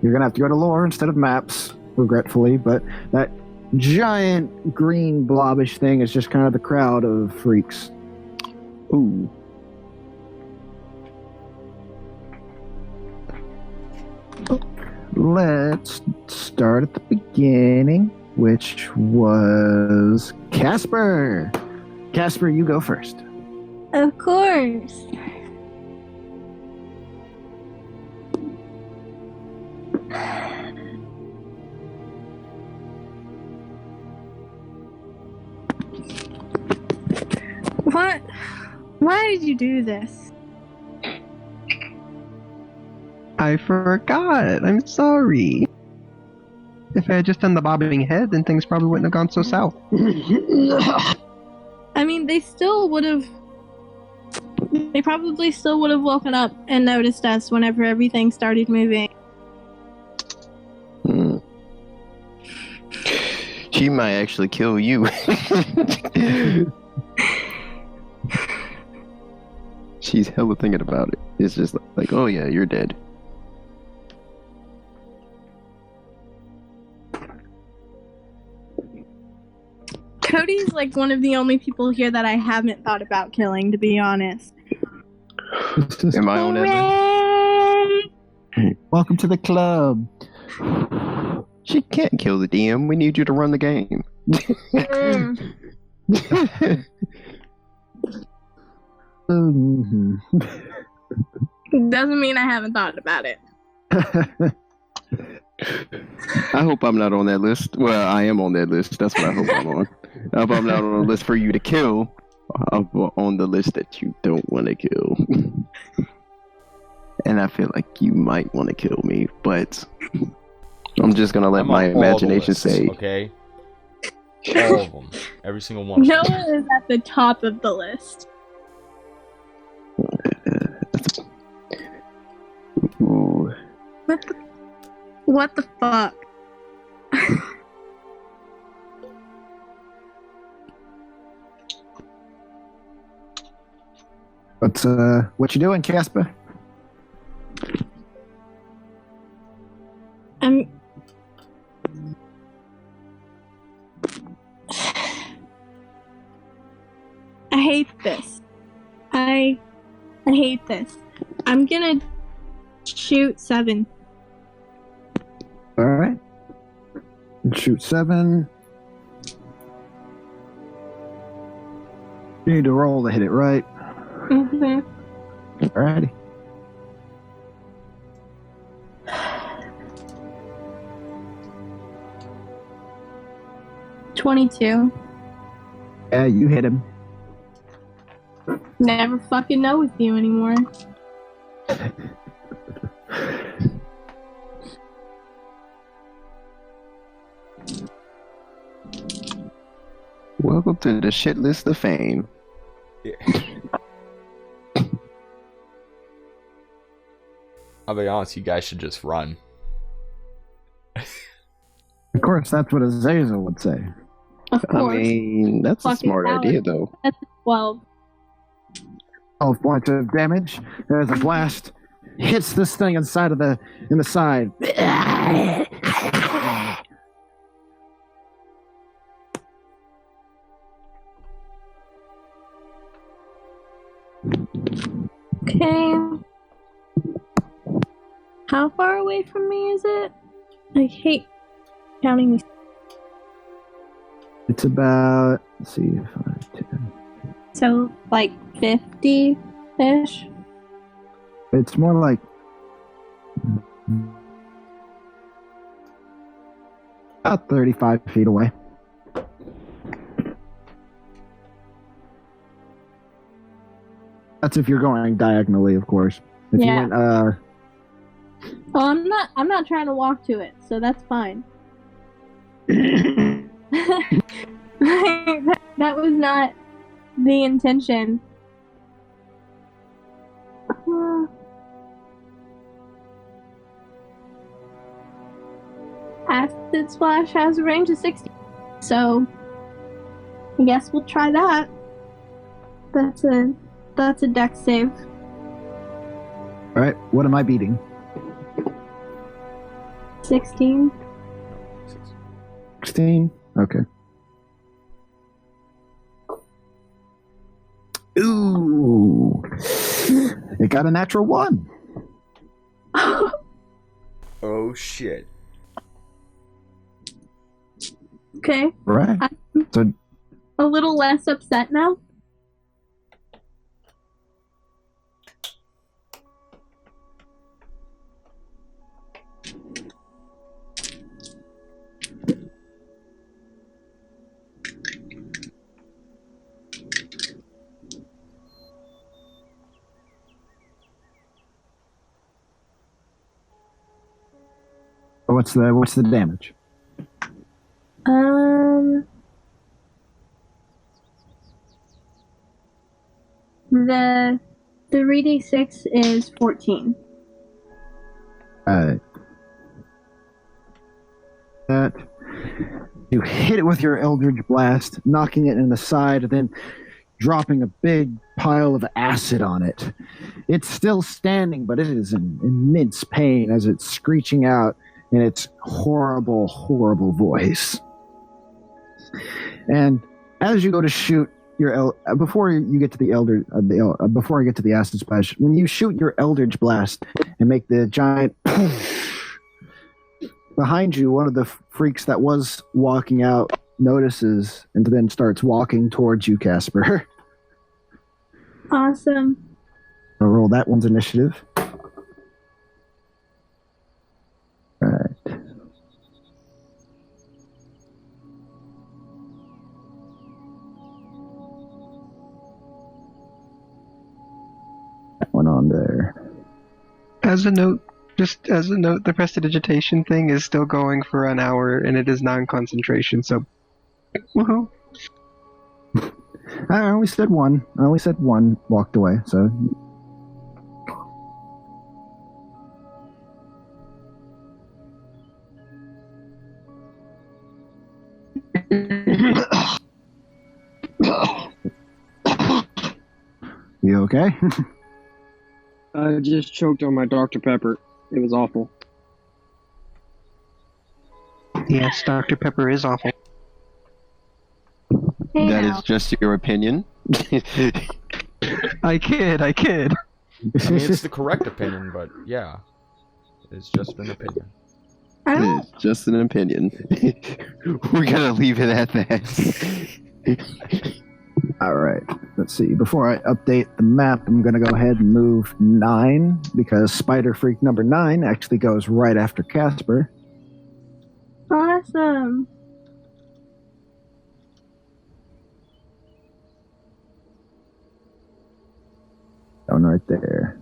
you're gonna have to go to lore instead of maps, regretfully, but that giant green blobbish thing is just kind of the crowd of freaks. Ooh. Let's start at the beginning. which was Casper. Casper, you go first. Of course. What? Why did you do this? I forgot. I'm sorry. If I had just done the bobbing head, then things probably wouldn't have gone so south. I mean, they probably still would have woken up and noticed us whenever everything started moving. She might actually kill you. She's hella thinking about it. It's just like, oh yeah, you're dead. Cody's like one of the only people here that I haven't thought about killing, to be honest. Am I on that list? Welcome to the club. She can't kill the DM. We need you to run the game. Doesn't mean I haven't thought about it. I hope I'm not on that list. Well, I am on that list. That's what I hope I'm on. I hope I'm not on the list for you to kill. I'm on the list that you don't want to kill. And I feel like you might want to kill me, but I'm just going to let my imagination say. Okay? All of them. Every single one of them. Noah is at the top of the list. Ooh. What the fuck? What you doing, Casper? I hate this. I hate this. I'm gonna shoot 7. Alright. Shoot 7. You need to roll to hit it, right? Mm-hmm. Alrighty. $22. Yeah, you hit him. Never fucking know with you anymore. Welcome to the shit list of fame. Yeah. I'll be honest, you guys should just run. Of course, that's what Azazel would say. Of course. I mean, that's a Fucking smart idea, though. That's 12. 12 points of damage. There's a blast. Hits this thing in the side. Okay. How far away from me is it? I hate counting these. It's about, let's see, 5, 10. So, like 50-ish? It's more like about 35 feet away. That's if you're going diagonally, of course. If Yeah. you went, Oh, I'm not trying to walk to it, so that's fine. that was not the intention. Acid Splash has a range of 60, so I guess we'll try that. That's a dex save. all right, what am I beating? 16. 16? Okay. Ooh. It got a natural 1. Oh shit. Okay. Right. I'm So a little less upset now. what's the damage? The 3d6 is 14. That you hit it with your Eldritch Blast, knocking it in the side, then dropping a big pile of acid on it. It's still standing, but it is in immense pain as it's screeching out in its horrible, horrible voice. And as you go to shoot your before you get to the before you get to the acid splash, when you shoot your Eldritch Blast and make the giant behind you, one of the freaks that was walking out notices and then starts walking towards you, Casper. Awesome. I'll roll that one's initiative. Right. That one on there. As a note, the prestidigitation thing is still going for an hour, and it is non-concentration, so woohoo. I only said one. Walked away, so. You okay? I just choked on my Dr. Pepper. It was awful. Yes, Dr. Pepper is awful. Hey That now. is just your opinion. I kid. I mean, it's the correct opinion, but yeah, it's just an opinion. I don't. It's just an opinion. We're gonna leave it at that. All right. Let's see. Before I update the map, I'm going to go ahead and move 9 because Spider Freak number 9 actually goes right after Casper. Awesome. Going right there.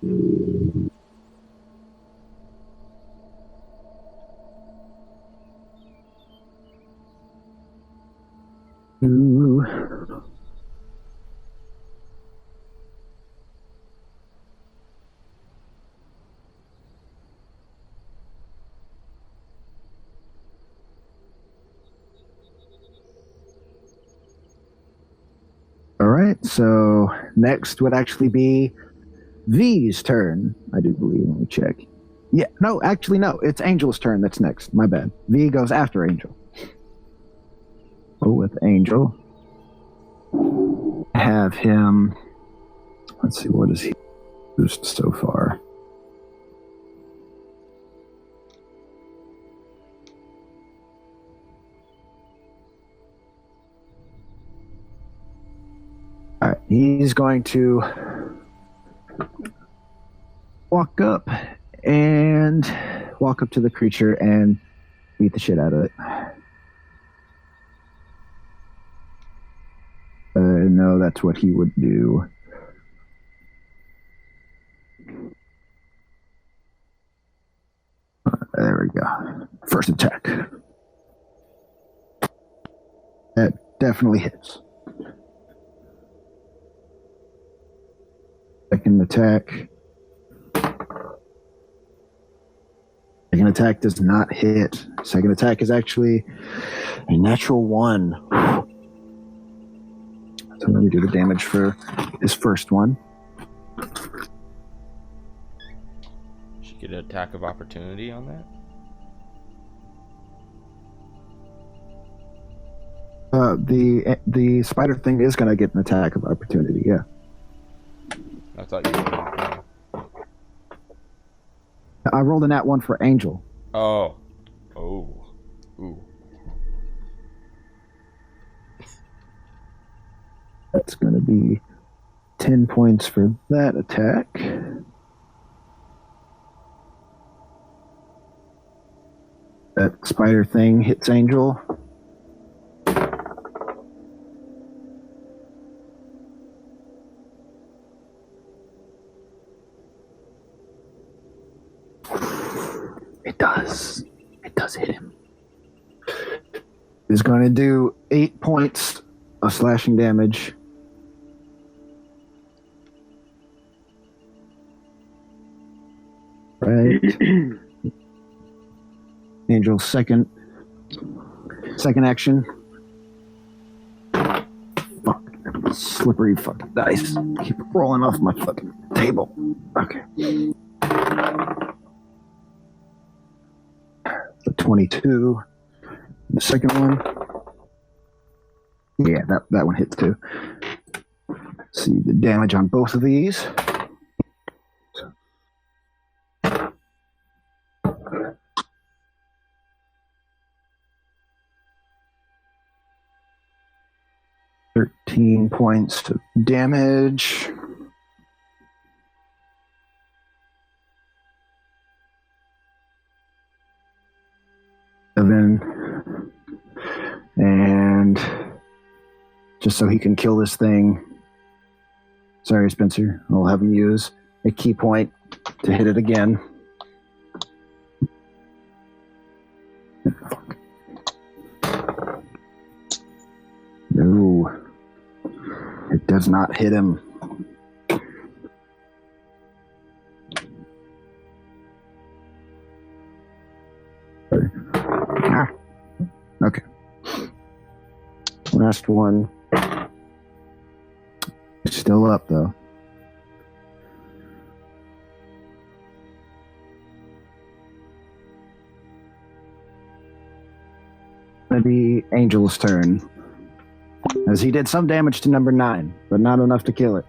Ooh. All right, so next would actually be V's turn, I do believe. Let me check. Yeah, no, actually, no. It's Angel's turn that's next. My bad. V goes after Angel. Oh, with Angel. Have him. Let's see, what is he used so far? All right, he's going to walk up to the creature and beat the shit out of it. No, that's what he would do. There we go. First attack. That definitely hits. Second attack. Second attack does not hit. Second attack is actually a natural 1. So let me do the damage for his first one. Should get an attack of opportunity on that. The spider thing is going to get an attack of opportunity, yeah. I thought you were. I rolled a nat 1 for Angel. Oh. Ooh. That's going to be 10 points for that attack. That spider thing hits Angel. It does. It does hit him. It's going to do 8 points of slashing damage. Right. Angel's second action. Fuck. Slippery fucking dice. Keep rolling off my fucking table. Okay. The 22. The second one. Yeah, that one hits too. Let's see the damage on both of these. 13 points of damage. And just so he can kill this thing. Sorry, Spencer. I'll have him use a key point to hit it again. No. It does not hit him. Okay. Last one. Still up, though. Maybe Angel's turn. As he did some damage to number 9, but not enough to kill it.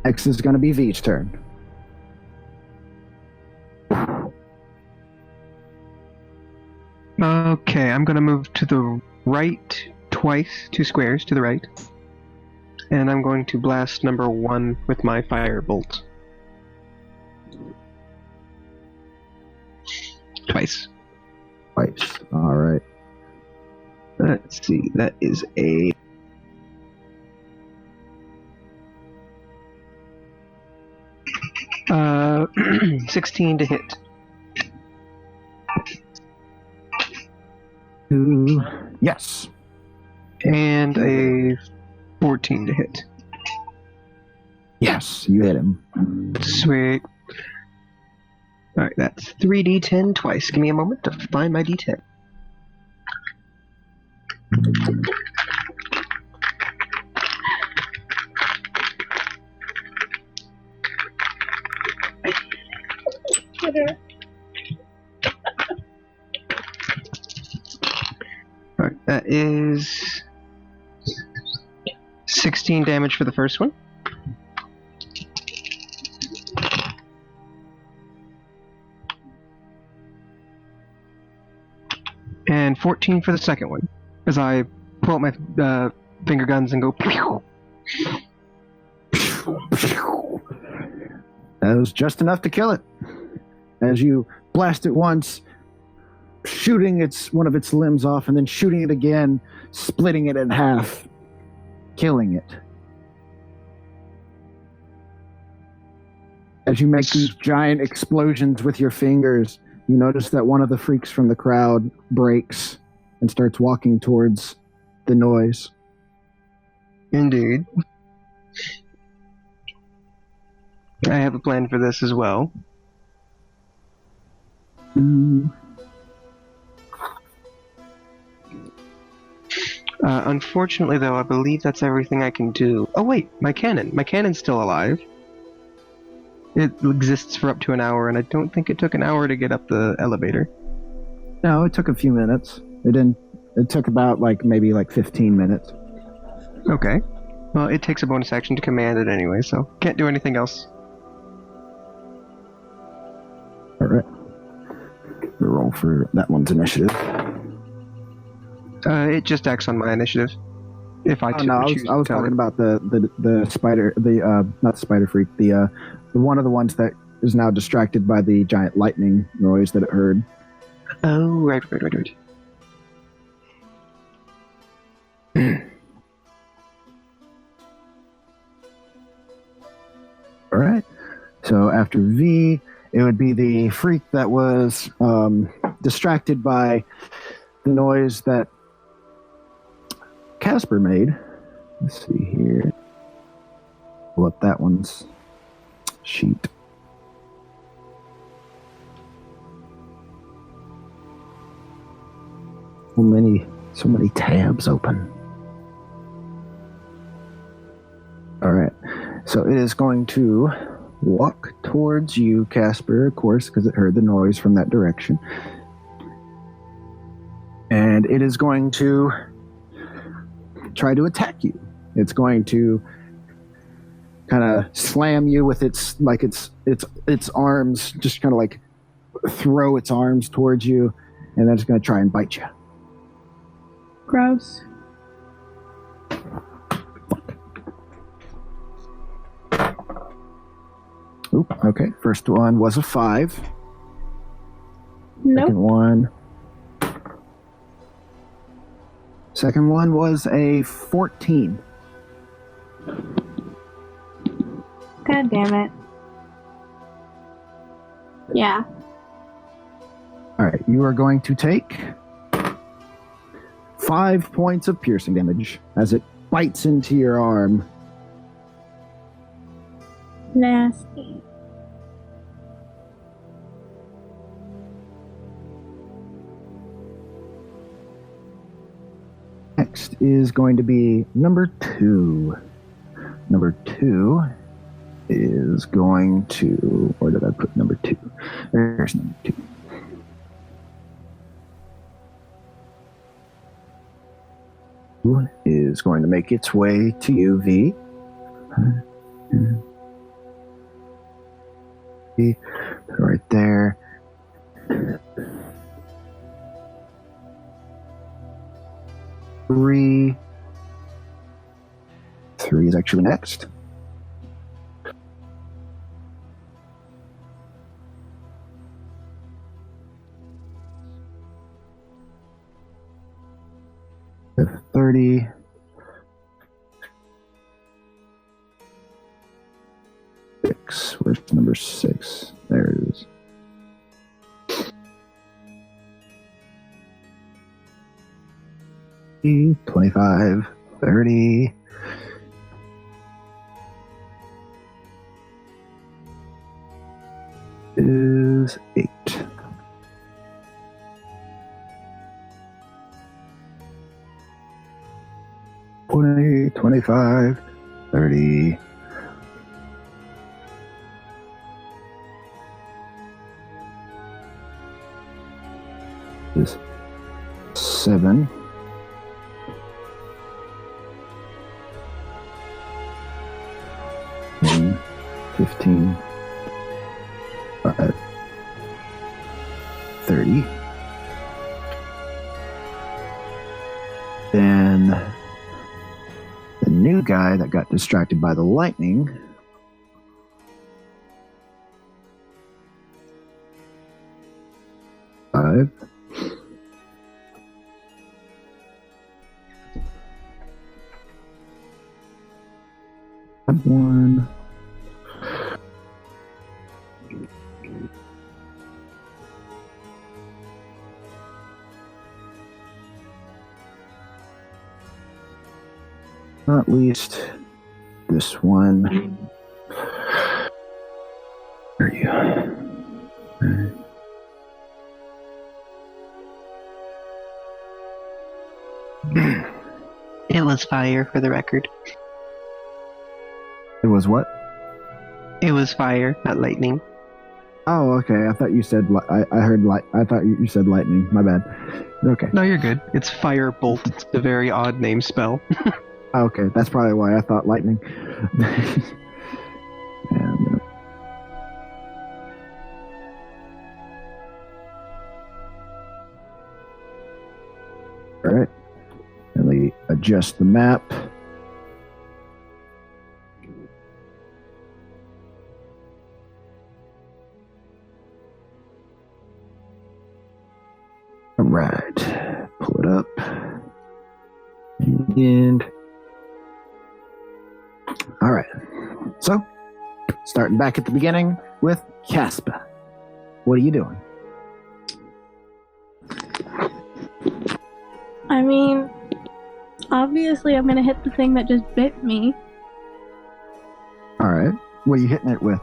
Next is going to be V's turn. Okay, I'm going to move to the right twice, 2 squares to the right. And I'm going to blast number 1 with my firebolt. Twice. All right. Let's see, that is a... Uh, 16 to hit. Yes. And a 14 to hit. Yes, you hit him. Sweet. Alright, that's 3d10 twice. Give me a moment to find my d10. Alright, that is 16 damage for the first one. And 14 for the second one, as I pull out my finger guns and go pew! That was just enough to kill it. As you blast it once, shooting one of its limbs off, and then shooting it again, splitting it in half, killing it. As you make these giant explosions with your fingers, you notice that one of the freaks from the crowd breaks and starts walking towards the noise. Indeed. I have a plan for this as well. Unfortunately, though, I believe that's everything I can do. Oh wait, my cannon. My cannon's still alive. It exists for up to an hour, and I don't think it took an hour to get up the elevator. No, it took a few minutes. It took about maybe 15 minutes. Okay. Well, it takes a bonus action to command it anyway, so can't do anything else. All right. We roll for that one's initiative. It just acts on my initiative. If I Oh no, choose I was to tell talking it. about the spider, not the spider freak, the one of the ones that is now distracted by the giant lightning noise that it heard. Oh, right. All right. So after V, it would be the freak that was distracted by the noise that Casper made. Let's see here. Pull up that one's sheet. So many tabs open. All right. So it is going to walk towards you, Casper, of course, because it heard the noise from that direction. And it is going to try to attack you. It's going to kind of slam you with its arms, just kind of like throw its arms towards you, and then it's going to try and bite you. Gross. Oop, okay. First one was a 5. Nope. Second one was a 14. God damn it. Yeah. All right, you are going to take 5 points of piercing damage as it bites into your arm. Nasty. Next is going to be number 2. Number 2 is going to... Where did I put number 2? There's number 2. Is going to make its way to you, V. Right there. Three is actually next. With 30. Where's number 6? There it is. 25, 30. Is 8. $20, 25, 30. Is 7. 15, 30. Then the new guy that got distracted by the lightning five. One. Not least this one. Where are you? It was fire, for the record. It was what? It was fire, not lightning. Oh, okay. I thought you said I heard light. I thought you said lightning. My bad. Okay. No, you're good. It's firebolt. It's a very odd name spell. Okay, that's probably why I thought lightning. And, all right. adjust the map. All right, pull it up. And all right, so starting back at the beginning with Casper. What are you doing? I mean, obviously I'm gonna hit the thing that just bit me. All right, what are you hitting it with?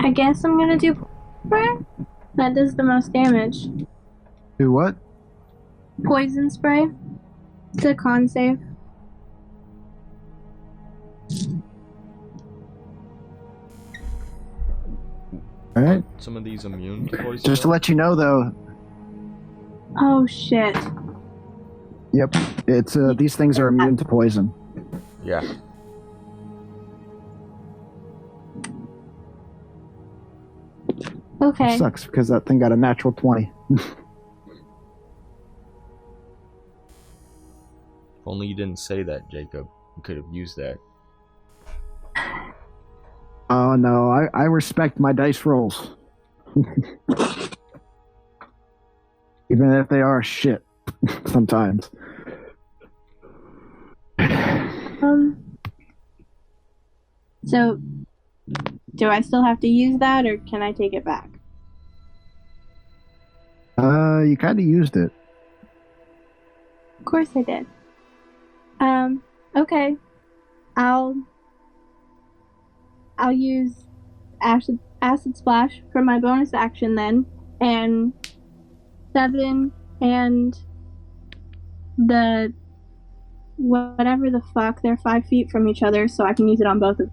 I guess I'm gonna do spray. That does the most damage. Do what? Poison spray. It's a con save. All right. Some of these immune to poison. Just to let you know, though. Oh shit. Yep, it's these things are immune to poison. Yeah. Okay. It sucks because that thing got a natural 20. If only you didn't say that, Jacob. You could have used that. Oh no, I respect my dice rolls. Even if they are shit sometimes. So, do I still have to use that, or can I take it back? You kind of used it. Of course I did. Okay. I'll use acid splash for my bonus action then, and 7 and the whatever the fuck, they're 5 feet from each other, so I can use it on both of them.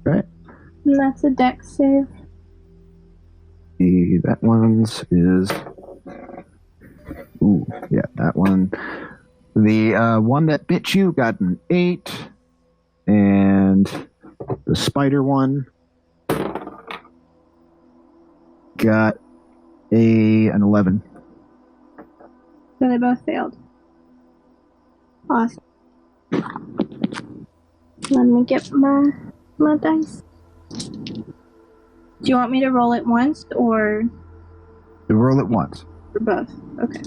Right. And that's a dex save. That one's is. Ooh, yeah, that one. The one that bit you got an 8, and the spider one got an 11. So they both failed. Awesome. Let me get my dice. Do you want me to roll it once or You roll it once. for both? Okay.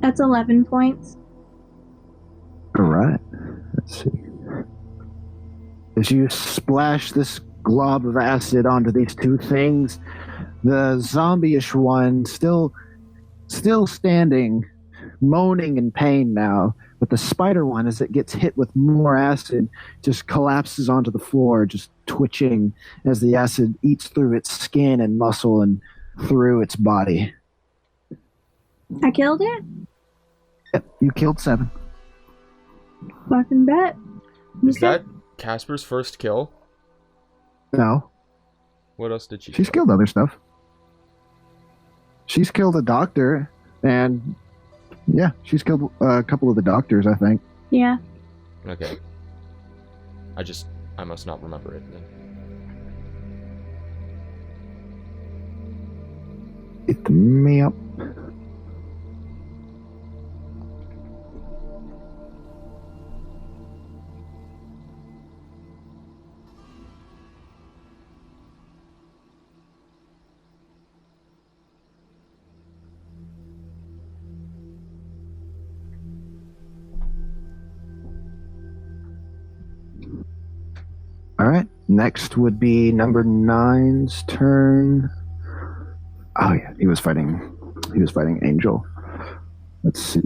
That's 11 points. All right. Let's see. As you splash this glob of acid onto these two things, the zombie-ish one still standing, moaning in pain now, but the spider one, as it gets hit with more acid, just collapses onto the floor, just twitching as the acid eats through its skin and muscle and through its body. I killed it? Yep, you killed 7. Fucking bet. Is that Casper's first kill? No, What else did she she's kill? killed other stuff. She's killed a doctor, and yeah, she's killed a couple of the doctors, I think. Yeah. Okay. I must not remember it then. Get me up. All right. Next would be number 9's turn. Oh yeah, he was fighting Angel. Let's see.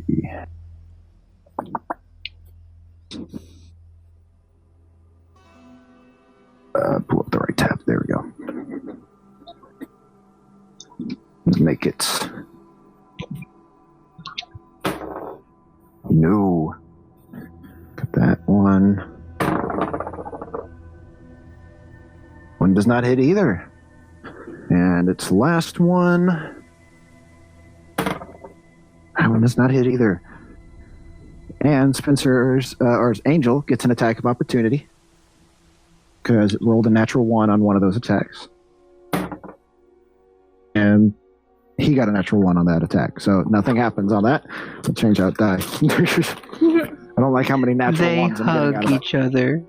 Pull up the right tab. There we go. Make it. No. Got that one. One does not hit either. And its last one. That one does not hit either. And Spencer's, or Angel, gets an attack of opportunity. Because it rolled a natural 1 on one of those attacks. And he got a natural 1 on that attack. So nothing happens on that. I'll change out die. I don't like how many natural They ones I'm getting out hug of each other.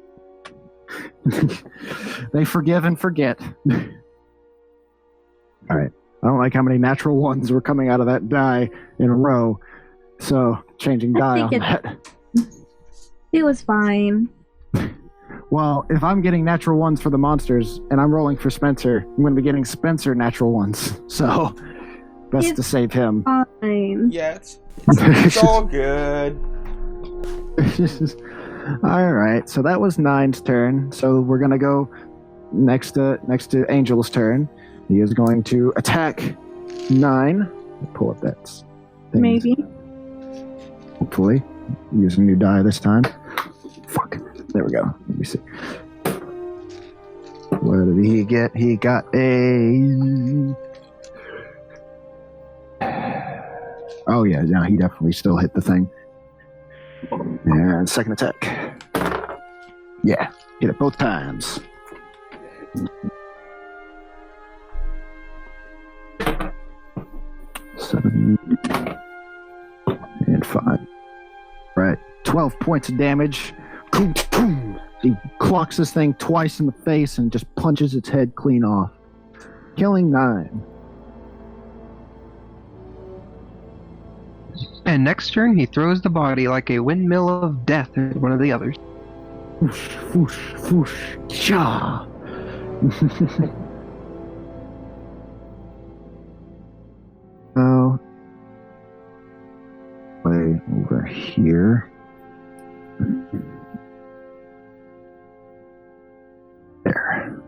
They forgive and forget. Alright. I don't like how many natural ones were coming out of that die in a row. So, changing die on that. It was fine. Well, if I'm getting natural ones for the monsters and I'm rolling for Spencer, I'm going to be getting Spencer natural ones. So, best to save him. Fine. Yeah, it's all good. Alright, so that was Nine's turn. So we're going to go next to Angel's turn. He is going to attack 9. Pull up that thing. Maybe. Hopefully. Using new die this time. Fuck. There we go. Let me see. What did he get? He got a... Oh yeah, he definitely still hit the thing. And second attack. Yeah, hit it both times. Seven and 5. Right, 12 points of damage. He clocks this thing twice in the face and just punches its head clean off, killing 9. And next turn, he throws the body like a windmill of death at one of the others. Whoosh, whoosh, whoosh, cha. Oh, way over here. There.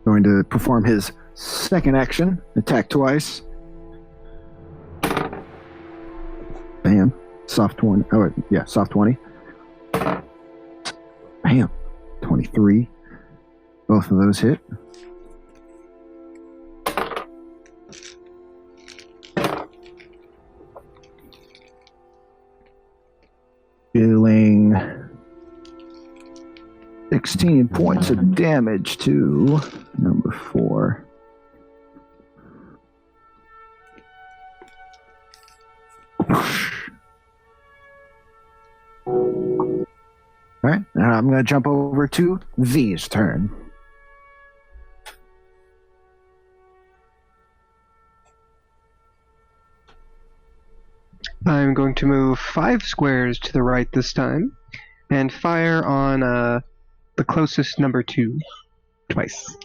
Going to perform his second action, attack twice. Bam. Soft 20. Oh, yeah, soft 20. Bam. 23. Both of those hit. Dealing 16 points of damage to number 4. Alright, now I'm going to jump over to V's turn. I'm going to move 5 squares to the right this time, and fire on the closest number 2 twice.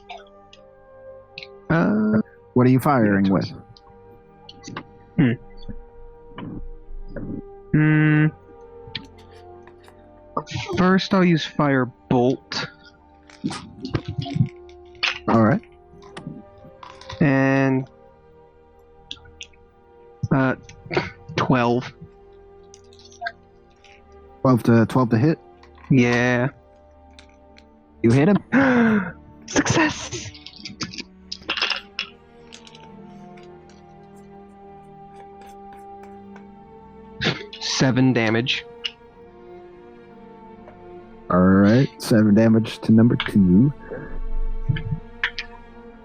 What are you firing with? First, I'll use fire bolt. Alright. And 12. 12 to hit? Yeah. You hit him? Success! Seven damage. Alright, 7 damage to number 2.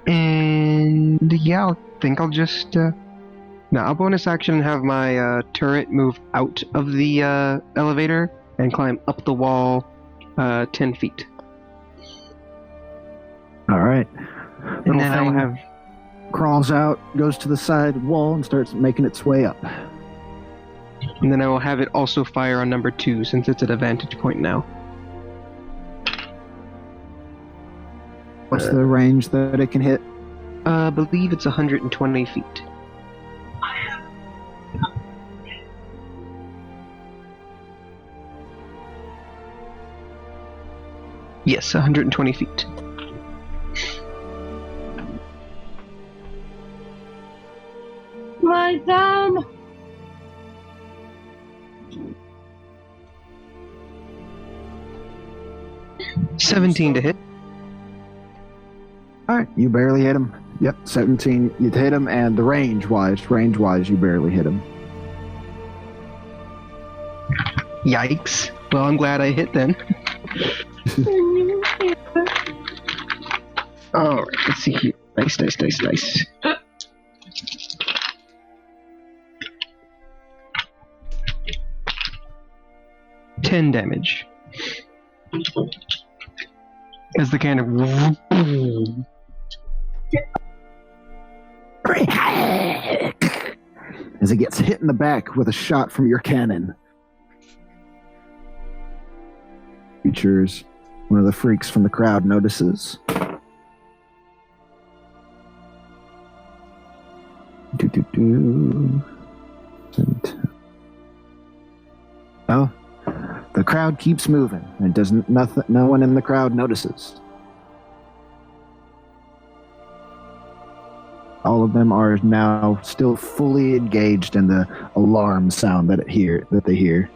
And yeah, I think I'll just now I'll bonus action and have my turret move out of the elevator and climb up the wall 10 feet. Alright. And then I'll have Crawls out, goes to the side wall, and starts making its way up. and then I will have it also fire on number 2 since it's at a vantage point now. What's the range that it can hit? I believe it's 120 feet. Yes, 120 feet. My thumb! 17 to hit. All right, you barely hit him. Yep, 17. You hit him, and the range-wise, you barely hit him. Yikes. Well, I'm glad I hit then. Alright, let's see here. Nice. 10 damage. As the kind of... As he gets hit in the back with a shot from your cannon. Features one of the freaks from the crowd notices. Oh, the crowd keeps moving. It doesn't. Nothing. No one in the crowd notices. All of them are now still fully engaged in the alarm sound that they hear.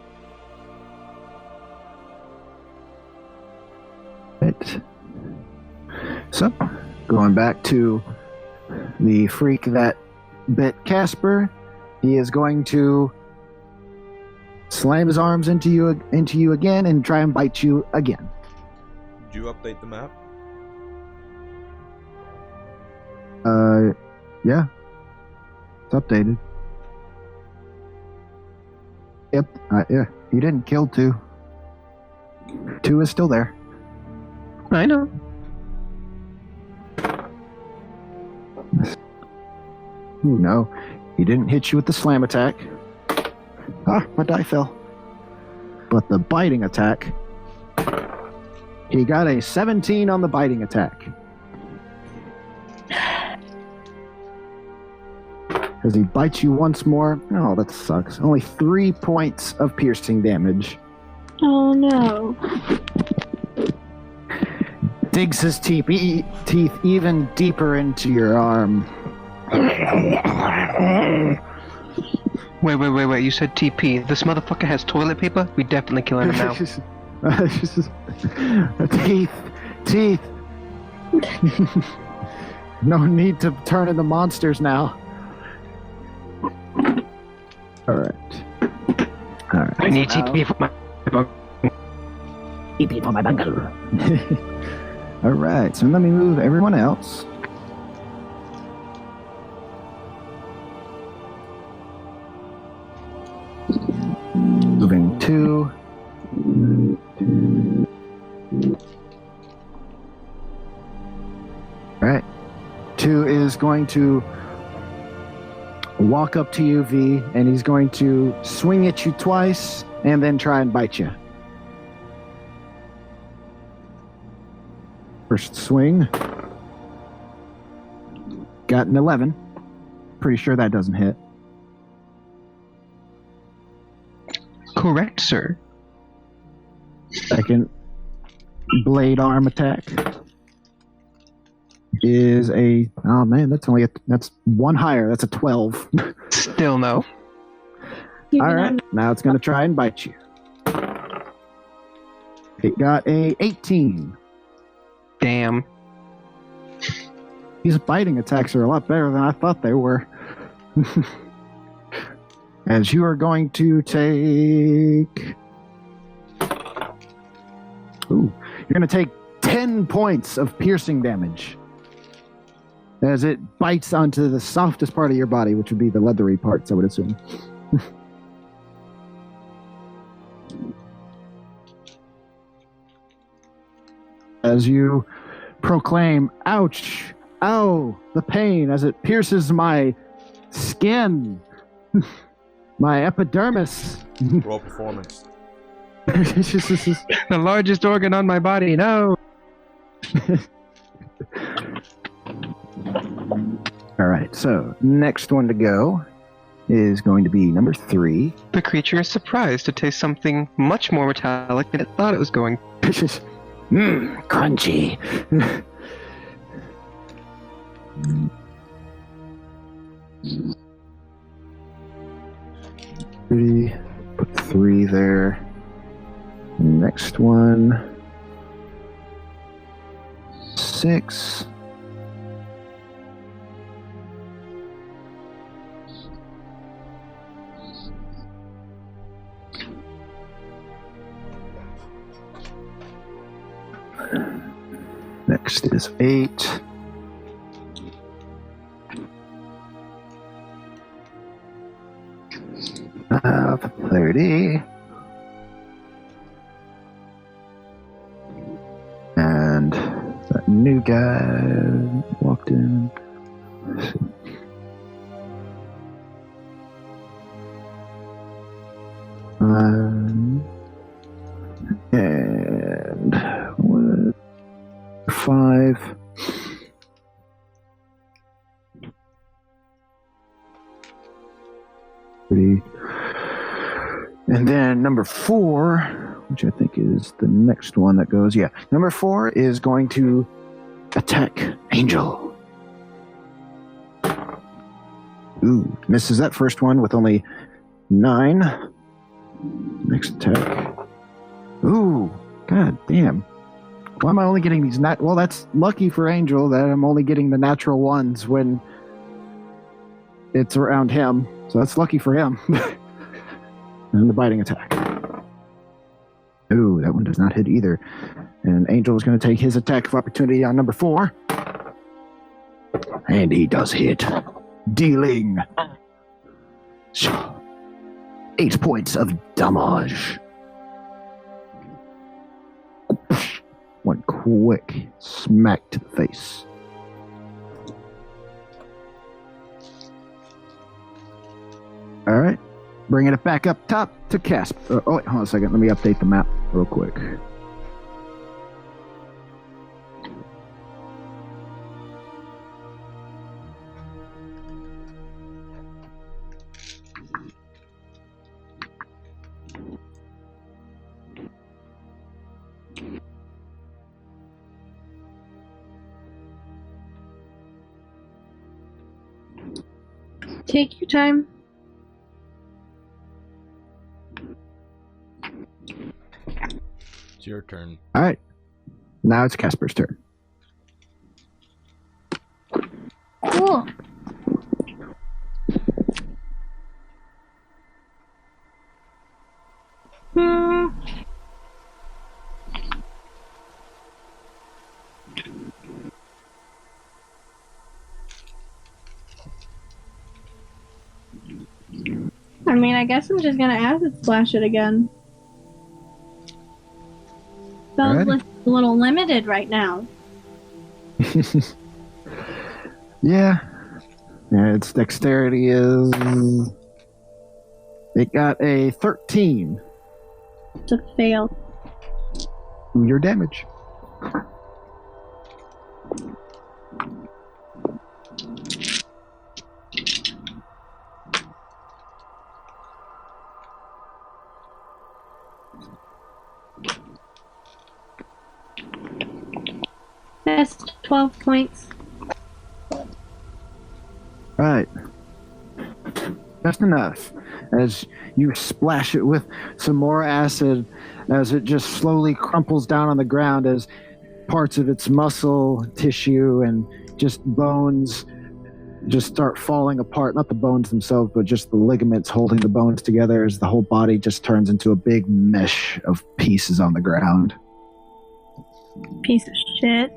Right. So, going back to the freak that bit Casper, he is going to slam his arms into you again and try and bite you again. Did you update the map? Yeah. It's updated. Yep. Yeah. You didn't kill 2. 2 is still there. I know. Ooh, no. He didn't hit you with the slam attack. Ah, my die fell. But the biting attack, he got a 17 on the biting attack. As he bites you once more. Oh, that sucks. Only 3 points of piercing damage. Oh no. Digs his teeth even deeper into your arm. Wait. You said TP. This motherfucker has toilet paper? We definitely killing him now. Teeth. No need to turn into monsters now. Alright. I need TP for my bunker. TP for my bunker. Alright, so let me move everyone else. Moving 2. Alright. 2 is going to walk up to you, V, and he's going to swing at you twice and then try and bite you. First swing. Got an 11. Pretty sure that doesn't hit. Correct, sir. Second blade arm attack is a... Oh man, that's 1 higher. That's a 12. Still no. Alright, now it's going to try and bite you. It got a 18. Damn. These biting attacks are a lot better than I thought they were. As you are going to take... Ooh, you're going to take 10 points of piercing damage. As it bites onto the softest part of your body, which would be the leathery parts, I would assume. As you proclaim, ouch, ow, the pain as it pierces my skin, my epidermis. Roll performance. The largest organ on my body, no. All right, so next one to go is going to be number 3. The creature is surprised to taste something much more metallic than it thought it was going. Crunchy. Put 3 there. Next one. 6. Next is 8. Uh, 30. And that new guy walked in. And 5. And then number 4, which I think is the next one that goes. Yeah, number 4 is going to attack Angel. Ooh, misses that first one with only 9. Next attack. Ooh, god damn. Why am I only getting these well, that's lucky for Angel that I'm only getting the natural ones when it's around him. So that's lucky for him. And the biting attack. Ooh, that one does not hit either. And Angel is going to take his attack of opportunity on number 4. And he does hit. Dealing 8 points of damage. One quick smack to the face. All right. Bringing it back up top to Casper. Oh, wait, hold on a second. Let me update the map real quick. Take your time. It's your turn. All right. Now it's Casper's turn. Cool. I mean, I guess I'm just gonna acid splash it again. Spells Alrighty. list is a little limited right now. Yeah. Its dexterity is... It got a 13. It's a fail. Your damage. That's 12 points. Right. Just enough. As you splash it with some more acid, as it just slowly crumples down on the ground, as parts of its muscle tissue and just bones just start falling apart. Not the bones themselves, but just the ligaments holding the bones together, as the whole body just turns into a big mesh of pieces on the ground. Piece of shit.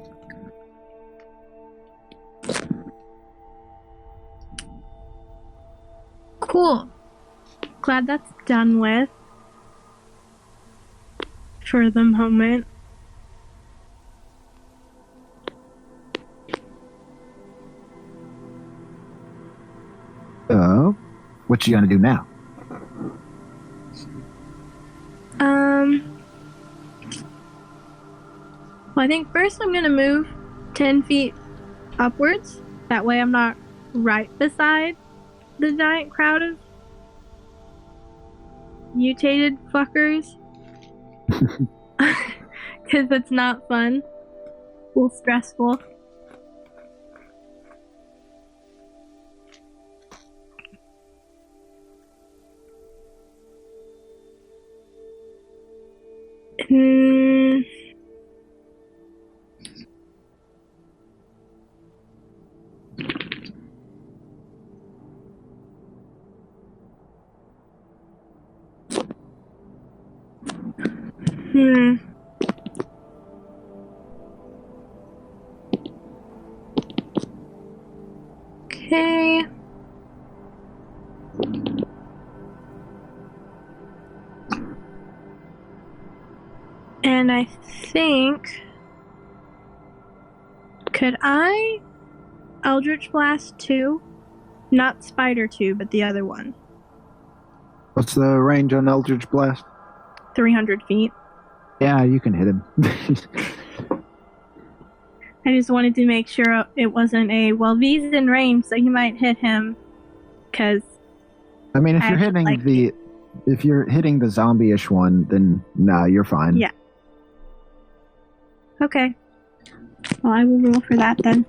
Cool. Glad that's done with. For the moment. What you gonna do now? Well, I think first I'm gonna move 10 feet upwards. That way I'm not right beside the giant crowd of mutated fuckers. Because it's not fun. A little stressful. Hmm. Hmm. Okay. And I think... Could I Eldritch Blast 2? Not Spider 2, but the other one. What's the range on Eldritch Blast? 300 feet. Yeah, you can hit him. I just wanted to make sure it wasn't a, well, V's in range, so you might hit him. Because... I mean, if you're hitting the zombie-ish one, then nah, you're fine. Yeah. Okay. Well, I will roll for that then.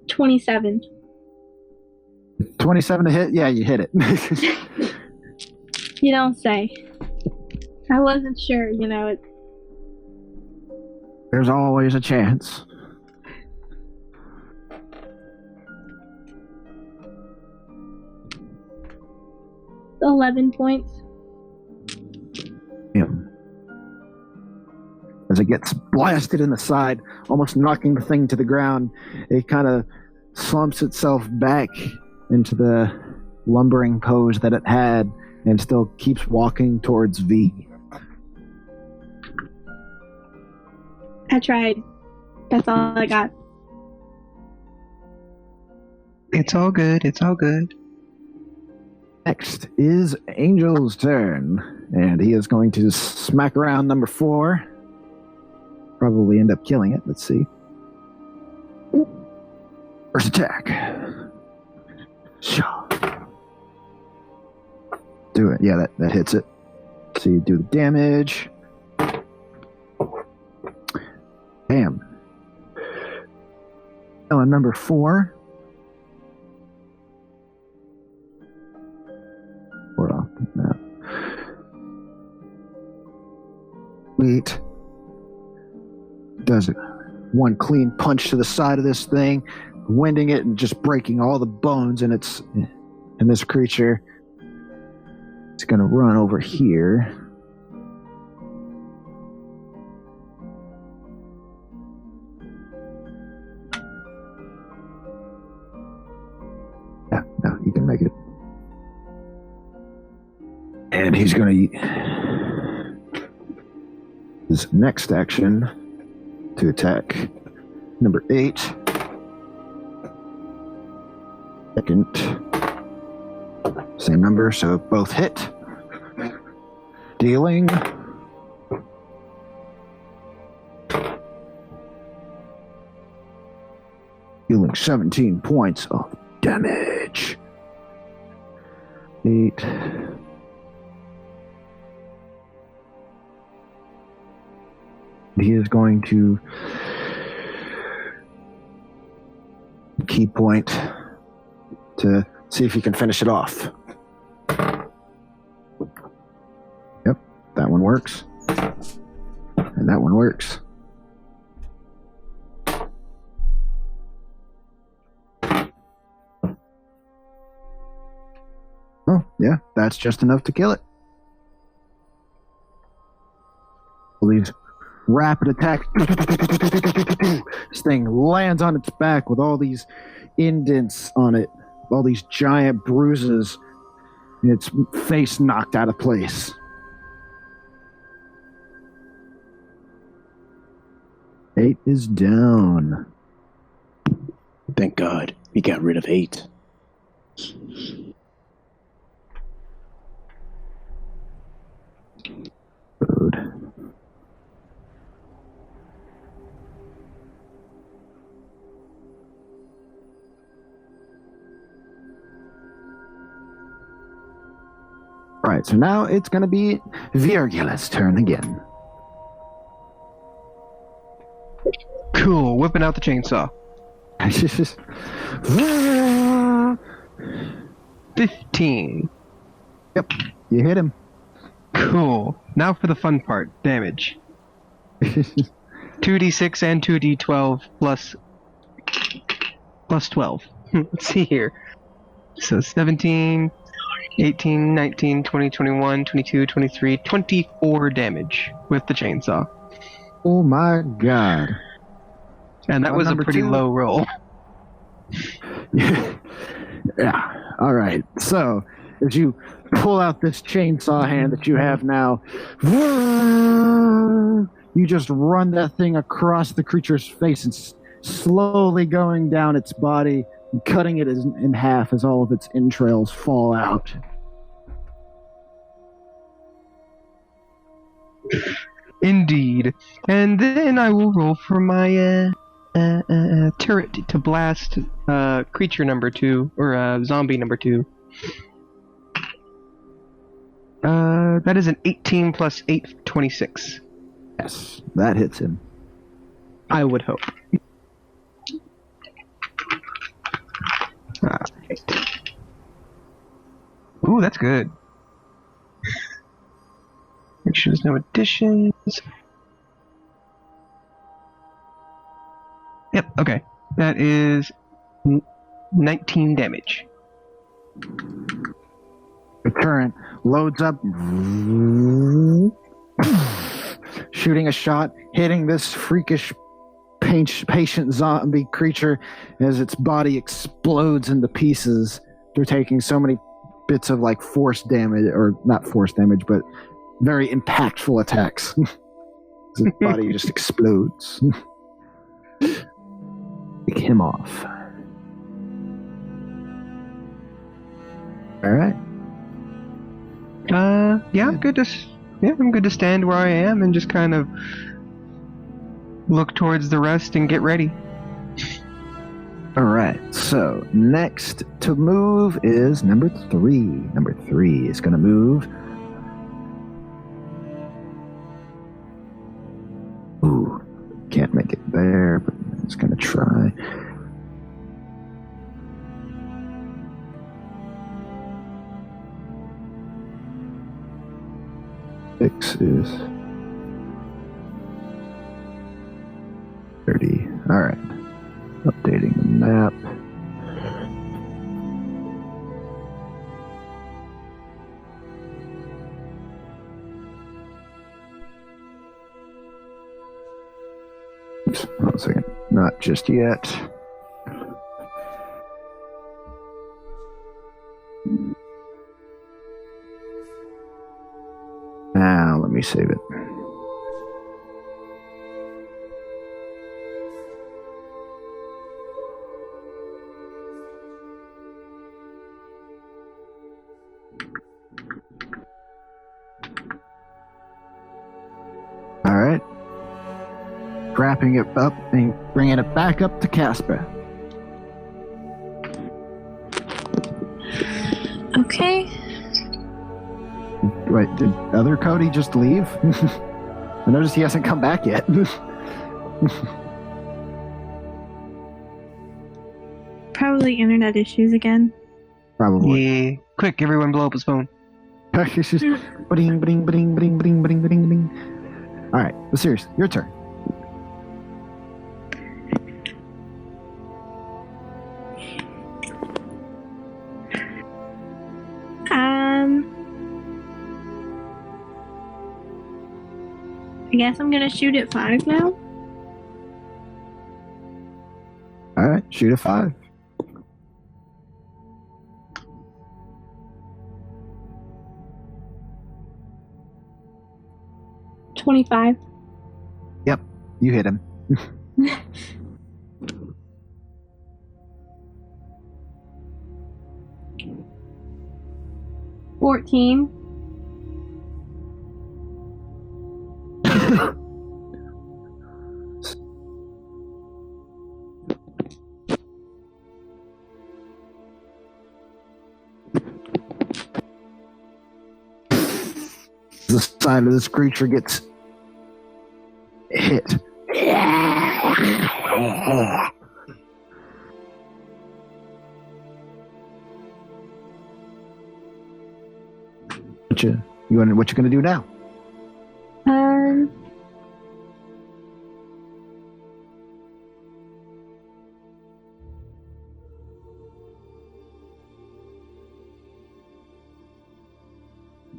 $27. 27 to hit? Yeah, you hit it. You don't say. I wasn't sure, There's always a chance. $11 points. Yeah. As it gets blasted in the side, almost knocking the thing to the ground, it kind of slumps itself back into the lumbering pose that it had and still keeps walking towards V. I tried. That's all I got. It's all good. It's all good. Next is Angel's turn, and he is going to smack around number 4. Probably end up killing it. Let's see. First attack. Do it. Yeah, that hits it. So you do the damage. Bam. Oh, and number 4. We're off that. Wait. Does it. One clean punch to the side of this thing, winding it and just breaking all the bones in this creature. It's going to run over here. Yeah, no, he can make it. And he's going to his next action to attack number 8. Second. Same number, so both hit. Dealing 17 points of damage. 8. He is going to key point to see if he can finish it off. Yep, that one works. And that one works. Oh, yeah, that's just enough to kill it. These rapid attacks. This thing lands on its back with all these indents on it, all these giant bruises, and its face knocked out of place. Eight is down. Thank God we got rid of 8. Good. right, so now it's going to be Virgula's turn again. Cool. Whipping out the chainsaw. 15. Yep, you hit him. Cool. Now for the fun part. Damage. 2d6 and 2d12 plus 12. Let's see here. So 17, 18, 19, 20, 21, 22, 23, 24 damage with the chainsaw. Oh my god. And that was a pretty low roll. Yeah. All right. So, as you pull out this chainsaw hand that you have now, you just run that thing across the creature's face and slowly going down its body, and cutting it in half as all of its entrails fall out. Indeed. And then I will roll for my turret to blast creature number 2, or zombie number 2. That is an 18 plus 8, 26. Yes, that hits him. I would hope. Alright. Ooh, that's good. Make sure there's no additions. Yep, okay. That is 19 damage. The turret loads up, shooting a shot, hitting this freakish patient zombie creature as its body explodes into pieces. They're taking so many bits of like force damage, or not force damage, but very impactful attacks. His body just explodes. Pick him off. All right. Yeah, I'm good to stand where I am and just kind of look towards the rest and get ready. All right. So next to move is number 3. Number 3 is going to move. Ooh, can't make it there, but it's going to try. Six is 30. All right. Updating the map. Oops, 1 second. Not just yet. Now, let me save it. All right. Wrapping it up and bringing it back up to Casper. Okay. Wait, did other Cody just leave? I noticed he hasn't come back yet. Probably internet issues again. Probably. Yeah. Quick, everyone blow up his phone. It's just bling, bling, bling, bling, bling, bling, bling, bling. All right, but seriously, your turn. I guess I'm gonna shoot at 5 now. All right, shoot at 5. $25. Yep, you hit him. 14. The side of this creature gets hit. What you gonna do now?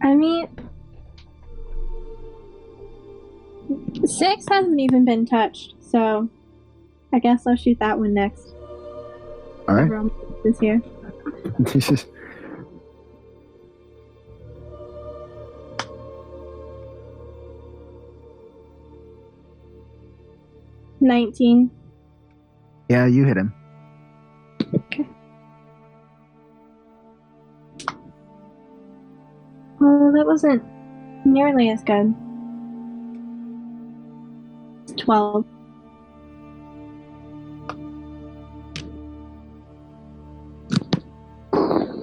I mean, 6 hasn't even been touched, so I guess I'll shoot that one next. All right. Everyone is here. 19. Yeah, you hit him. Okay. Well, that wasn't nearly as good. 12.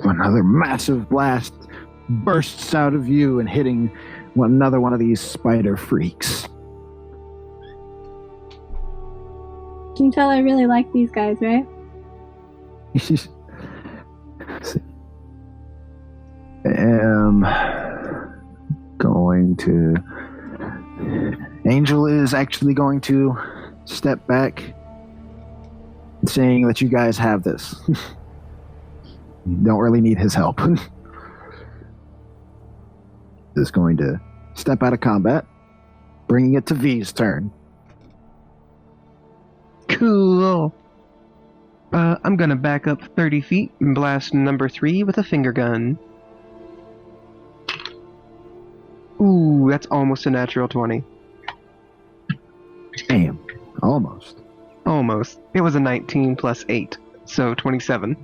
Another massive blast bursts out of you and hitting another one of these spider freaks. You can tell I really like these guys, right? Going to... Angel is actually going to step back, saying that you guys have this. You don't really need his help. Is going to step out of combat, bringing it to V's turn. Cool. I'm gonna back up 30 feet and blast number 3 with a finger gun. Ooh, that's almost a natural 20. Damn. Almost. Almost. It was a 19 plus 8, so 27.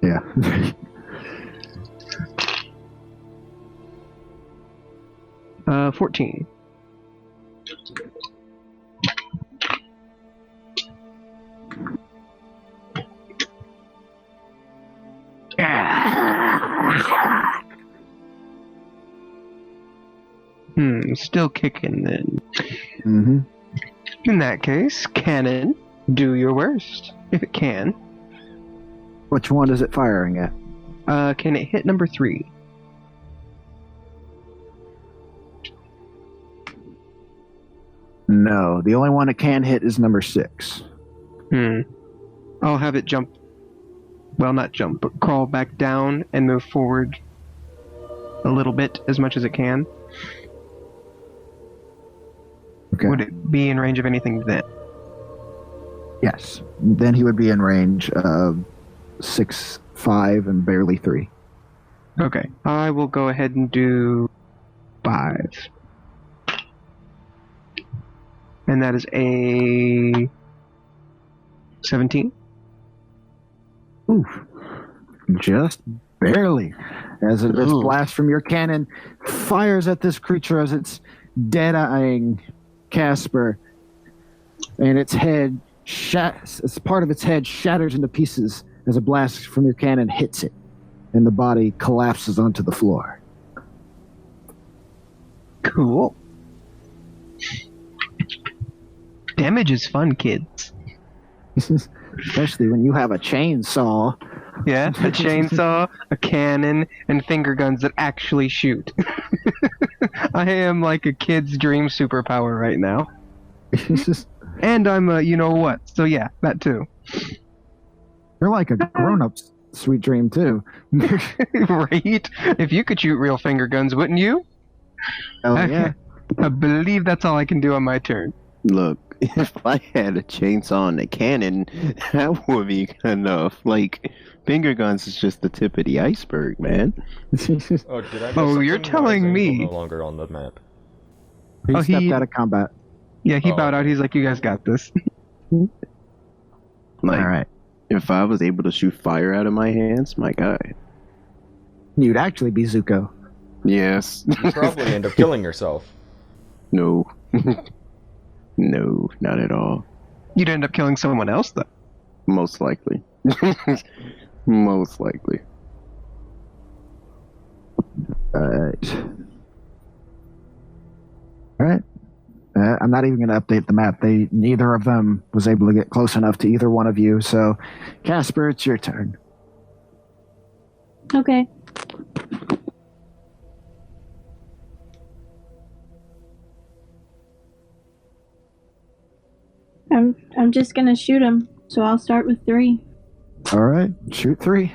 Yeah. Uh, 14. Still kicking then. Mm-hmm. In that case, cannon, do your worst, if it can. Which one is it firing at? Can it hit number 3? No, the only one it can hit is number 6. I'll have it jump. Well, not jump, but crawl back down and move forward a little bit, as much as it can. Okay. Would it be in range of anything then? Yes. Then he would be in range of 6, 5, and barely 3. Okay. I will go ahead and do 5. And that is a 17. Oof. Just barely. As this blast from your cannon fires at this creature as it's dead-eyeing Casper, and its head, as part of its head shatters into pieces as a blast from your cannon hits it, and the body collapses onto the floor. Cool. Damage is fun, kids. Especially when you have a chainsaw. Yeah, a chainsaw, a cannon, and finger guns that actually shoot. I am like a kid's dream superpower right now. And I'm a you-know-what, so yeah, that too. You're like a grown-up's sweet dream, too. Right? If you could shoot real finger guns, wouldn't you? Oh, yeah. I believe that's all I can do on my turn. Look, if I had a chainsaw and a cannon, that would be enough. Like, finger guns is just the tip of the iceberg, man. Oh, did I miss Oh, you're something? Why is telling Angel me. no longer on the map? He stepped out of combat. Yeah, he Oh. bowed out. He's like, you guys got this. Like, All right. if I was able to shoot fire out of my hands, my God. You'd actually be Zuko. Yes. You probably end up killing yourself. No. No, not at all. You'd end up killing someone else, though. Most likely. Most likely. Alright. I'm not even going to update the map. Neither of them was able to get close enough to either one of you. So, Casper, it's your turn. Okay. I'm just gonna shoot him. So I'll start with 3. All right, shoot 3.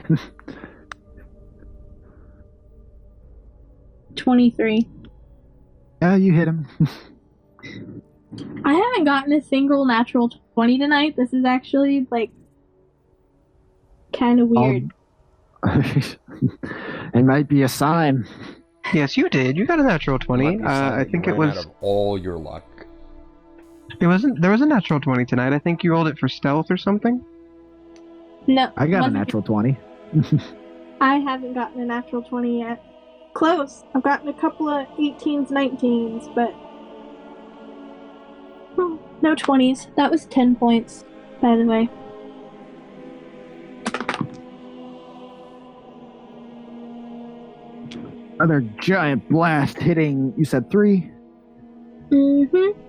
23. Yeah, you hit him. I haven't gotten a single natural 20 tonight. This is actually like kind of weird. It might be a sign. Yes, you did. You got a natural 20. I think it was. Out of all your luck. It wasn't. There was a natural 20 tonight. I think you rolled it for stealth or something. No, I got a natural 20. I haven't gotten a natural 20 yet. Close. I've gotten a couple of 18s, 19s, but no 20s. That was 10 points, by the way. Another giant blast hitting. You said 3? Mm-hmm.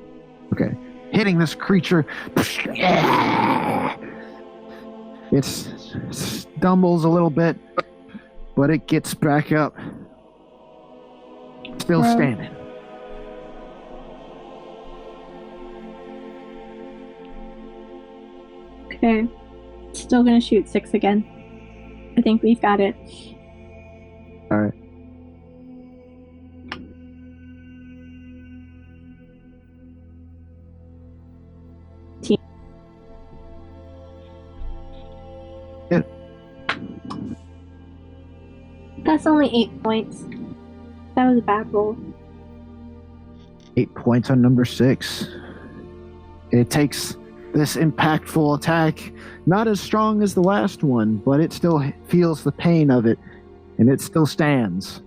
Okay. Hitting this creature. It stumbles a little bit, but it gets back up. Still standing. Okay. Still gonna shoot 6 again. I think we've got it. Alright. That's only 8 points. That was a bad roll. 8 points on number 6. It takes this impactful attack, not as strong as the last one, but it still feels the pain of it, and it still stands.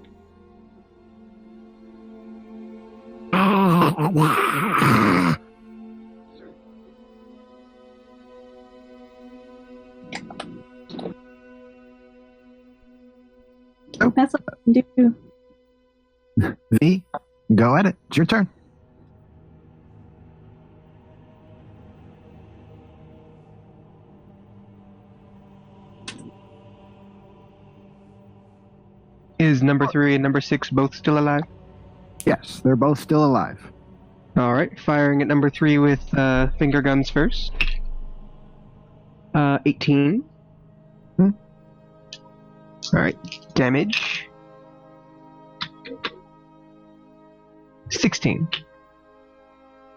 That's what I can do. V, go at it. It's your turn. Is number 3 and number 6 both still alive? Yes, they're both still alive. Alright, firing at number 3 with finger guns first. 18. Alright, damage. 16.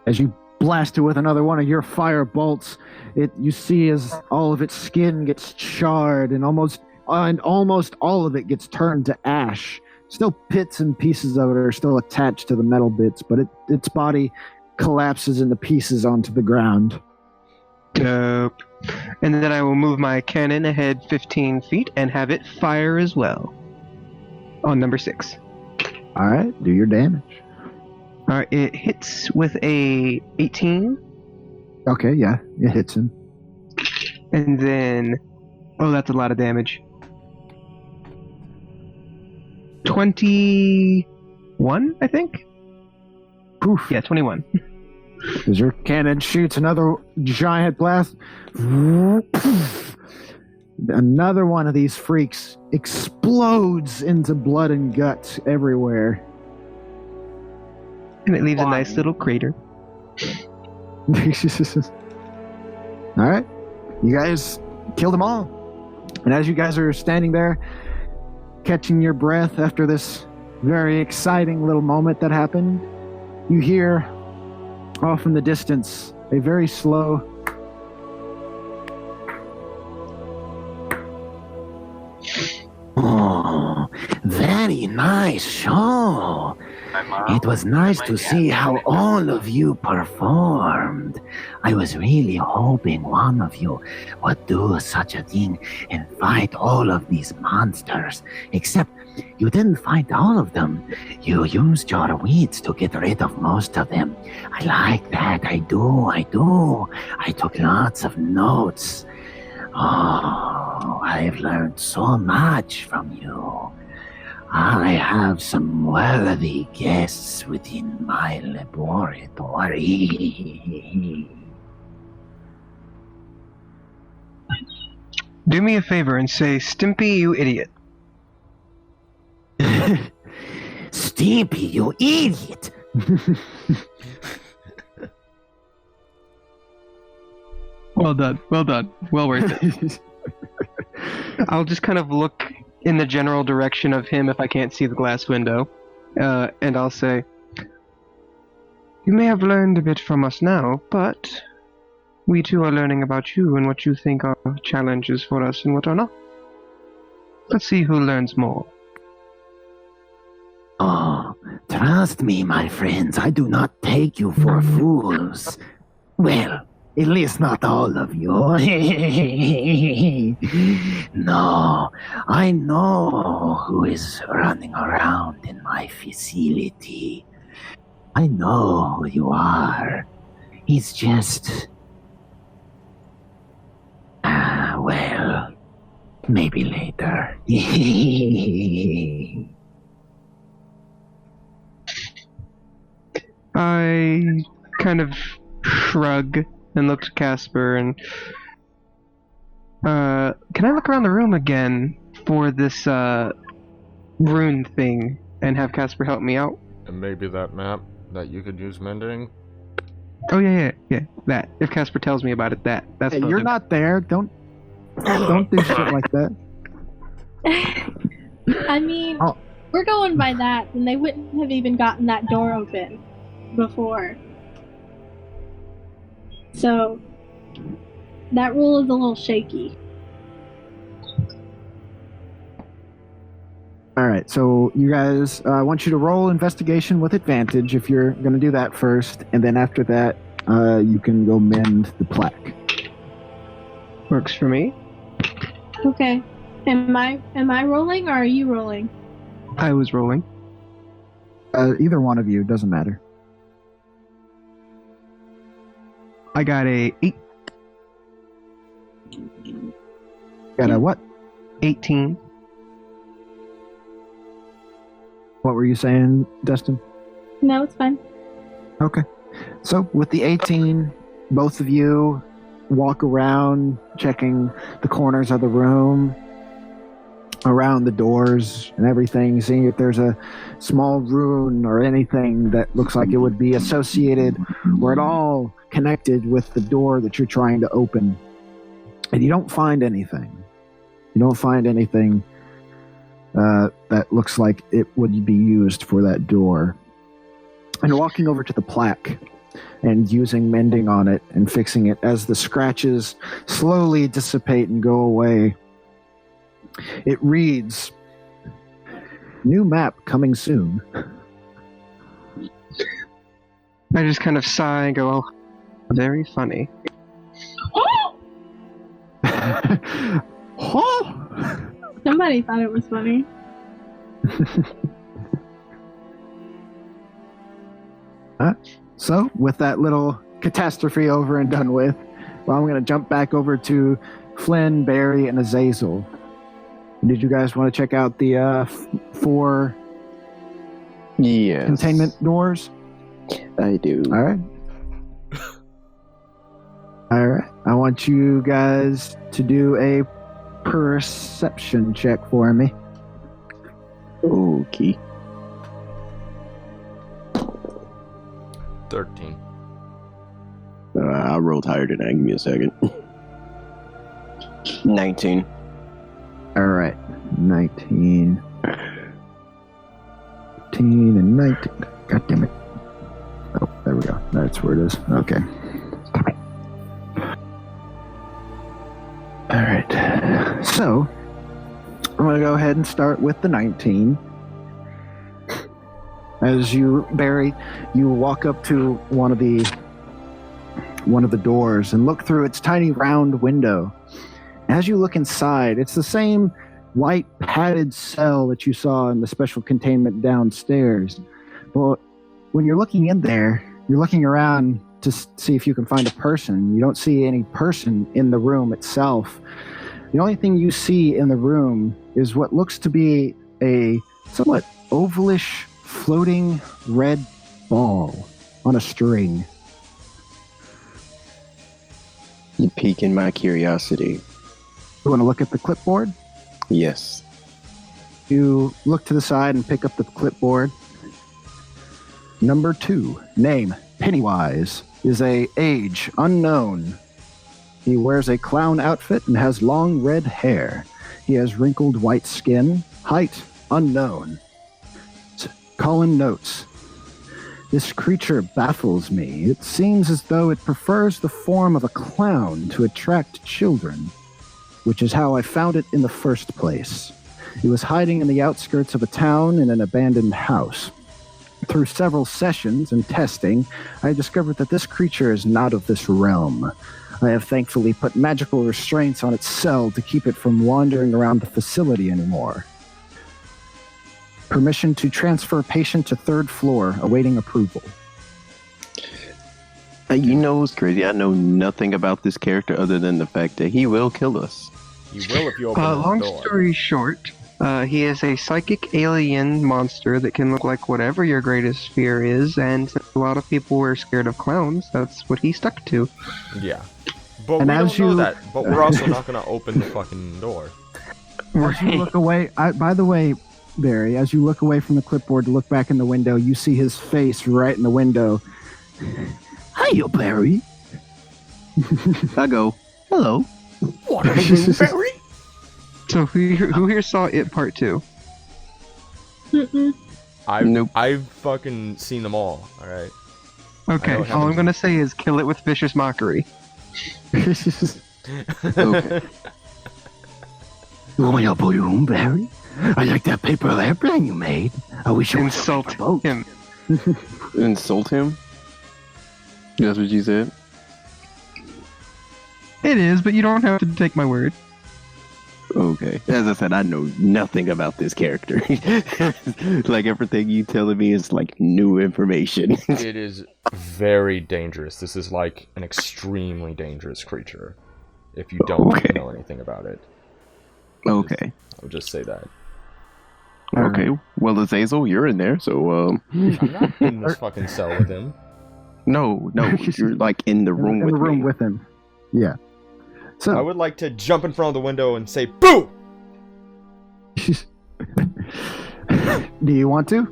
As you blast it with another one of your fire bolts, you see as all of its skin gets charred and almost all of it gets turned to ash. Still bits and pieces of it are still attached to the metal bits, but its body collapses into pieces onto the ground. Dope. And then I will move my cannon ahead 15 feet and have it fire as well. On number 6. Alright, do your damage. Alright, it hits with a 18. Okay, yeah, it hits him. And then... Oh, that's a lot of damage. 21, I think? Poof. Yeah, 21. As your cannon shoots another giant blast, another one of these freaks explodes into blood and guts everywhere. And it leaves a nice little crater. Alright, you guys killed them all. And as you guys are standing there, catching your breath after this very exciting little moment that happened, you hear off in the distance a very slow Oh, very nice show. It was nice to see how all of you performed. I was really hoping one of you would do such a thing and fight all of these monsters. Except you didn't fight all of them. You used your wits to get rid of most of them. I like that. I do. I took lots of notes. Oh, I've learned so much from you. I have some worthy guests within my laboratory. Do me a favor and say, Stimpy, you idiot. Stimpy, you idiot! Well done. Well worth it. I'll just kind of look in the general direction of him if I can't see the glass window, and I'll say, you may have learned a bit from us now, but we too are learning about you and what you think are challenges for us and what are not. Let's see who learns more. Oh, trust me, my friends, I do not take you for fools. Well, at least not all of you. No, I know who is running around in my facility. I know who you are. It's just... well, maybe later. I kind of shrug and look to Casper and can I look around the room again for this rune thing and have Casper help me out? And maybe that map that you could use mending. Oh yeah, that. If Casper tells me about it, that's Hey, what I'll you're do. not there. Don't do shit like that. I mean, Oh. we're going by that, and they wouldn't have even gotten that door open before. So, that rule is a little shaky. All right, so you guys, I want you to roll investigation with advantage if you're going to do that first, and then after that, you can go mend the plaque. Works for me. Okay. Am I rolling, or are you rolling? I was rolling. Either one of you, doesn't matter. I got a 8. Got a what? 18. What were you saying, Dustin? No, it's fine. Okay. So with the 18, both of you walk around checking the corners of the room, around the doors and everything, seeing if there's a small rune or anything that looks like it would be associated or at all connected with the door that you're trying to open. And you don't find anything. You don't find anything that looks like it would be used for that door. And walking over to the plaque and using mending on it and fixing it as the scratches slowly dissipate and go away, it reads, "New map coming soon." I just kind of sigh and go, oh, very funny. Oh! Somebody thought it was funny. So, with that little catastrophe over and done with, well, I'm going to jump back over to Flynn, Barry, and Azazel. Did you guys want to check out the 4 Yes. containment doors? I do. All right. All right. I want you guys to do a perception check for me. Okay. 13. I rolled higher than that. Give me a second. 19. All right. 19. 18 and 19. God damn it. Oh, there we go. That's where it is. Okay. Stop it. All right. So, I'm going to go ahead and start with the 19. As you, Barry, you walk up to one of the doors and look through its tiny round window. As you look inside, it's the same white padded cell that you saw in the special containment downstairs. But when you're looking in there, you're looking around to see if you can find a person. You don't see any person in the room itself. The only thing you see in the room is what looks to be a somewhat ovalish, floating red ball on a string. You piquing my curiosity. You want to look at the clipboard? Yes. You look to the side and pick up the clipboard. Number 2, name Pennywise, is a age unknown. He wears a clown outfit and has long red hair. He has wrinkled white skin. Height unknown. Colin notes, this creature baffles me. It seems as though it prefers the form of a clown to attract children, which is how I found it in the first place. It was hiding in the outskirts of a town in an abandoned house. Through several sessions and testing, I discovered that this creature is not of this realm. I have thankfully put magical restraints on its cell to keep it from wandering around the facility anymore. Permission to transfer patient to 3rd floor, awaiting approval. You know what's crazy? I know nothing about this character other than the fact that he will kill us. You will if you open the Long door. story short, he is a psychic alien monster that can look like whatever your greatest fear is, and since a lot of people were scared of clowns, that's what he stuck to. Yeah. But And we as don't know you- that. But we're also not going to open the fucking door. As you look away, by the way, Barry, as you look away from the clipboard to look back in the window, you see his face right in the window. Hiya, Barry. I go, hello. What are you, Barry? So who here saw It Part 2? Mm-mm. Nope. I've fucking seen them all, alright? Okay, I know it all I'm happens. gonna say is kill it with vicious mockery. Okay. You want a balloon, Barry? I like that paper airplane you made. I wish it was Insult a boat. him. Insult him? That's what you said? It is, but you don't have to take my word. Okay. As I said, I know nothing about this character. Like, everything you telling me is, like, new information. It is very dangerous. This is like an extremely dangerous creature. If you don't Okay. know anything about it. Okay. I would just say that. Okay. Well, Azazel, you're in there, so, I'm not in this fucking cell with him. No, you're, like, in the room in with the room me. with him. Yeah. So I would like to jump in front of the window and say, "Boo!" do you want to?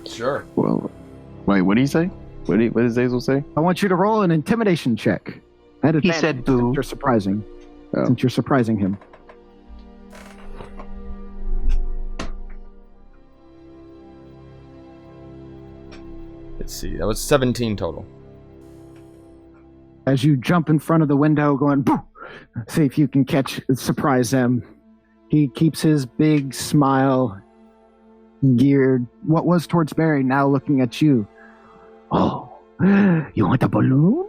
Sure. Well, wait, what did he say? What did Azazel say? I want you to roll an intimidation check. At He advantage, said boo. Since you're surprising. Oh. Since you're surprising him. Let's see. That was 17 total. As you jump in front of the window going, boo! See if you can surprise him. He keeps his big smile geared, what was towards Barry, now looking at you. Oh, you want a balloon?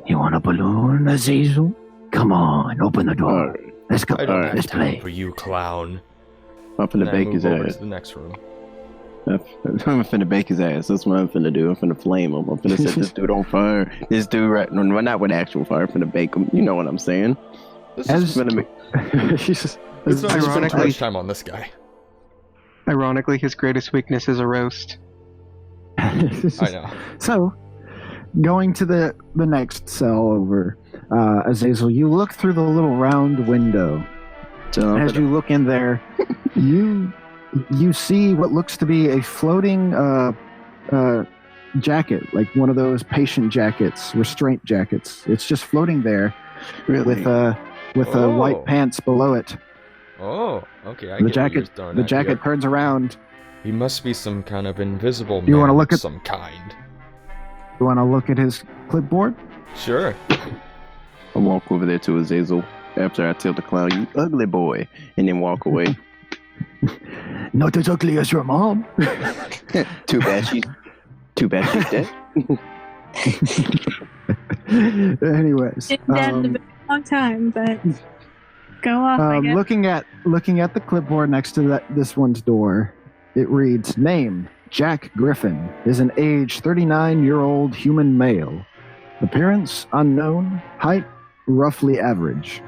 You want a balloon, Azazel? Come on, open the door. Alright. Let's go. I don't Alright. have Let's time play. for you, clown. I'm finna And I bake move his over ass. to the next room. I'm finna bake his ass. That's what I'm finna do. I'm finna flame him. I'm finna set this dude on fire. This dude, right? No, not with actual fire. I'm finna bake him. You know what I'm saying? This As- is, I'm finna make. Let's let's not spend too ironically- much time on this guy. Ironically, his greatest weakness is a roast. I know. So, going to the next cell over, Azazel, you look through the little round window. So I'm As finna- you look in there, you see what looks to be a floating jacket, like one of those patient jackets, restraint jackets. It's just floating there really? with Oh. white pants below it. Oh, okay. I The get what you're jacket, throwing the at jacket here. turns around. He must be some kind of invisible You man wanna look of at- some kind. You want to look at his clipboard? Sure. I walk over there to Azazel after I tell the clown, "You ugly boy," and then walk away. Not as ugly as your mom. Too bad she's dead. Anyways, Been dead a bit long time, but go off, I guess. looking at the clipboard next to this one's door, it reads, name, Jack Griffin, is an age 39-year-old human male. Appearance, unknown. Height, roughly average.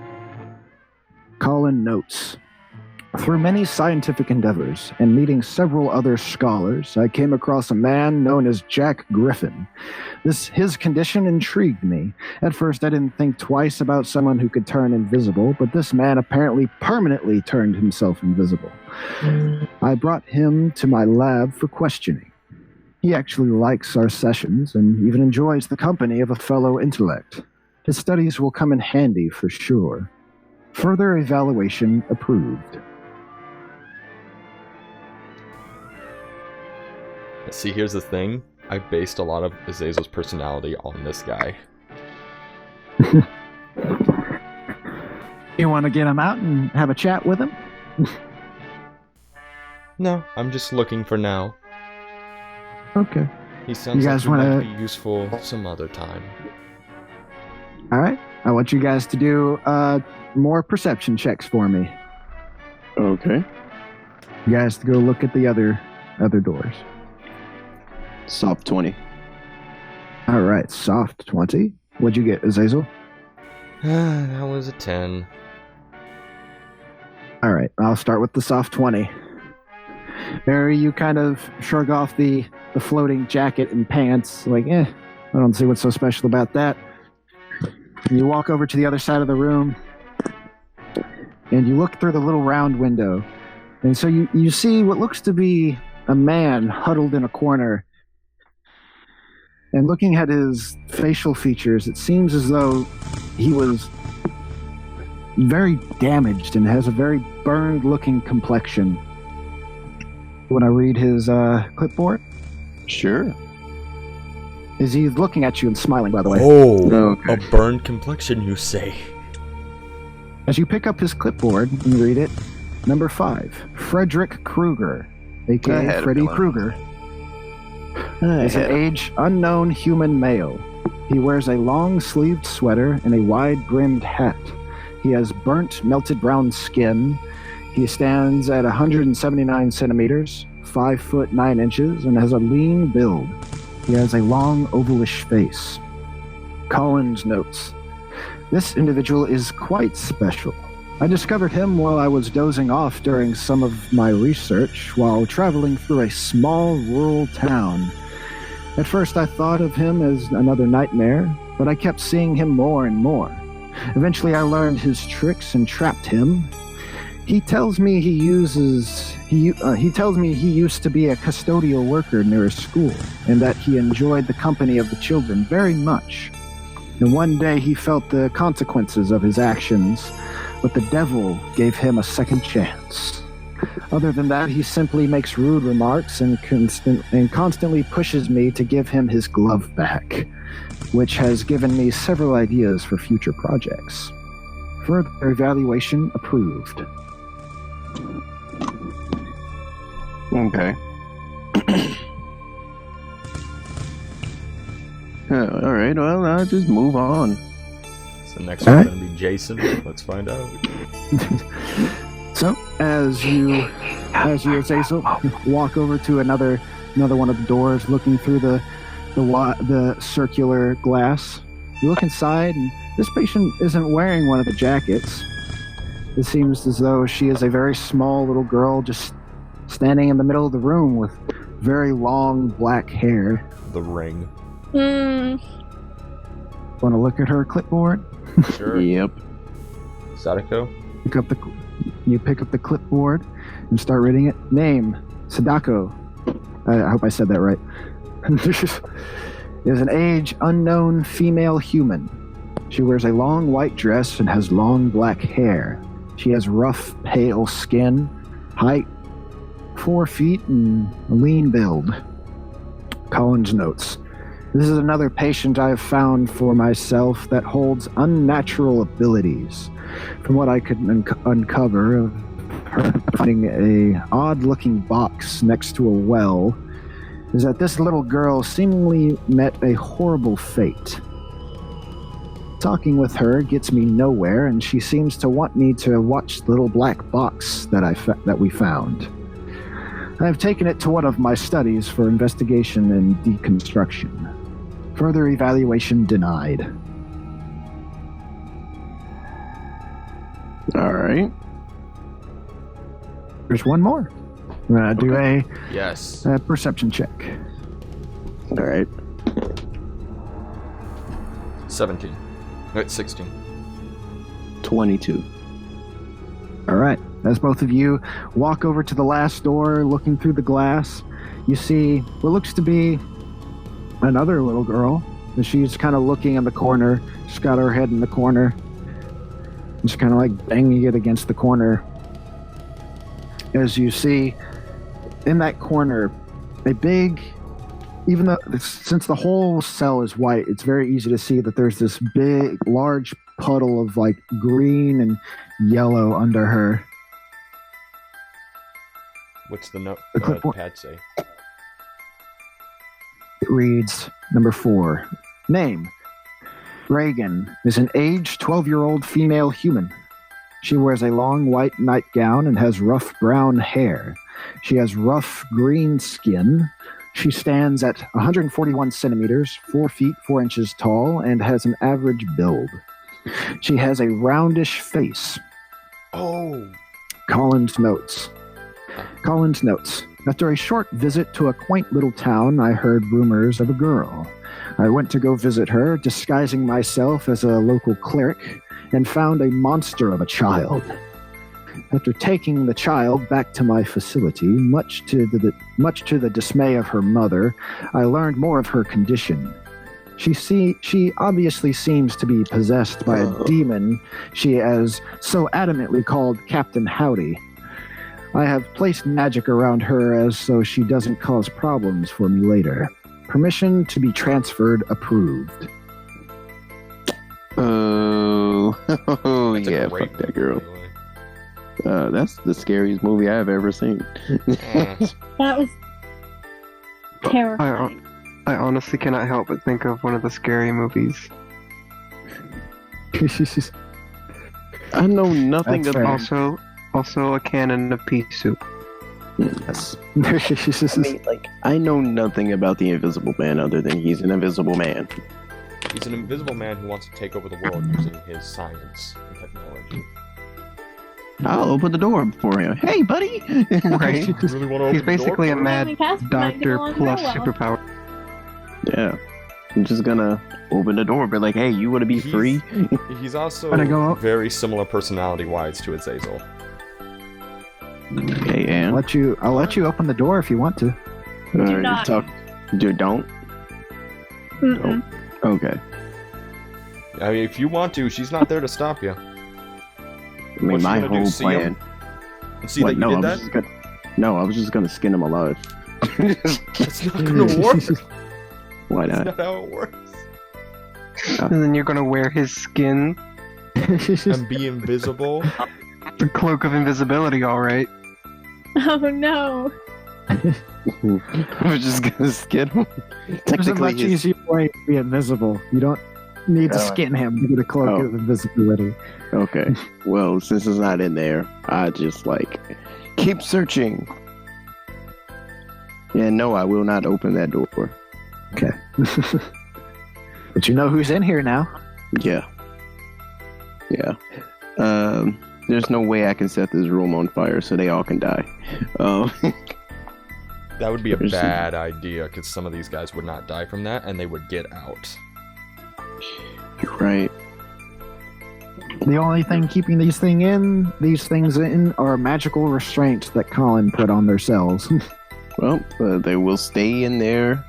Colin notes, Through many scientific endeavors and meeting several other scholars, I came across a man known as Jack Griffin. His condition intrigued me. At first, I didn't think twice about someone who could turn invisible, but this man apparently permanently turned himself invisible. I brought him to my lab for questioning. He actually likes our sessions and even enjoys the company of a fellow intellect. His studies will come in handy for sure. Further evaluation approved. See, here's the thing. I based a lot of Azazel's personality on this guy. You want to get him out and have a chat with him? No, I'm just looking for now. Okay. He sounds You like guys he might wanna- be useful some other time. All right. I want you guys to do more perception checks for me. Okay. You guys to go look at the other doors. Soft 20. All right. Soft 20. What'd you get, Azazel? That was a 10. All right. I'll start with the soft 20. There you kind of shrug off the floating jacket and pants. Like, I don't see what's so special about that. You walk over to the other side of the room, and you look through the little round window. And so you see what looks to be a man huddled in a corner. And looking at his facial features, it seems as though he was very damaged and has a very burned-looking complexion. Want to read his clipboard? Sure. Is he looking at you and smiling, by the way? Oh, Okay. a burned complexion, you say? As you pick up his clipboard and read it, number 5, Frederick Krueger, I a.k.a. had a Freddy feeling. Krueger, is an age unknown human male. He wears a long-sleeved sweater and a wide-brimmed hat. He has burnt, melted brown skin. He stands at 179 centimeters, 5 foot 9 inches, and has a lean build. He has a long, ovalish face. Collins notes, this individual is quite special. I discovered him while I was dozing off during some of my research while traveling through a small rural town. At first I thought of him as another nightmare, but I kept seeing him more and more. Eventually I learned his tricks and trapped him. He tells me he used to be a custodial worker near a school, and that he enjoyed the company of the children very much. And one day he felt the consequences of his actions, but the devil gave him a second chance. Other than that, he simply makes rude remarks and constantly pushes me to give him his glove back, which has given me several ideas for future projects. Further evaluation approved. Okay. All right. Well, I'll just move on. So next one's gonna be Jason. Let's find out. So, as you Azazel, walk over to another one of the doors, looking through the circular glass. You look inside, and this patient isn't wearing one of the jackets. It seems as though she is a very small little girl, just standing in the middle of the room with very long black hair. The ring. Mm. Want to look at her clipboard? Sure. Yep. Sadako. You pick up the clipboard and start reading it. Name, Sadako. I hope I said that right. Is an age unknown female human. She wears a long white dress and has long black hair. She has rough, pale skin, height 4 feet, and a lean build. Collins notes, this is another patient I have found for myself that holds unnatural abilities. From what I could uncover of her finding a odd-looking box next to a well, is that this little girl seemingly met a horrible fate. Talking with her gets me nowhere, and she seems to want me to watch the little black box that we found. I have taken it to one of my studies for investigation and deconstruction. Further evaluation denied. All right. There's one more. Do Yes. a perception check. All right. 17. Wait, 16. 22. All right. As both of you walk over to the last door, looking through the glass, you see what looks to be another little girl. And she's kind of looking in the corner. She's got her head in the corner. Just kind of like banging it against the corner. As you see, in that corner, a big, even though, since the whole cell is white, it's very easy to see that there's this big, large puddle of like green and yellow under her. What's the note? The clipboard. Pad say? It reads, number 4. Name. Reagan is an aged 12-year-old female human. She wears a long white nightgown and has rough brown hair. She has rough green skin. She stands at 141 centimeters, 4 feet 4 inches tall, and has an average build. She has a roundish face. Oh. Collins notes. After a short visit to a quaint little town, I heard rumors of a girl. I went to go visit her, disguising myself as a local cleric, and found a monster of a child. After taking the child back to my facility, much to the dismay of her mother, I learned more of her condition. She obviously seems to be possessed by a demon she has so adamantly called Captain Howdy. I have placed magic around her as so she doesn't cause problems for me later. Permission to be transferred approved. Oh, That's a yeah, great fuck that girl. movie. That's the scariest movie I've ever seen. That was terrifying. I honestly cannot help but think of one of the scary movies. I know nothing That's about. fair. Also a cannon of pea soup. Yes. I know nothing about the Invisible Man other than he's an invisible man. He's an invisible man who wants to take over the world using his science and technology. I'll open the door for him. Hey, buddy! Right. You really want to open He's basically a the door? mad Only cast might doctor go on plus real well. superpower. Yeah. I'm just gonna open the door, but like, hey, you want to be He's- free? He's also Wanna go out? very similar personality-wise to Azazel. Okay, and I'll let you open the door if you want to. Alright, not. talk. Don't. Mm-mm. Okay. I mean, if you want to, she's not there to stop you. I mean, What you my gonna do, whole see plan. him? And see Like, that you did I that? was just gonna, I was just gonna skin him alive. That's not gonna work. Why That's not? not how it works. And then you're gonna wear his skin, And be invisible. the cloak of invisibility, alright. Oh no. I was just gonna skin him. There's a Technically, much his, easier way to be invisible. You don't need to Oh. skin him to get a cloak Oh. of invisibility. okay. Well, since it's not in there, I just like keep searching. Yeah, no, I will not open that door. Okay. But you know who's in here now. Yeah. Yeah. There's no way I can set this room on fire so they all can die. That would be a There's some- bad idea, because some of these guys would not die from that, and they would get out. You're right. The only thing keeping these things in are magical restraints that Colin put on their cells. Well, they will stay in there,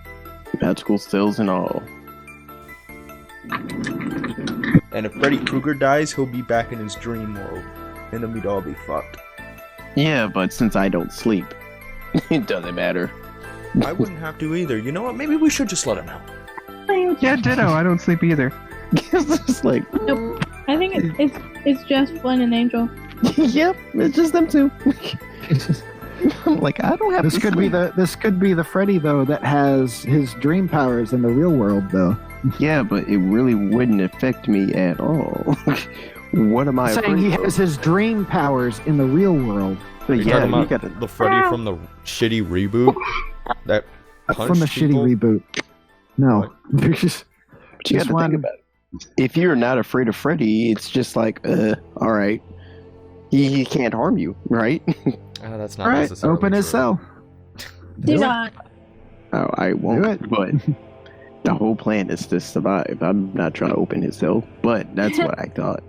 magical cells and all. And if Freddy Krueger dies, he'll be back in his dream world, and then we'd all be fucked. Yeah, but since I don't sleep, it doesn't matter. I wouldn't have to either. You know what? Maybe we should just let him out. Yeah, ditto, I don't sleep either. It's just like, Nope. I think it's just Flynn and Angel. yep, it's just them two. I'm like, I don't have This to could sleep. be the Freddy though that has his dream powers in the real world though. Yeah, but it really wouldn't affect me at all. What am I Saying afraid he of? has his dream powers in the real world. But You're yeah, talking you about gotta. the Freddy from the shitty reboot? That From the punched people? shitty reboot. No. But you This gotta one- think about it. If you're not afraid of Freddy, it's just like, all right. He can't harm you, right? That's not All right, necessarily open his true. cell. Do not. Oh, I won't. Do it. But the whole plan is to survive. I'm not trying to open his cell, but that's what I thought.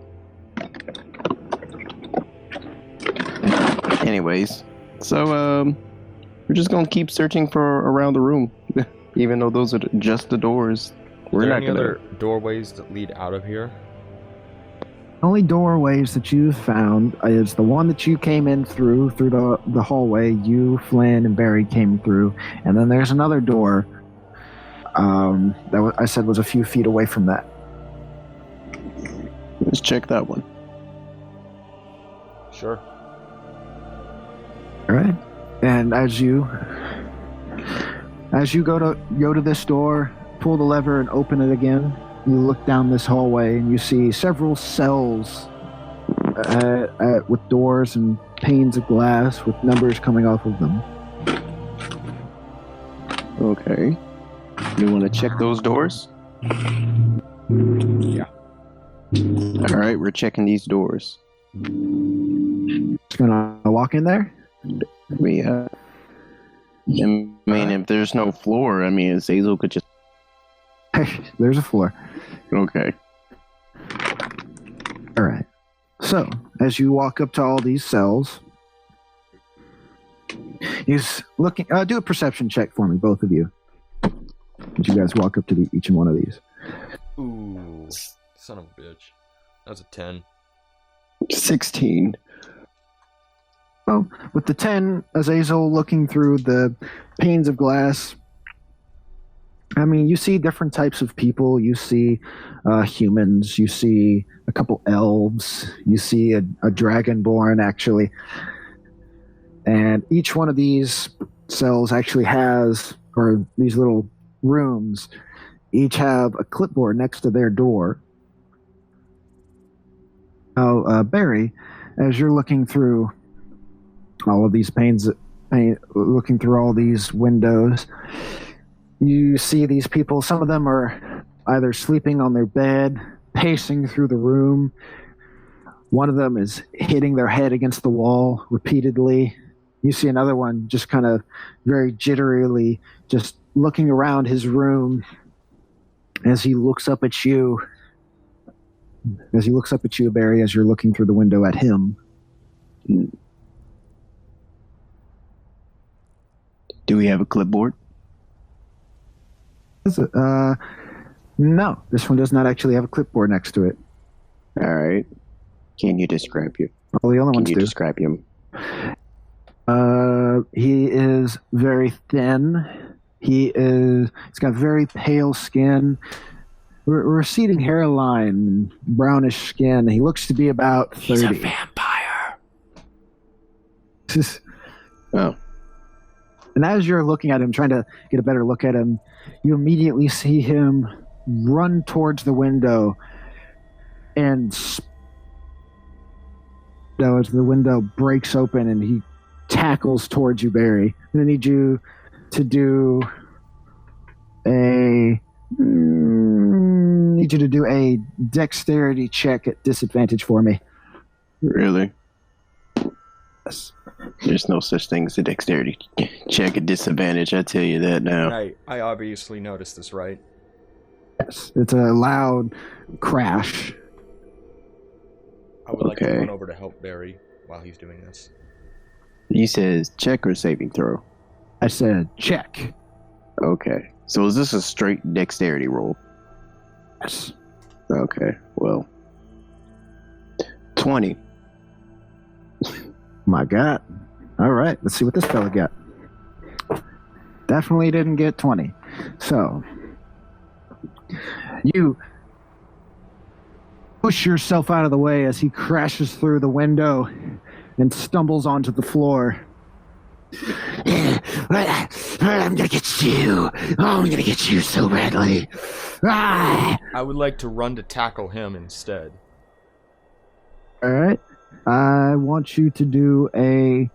Anyways, so we're just gonna keep searching for around the room, even though those are just the doors. We're Are there not any gonna. other doorways that lead out of here? Only doorways that you've found is the one that you came in through the hallway. You, Flynn, and Barry came through, and then there's another door I said was a few feet away from that. Let's check that one. Sure. All right, and as you go to this door, pull the lever and open it again. You look down this hallway and you see several cells with doors and panes of glass with numbers coming off of them. Okay. You want to check those doors? Yeah. All right, we're checking these doors. Just gonna walk in there. I mean, if there's no floor, I mean, Azazel could just. There's a floor. Okay. All right. So as you walk up to all these cells, he's looking. Do a perception check for me, both of you. As you guys walk up to each and one of these. Ooh, son of a bitch. That was a 10. 16. Well, with the 10, Azazel looking through the panes of glass, I mean, you see different types of people. You see humans. You see a couple elves. You see a dragonborn, actually. And each one of these cells actually has, or these little rooms, each have a clipboard next to their door. Now, Barry, as you're looking through all of these looking through all these windows, you see these people. Some of them are either sleeping on their bed, pacing through the room. One of them is hitting their head against the wall repeatedly. You see another one just kind of very jitterily just looking around his room as he looks up at you. As he looks up at you, Barry, as you're looking through the window at him. Do we have a clipboard? No, this one does not actually have a clipboard next to it. All right. Can you describe you? All the other ones Can you do. describe him? He is very thin. He's got very pale skin, receding hairline, brownish skin. He looks to be about 30. He's a vampire. Oh. And as you're looking at him, trying to get a better look at him, you immediately see him run towards the window and as the window breaks open and he tackles towards you, Barry. I'm going to need you to do a dexterity check at disadvantage for me. Really? Yes. There's no such thing as a dexterity check at disadvantage, I tell you that now. I obviously noticed this, right? Yes. It's a loud crash. I would like to Okay. run over to help Barry while he's doing this. He says check or saving throw. I said check. Okay. So is this a straight dexterity roll? Yes. Okay. Well. 20. My God. All right. Let's see what this fella got. Definitely didn't get 20. So, you push yourself out of the way as he crashes through the window and stumbles onto the floor. I'm gonna get you. Oh, I'm gonna get you so badly. Ah! I would like to run to tackle him instead. All right. I want you to do a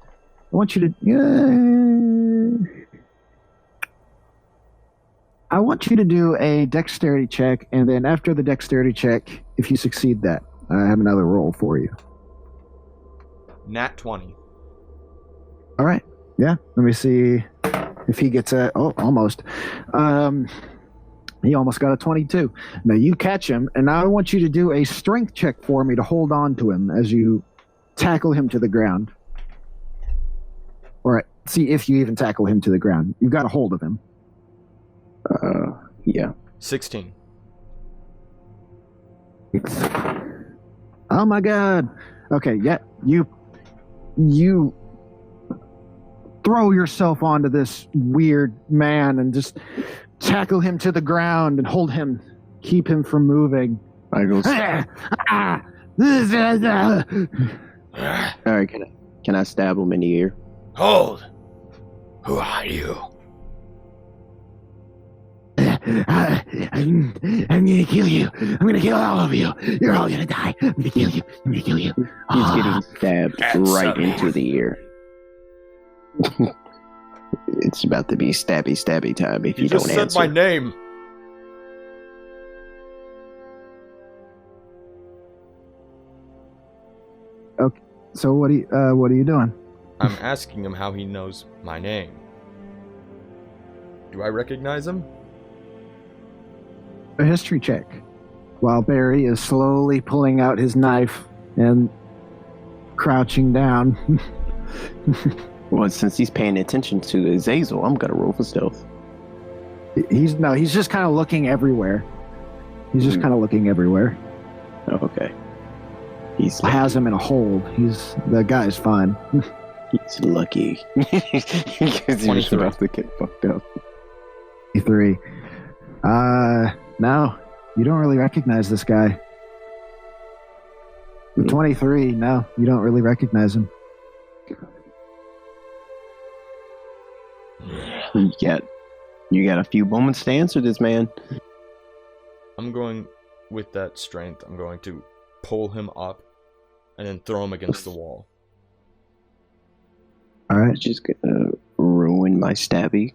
dexterity check, and then after the dexterity check, if you succeed that, I have another roll for you. Nat 20. All right. Yeah. Let me see if he gets a. Oh, almost. He almost got a 22. Now you catch him, and now I want you to do a strength check for me to hold on to him as you tackle him to the ground. All right. See if you even tackle him to the ground. You've got a hold of him. Yeah. 16. Oh my god. Okay, yeah. You throw yourself onto this weird man and just tackle him to the ground and hold him, keep him from moving. I go. All right, can I stab him in the ear? Hold! Who are you? I'm gonna kill you. I'm gonna kill all of you. You're all gonna die. I'm gonna kill you. I'm gonna kill you. He's getting stabbed right into the ear. It's about to be stabby time if you don't answer. You just said my name. Okay, so what are you doing? I'm asking him how he knows my name. Do I recognize him? A history check. While Barry is slowly pulling out his knife and crouching down. Well, since he's paying attention to Azazel, I'm gonna roll for stealth. He's just kind of looking everywhere. He's just kind of looking everywhere. Oh, okay. He's has him in a hold. The guy's fine. He's lucky. Because he was about to get fucked up. 23. No, you don't really recognize this guy. 23, no, you don't really recognize him. You got a few moments to answer this, man. I'm going with that strength. I'm going to pull him up and then throw him against the wall. All right. It's just gonna ruin my stabby.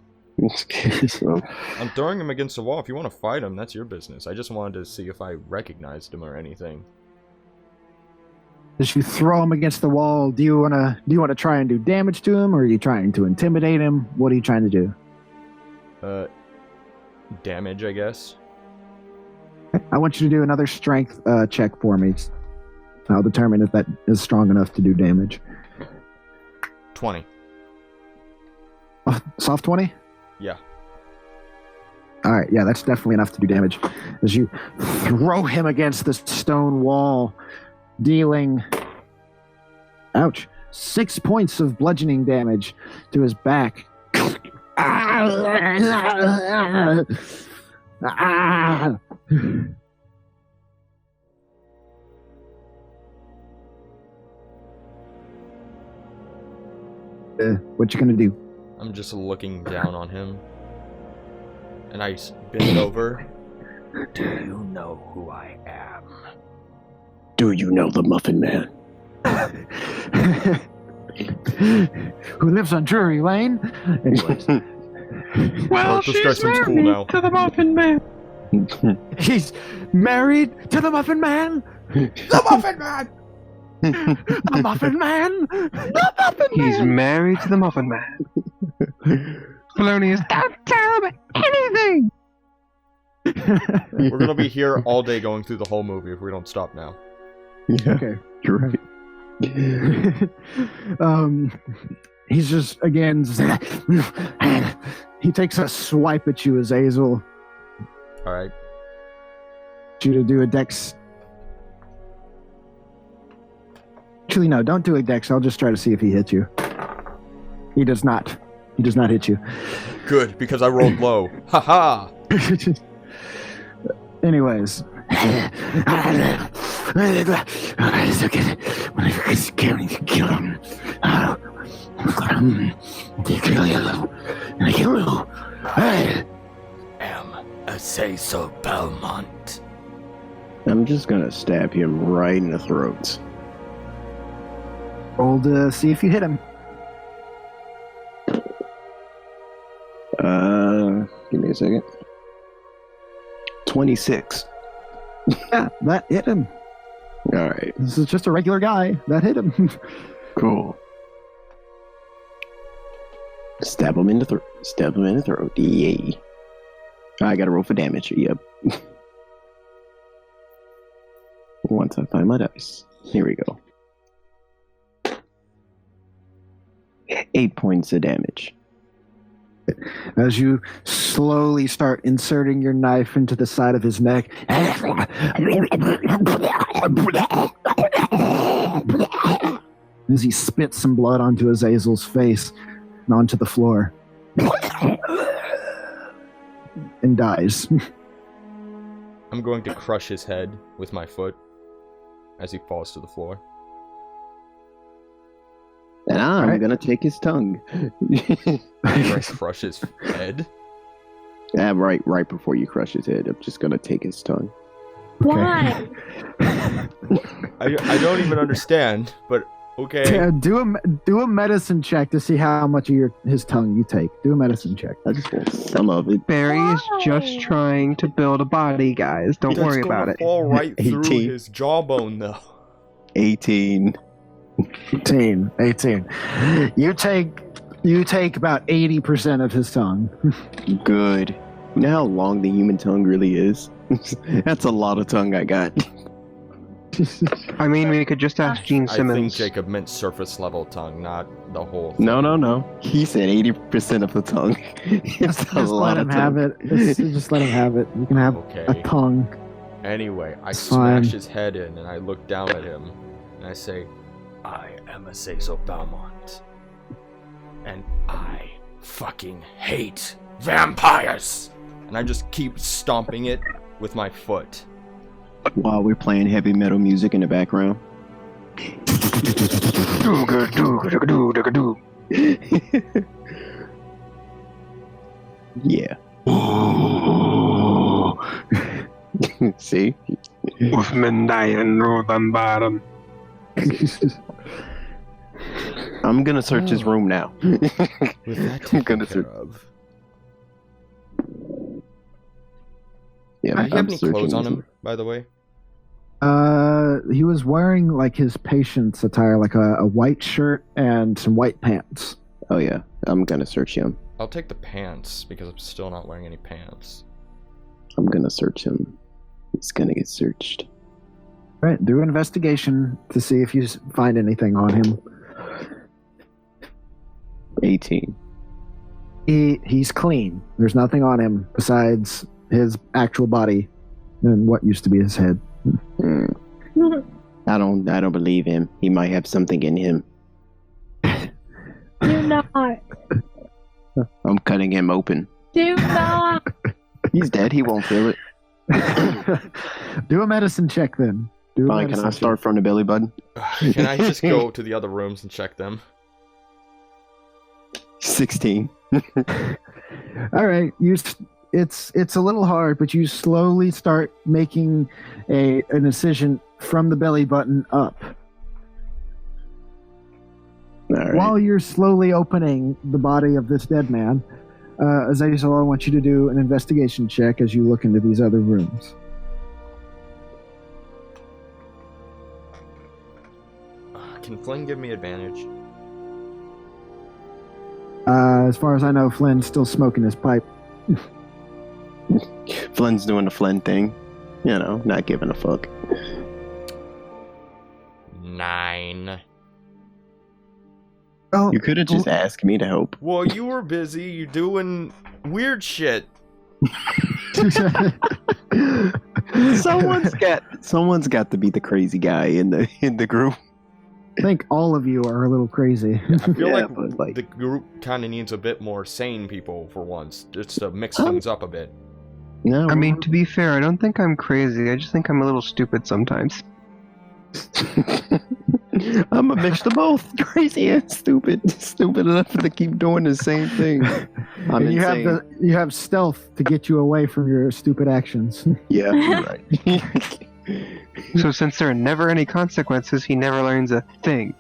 So. I'm throwing him against the wall. If you want to fight him, that's your business. I just wanted to see if I recognized him or anything. As you throw him against the wall, do you want to try and do damage to him, or are you trying to intimidate him? What are you trying to do? Damage, I guess. I want you to do another strength check for me. I'll determine if that is strong enough to do damage. 20. Soft 20? Yeah. All right, yeah, that's definitely enough to do damage. As you throw him against the stone wall, dealing, 6 points of bludgeoning damage to his back. What you gonna do? I'm just looking down on him. And I bend over. Do you know who I am? Do you know the Muffin Man? Who lives on Drury Lane? Anyways. Well, this guy she's seems cool married now. to the Muffin Man. He's married to the Muffin Man? The Muffin Man! The Muffin Man! The Muffin Man! He's married to the Muffin Man. Felonious, don't tell him anything! We're gonna be here all day going through the whole movie if we don't stop now. Yeah, okay. You're right. He's just, again, he takes a swipe at you, Azazel. Alright. You to do a dex. Actually, no, don't do a dex. I'll just try to see if he hits you. He does not. He does not hit you. Good, because I rolled low. Haha! Anyways. Kill him. I am Azazel Belmont. I'm just gonna stab him right in the throat. Roll to see if you hit him. Give me a second. 26. Yeah, that hit him. Alright. This is just a regular guy. That hit him. Cool. Stab him in the throat. Stab him in the throat. Yay. I gotta roll for damage. Yep. Once I find my dice. Here we go. 8 points of damage. As you slowly start inserting your knife into the side of his neck, as he spits some blood onto Azazel's face and onto the floor, and dies. I'm going to crush his head with my foot as he falls to the floor. And I'm gonna take his tongue. Crush his head? Yeah, right before you crush his head, I'm just gonna take his tongue. Why? I don't even understand, but okay. Do a medicine check to see how much of his tongue you take. Do a medicine check. I just want some of it. Barry is Why? just trying to build a body, guys. Don't That's worry gonna about it. fall right through 18. his jawbone, though. 18. 18. You take about 80% of his tongue. Good. You know how long the human tongue really is? That's a lot of tongue I got. I mean, we could just ask Gene I think Simmons. Jacob meant surface level tongue, not the whole thing. No. He said 80% of the tongue. It's Just a lot let him of have tongue. it. Just let him have it. You can have Okay. a tongue. Anyway, I It's fine. smash his head in and I look down at him and I say, I am Azazel Belmont. And I fucking hate vampires! And I just keep stomping it with my foot. While we're playing heavy metal music in the background. Yeah. See? I'm gonna search his room now. With that I'm taken gonna care search. of. Yeah, Do you have I'm any searching clothes on his him, by the way? He was wearing like his patient's attire, like a white shirt and some white pants. Oh yeah, I'm gonna search him. I'll take the pants because I'm still not wearing any pants. I'm gonna search him. He's gonna get searched. Right, do an investigation to see if you find anything on him. 18. He's clean. There's nothing on him besides his actual body and what used to be his head. Hmm. I don't believe him. He might have something in him. Do not. I'm cutting him open. Do not. He's dead. He won't feel it. Do a medicine check then. Do a Fine. Can medicine I start from the belly button? Can I just go to the other rooms and check them? 16. All right, it's a little hard, but you slowly start making an incision from the belly button up. All right. While you're slowly opening the body of this dead man, Azazel, I want you to do an investigation check as you look into these other rooms. Can Flynn give me advantage? As far as I know, Flynn's still smoking his pipe. Flynn's doing the Flynn thing. You know, not giving a fuck. 9. Oh, You could have just asked me to help. Well, you were busy. You doing weird shit. Someone's got to be the crazy guy in the group. I think all of you are a little crazy. I feel Yeah, like but, like- the group kind of needs a bit more sane people for once, just to mix things up a bit. No, I mean, to be fair, I don't think I'm crazy. I just think I'm a little stupid sometimes. I'm a mix of both. Crazy and stupid. Stupid enough to keep doing the same thing. I'm And insane. you have stealth to get you away from your stupid actions. Yeah, you're right. So since there are never any consequences, he never learns a thing.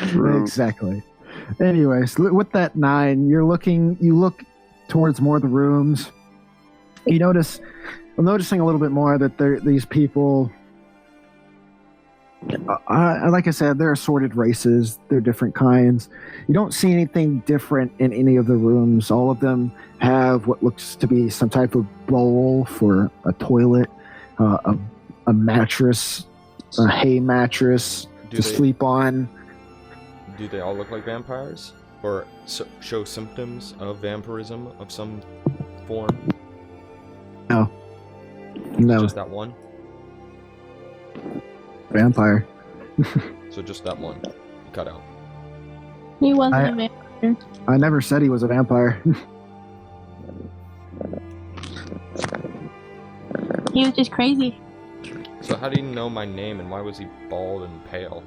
True. Exactly. Anyways, with that 9, you look towards more of the rooms. I'm noticing a little bit more that these people Like I said, they're assorted races. They're different kinds. You don't see anything different in any of the rooms. All of them have what looks to be some type of bowl for a toilet, a mattress, a hay mattress to sleep on. Do they all look like vampires? Or show symptoms of vampirism of some form? No. Just that one? Vampire. So just that one. Cut out. He wasn't a vampire. I never said he was a vampire. He was just crazy. So how do you know my name and why was he bald and pale?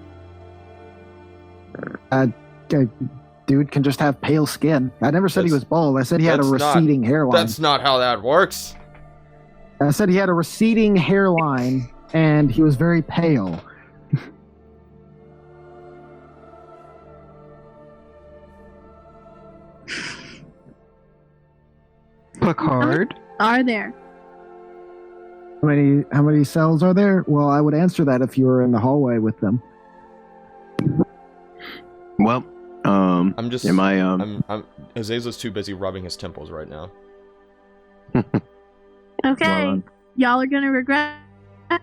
Dude can just have pale skin. I never said he was bald. I said he had a receding hairline. That's not how that works. I said he had a receding hairline and he was very pale. Picard? Are there? How many cells are there? Well, I would answer that if you were in the hallway with them. Well, I'm just. Am I? Azazel's too busy rubbing his temples right now. Okay, Well, y'all are gonna regret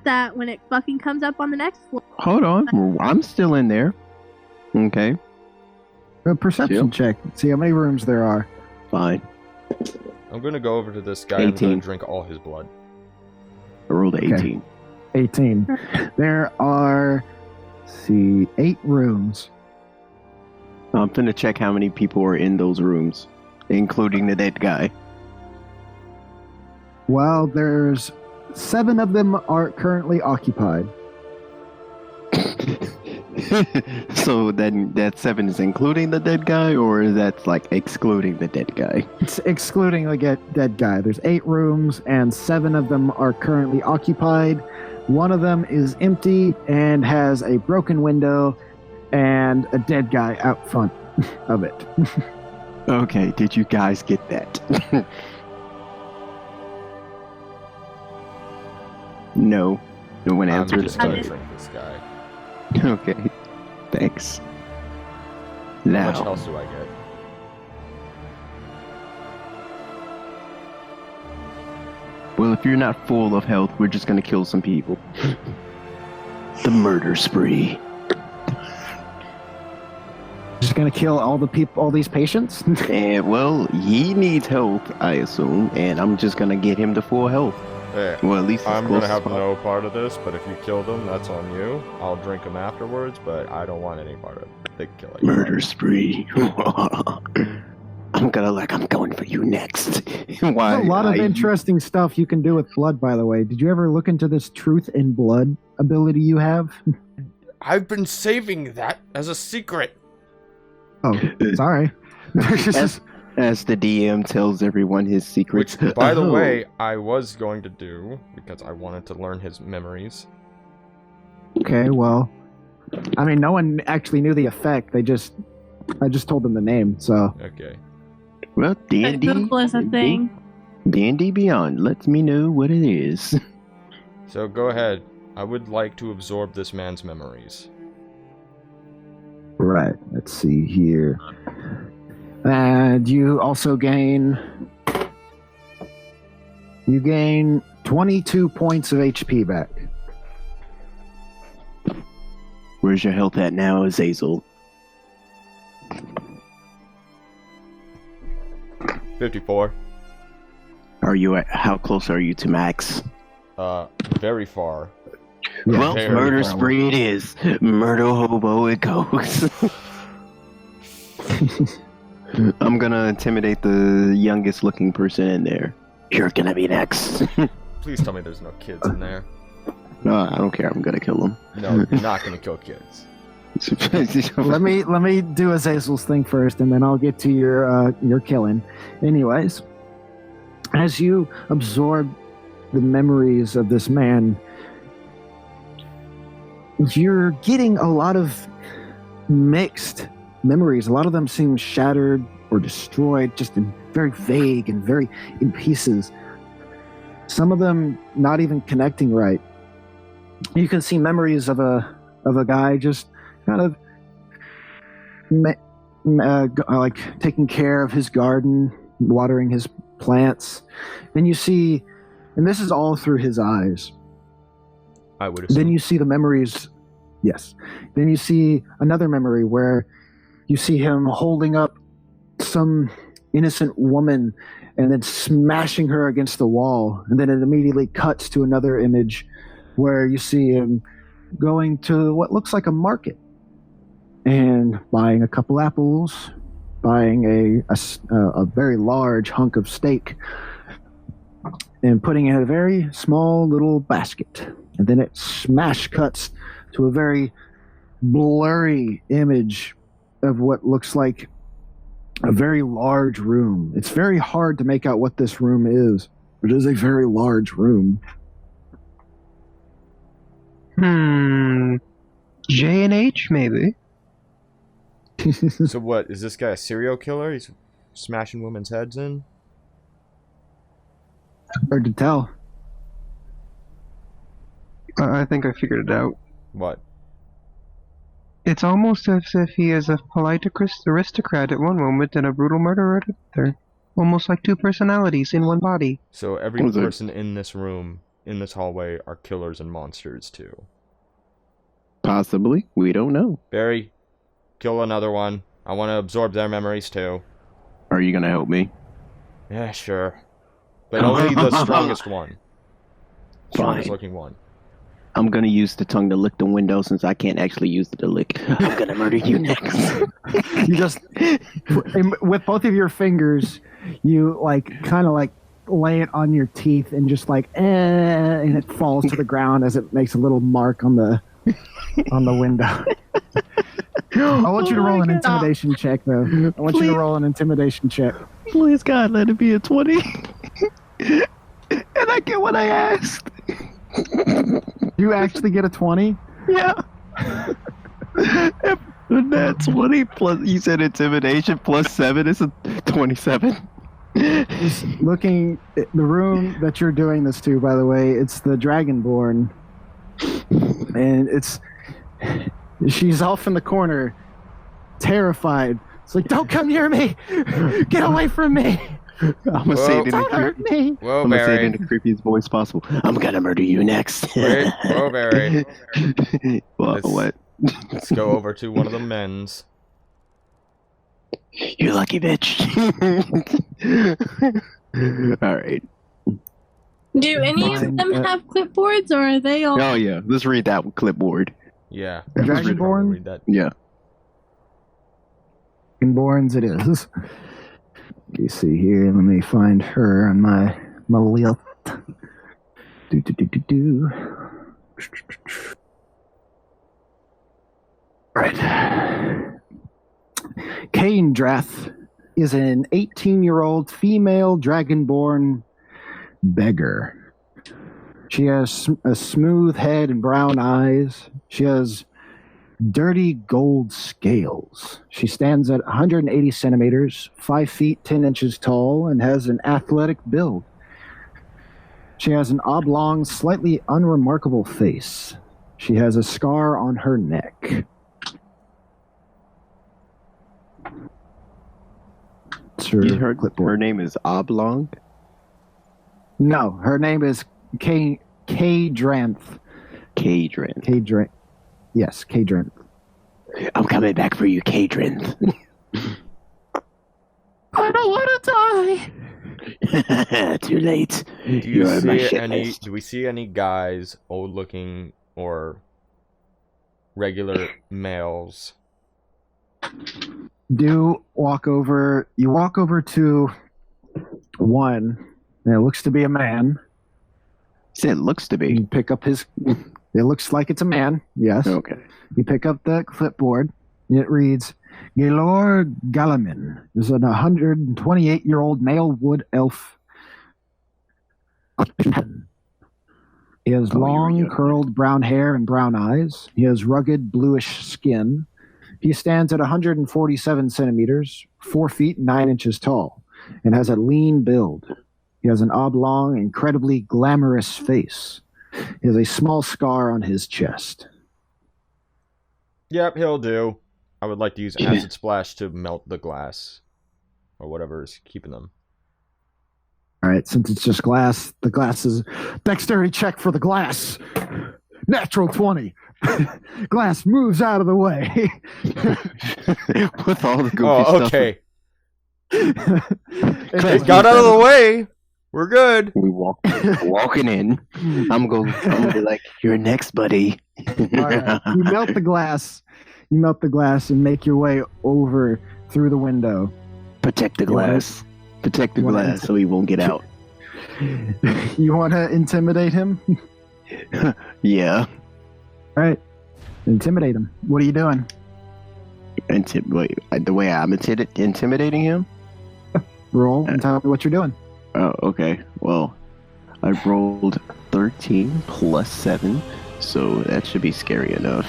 that when it fucking comes up on the next floor. Hold on, I'm still in there. Okay, A perception check. See how many rooms there are. fine. I'm gonna go over to this guy and I'm 18. gonna drink all his blood. I rolled Okay. 18. 18. There are, 8 rooms. I'm finna check how many people are in those rooms, including the dead guy. Well, there's 7 of them are currently occupied. So then that 7 is including the dead guy, or is that like excluding the dead guy? It's excluding the dead guy. There's 8 rooms, and 7 of them are currently occupied. One of them is empty and has a broken window and a dead guy out front of it. Okay, did you guys get that? No. No one I'm answered. just gonna drink this guy. Okay, thanks. How much Now, health do I get? well, if you're not full of health, we're just gonna kill some people. The murder spree. Just gonna kill all these patients? And well, he needs health, I assume, and I'm just gonna get him to full health. Hey, Well, at least as I'm close gonna as have possible. no part of this, but if you kill them, that's on you. I'll drink them afterwards, but I don't want any part of the killing. Murder spree. I'm going for you next. Why? There's a lot of interesting stuff you can do with blood, by the way. Did you ever look into this truth in blood ability you have? I've been saving that as a secret. Oh, sorry. As the DM tells everyone his secrets. Which, by the Oh. way, I was going to do because I wanted to learn his memories. Okay, well, I mean, no one actually knew the effect. I just told them the name, so. Okay. Well, D&D. Google is a thing. D&D Beyond lets me know what it is. So go ahead. I would like to absorb this man's memories. Right, let's see here. And you also gain 22 points of HP back. Where's your health at now, Azazel? 54. How close are you to max? Very far. Yeah, Well, very murder far spree it is. Murder hobo it goes. I'm gonna intimidate the youngest looking person in there. You're gonna be next. Please tell me there's no kids in there. No, I don't care. I'm gonna kill him. No, you're not gonna kill kids. let me do Azazel's thing first, and then I'll get to your killing. Anyways, as you absorb the memories of this man, you're getting a lot of mixed memories. A lot of them seem shattered or destroyed, just in very vague and very in pieces. Some of them not even connecting right. You can see memories of a of a guy just kind of like taking care of his garden, watering his plants. Then you see, and this is all through his eyes. I would assume. Then you see the memories. Yes. Then you see another memory where you see him holding up some innocent woman and then smashing her against the wall. And then it immediately cuts to another image where you see him going to what looks like a market and buying a couple apples, buying a very large hunk of steak, and putting it in a very small little basket. And then it smash cuts to a very blurry image of what looks like a very large room. It's very hard to make out what this room is. It is a very large room. J&H, maybe. So what, is this guy a serial killer? He's smashing women's heads in? Hard to tell. I think I figured it out. What? It's almost as if he is a polite aristocrat at one moment and a brutal murderer at another. Almost like two personalities in one body. So every person in this room, in this hallway, are killers and monsters too. Possibly. We don't know. Barry, kill another one. I want to absorb their memories too. Are you going to help me? Yeah, sure. But only the strongest one. Strongest Fine. looking one. I'm going to use the tongue to lick the window since I can't actually use it to lick. I'm going to murder you next. You just, with both of your fingers, you kind of lay it on your teeth and just and it falls to the ground as it makes a little mark on the window. I want you to roll an intimidation check, though. I want you to roll an intimidation check. Please, God, let it be a 20. And I get what I asked. You actually get a 20? Yeah. And that 20 plus, you said intimidation plus 7 is a 27. Just looking at the room that you're doing this to, by the way, it's the Dragonborn. And she's off in the corner, terrified. It's like, don't come near me! Get away from me! I'm gonna say it in Don't hurt me! Whoa, I'm gonna say it Barry. in the creepiest voice possible. I'm gonna murder you next. Wait, whoa, Barry. What? Let's go over to one of the men's. You lucky bitch. All right. Do any of them have clipboards, or are they all? Oh yeah. Let's read that clipboard. Yeah. Dragonborn? Read that. Yeah. Dragonborns it is. You see here, let me find her on my list. Right. Caindrath is an 18-year-old female dragonborn beggar. She has a smooth head and brown eyes. She has dirty gold scales. She stands at 180 centimeters, 5 feet 10 inches tall, and has an athletic build. She has an oblong, slightly unremarkable face. She has a scar on her neck. Her name is Oblong? No, her name is Caidranth. Caidranth. Yes, Caidranth. I'm coming back for you, Caidranth. I don't want to die. Too late. Do we see any guys, old looking or regular males? You walk over to one, and it looks to be a man. It looks to be. You pick up his. It looks like it's a man. Yes. Okay. You pick up the clipboard, and it reads, Gallowmere is an 128-year-old male wood elf. He has long, curled brown hair and brown eyes. He has rugged, bluish skin. He stands at 147 centimeters, 4 feet 9 inches tall, and has a lean build. He has an oblong, incredibly glamorous face. He has a small scar on his chest. Yep, he'll do. I would like to use Acid Splash to melt the glass. Or whatever is keeping them. All right, since it's just glass, the glass is dexterity check for the glass. Natural 20. Glass moves out of the way. With all the goofy stuff. Okay. It got out of the way. We're good. We walking in. I'm gonna be like, "You're next, buddy." All right. You melt the glass. You melt the glass and make your way over through the window. Protect the glass. Protect the glass so he won't get out. You want to intimidate him? Yeah. All right. Intimidate him. What are you doing? Wait, the way I'm intimidating him? Roll and tell me what you're doing. Oh, okay. Well, I rolled 13 plus 7, so that should be scary enough.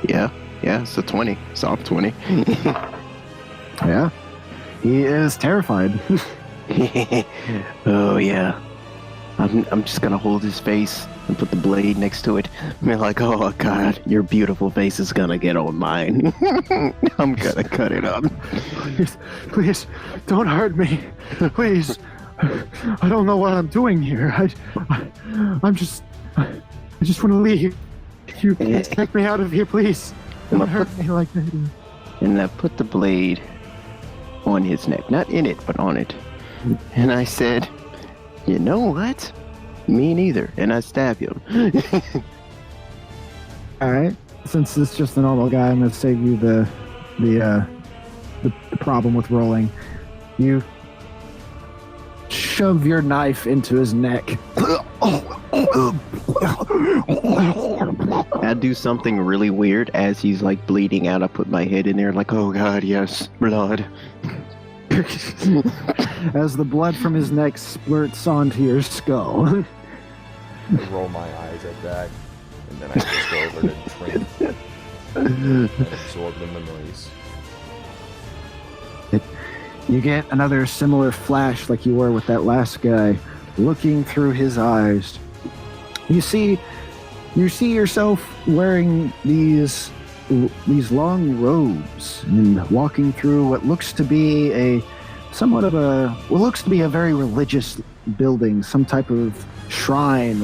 Yeah, so 20. Soft 20. Yeah. He is terrified. Oh, yeah. I'm just gonna hold his face and put the blade next to it. And be like, oh, God, your beautiful face is gonna get on mine. I'm gonna cut it up. Please, don't hurt me. Please. I don't know what I'm doing here. I just want to leave. You take me out of here, please. Don't hurt me like that. And I put the blade on his neck. Not in it, but on it. And I said, you know what? Me neither. And I stab him. All right. Since it's just a normal guy, I'm going to save you the problem with rolling. You shove your knife into his neck. I do something really weird as he's like bleeding out. I put my head in there like, oh God, yes, blood. As the blood from his neck splurts onto your skull. I roll my eyes at that, and then I just go over to drink and absorb the memories. You get another similar flash like you were with that last guy, looking through his eyes. You see yourself wearing these long robes and walking through what looks to be a very religious building, some type of shrine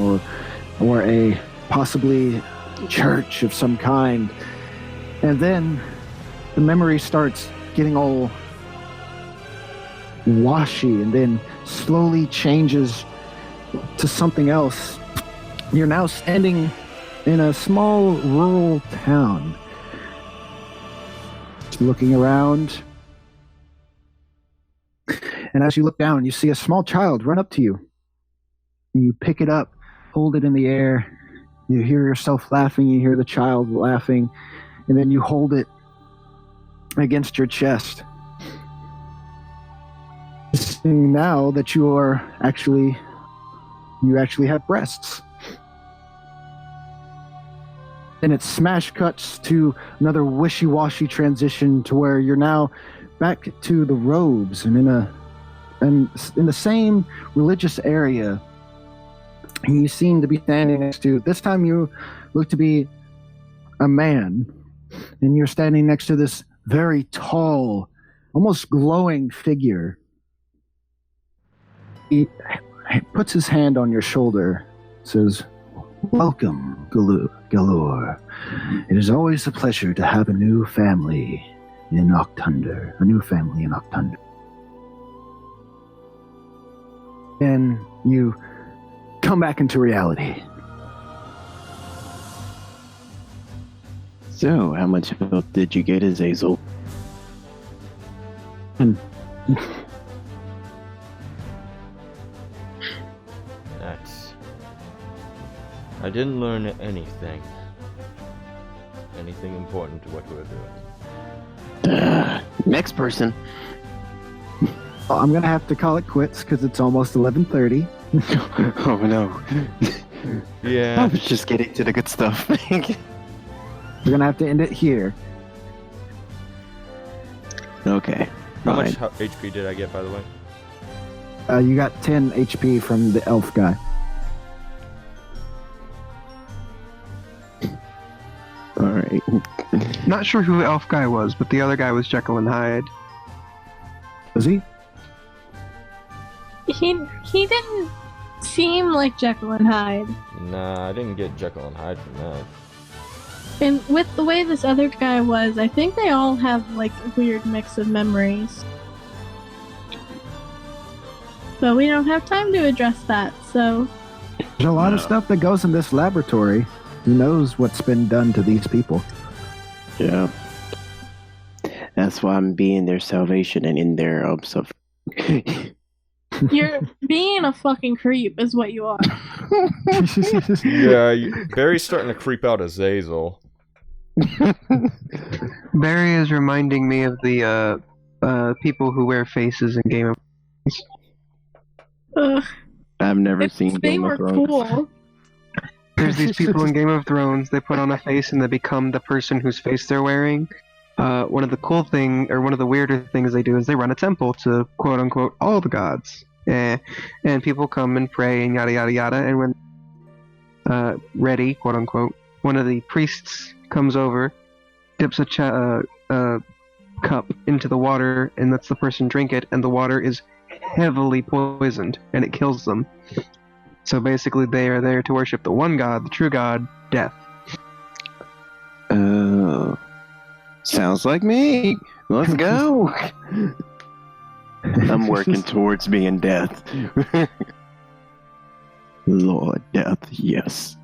or a possibly church of some kind. And then the memory starts getting all washy and then slowly changes to something else. You're now standing in a small rural town. Looking around. And as you look down, you see a small child run up to you. You pick it up, hold it in the air. You hear yourself laughing, you hear the child laughing, and then you hold it against your chest. Now that you actually have breasts. And it smash cuts to another wishy-washy transition to where you're now back to the robes and in the same religious area. And you seem to be standing next to, this time you look to be a man, and you're standing next to this very tall, almost glowing figure. He puts his hand on your shoulder, says, "Welcome, Galore. It is always a pleasure to have a new family in Octunder. And you come back into reality." So, how much health did you get, Azazel? I didn't learn anything important to what we're doing. Next person. I'm going to have to call it quits because it's almost 11:30. Oh, no. Yeah. I was just getting to the good stuff. We're going to have to end it here. Okay. How fine. much HP did I get, by the way? You got 10 HP from the elf guy. Alright. Not sure who elf guy was, but the other guy was Jekyll and Hyde. Was he? He didn't seem like Jekyll and Hyde. Nah, I didn't get Jekyll and Hyde from that. And with the way this other guy was, I think they all have like a weird mix of memories. But we don't have time to address that, so... There's a lot of stuff that goes in this laboratory. Who knows what's been done to these people? Yeah. That's why I'm being their salvation and in their stuff. You're being a fucking creep is what you are. Yeah, Barry's starting to creep out Azazel. Barry is reminding me of the people who wear faces in Game of Thrones. Ugh. I've never seen They Game were of Thrones. cool. There's these people in Game of Thrones, they put on a face and they become the person whose face they're wearing. One of the weirder things they do is they run a temple to quote unquote all the gods. And people come and pray and yada yada yada, and when ready, quote unquote, one of the priests comes over, dips a cup into the water and lets the person drink it, and the water is heavily poisoned and it kills them. So basically they are there to worship the one god, the true god, death. Sounds like me. Let's go. I'm working towards being death. Lord Death, yes.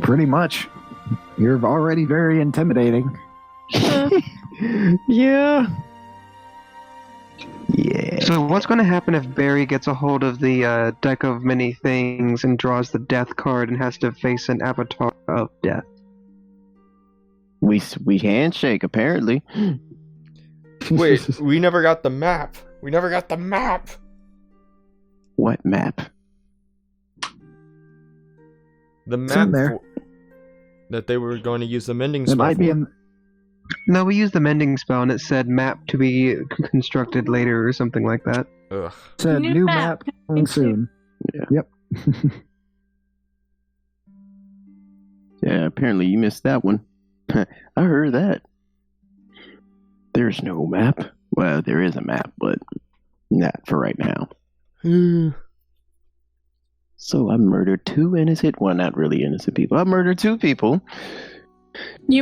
Pretty much. You're already very intimidating. Yeah. Yeah. So what's going to happen if Barry gets a hold of the deck of many things and draws the death card and has to face an avatar of death? We handshake, apparently. Wait, we never got the map. We never got the map. What map? The in map there. that they were going to use the mending It spell might be for. in. No, we used the mending spell and it said map to be constructed later or something like that. Ugh. Said New new map map coming soon. Yeah. Yep. Yeah, apparently you missed that one. I heard that. There's no map. Well, there is a map, but not for right now. So I murdered two innocent, well, not really innocent people. I murdered two people,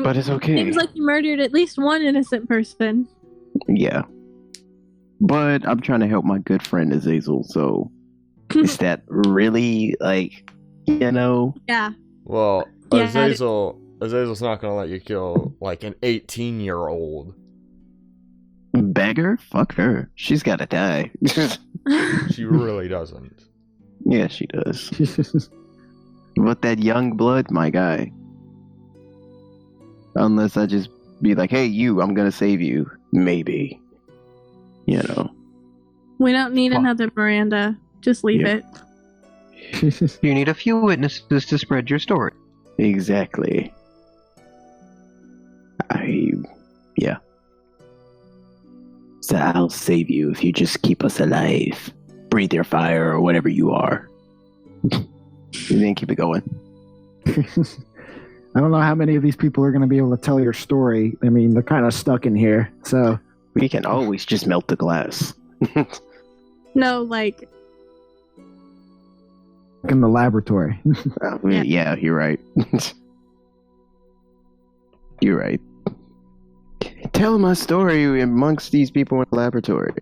but it's okay. Seems like you murdered at least one innocent person. Yeah. But I'm trying to help my good friend Azazel, so is that really, like, you know? Yeah. Well, Yeah, Azazel's not going to let you kill, like, an 18-year-old. Beggar? Fuck her. She's gotta die. She really doesn't. Yeah, she does. But that young blood, my guy. Unless I just be like, hey, you, I'm gonna save you. Maybe. You know. We don't need another Miranda. Just leave Yeah. it. You need a few witnesses to spread your story. Exactly. Yeah. So I'll save you if you just keep us alive. Breathe your fire or whatever you are. And then keep it going. I don't know how many of these people are going to be able to tell your story. I mean, they're kind of stuck in here, so We can always just melt the glass. No, like, in the laboratory. Yeah, you're right. You're right. Tell my story amongst these people in the laboratory.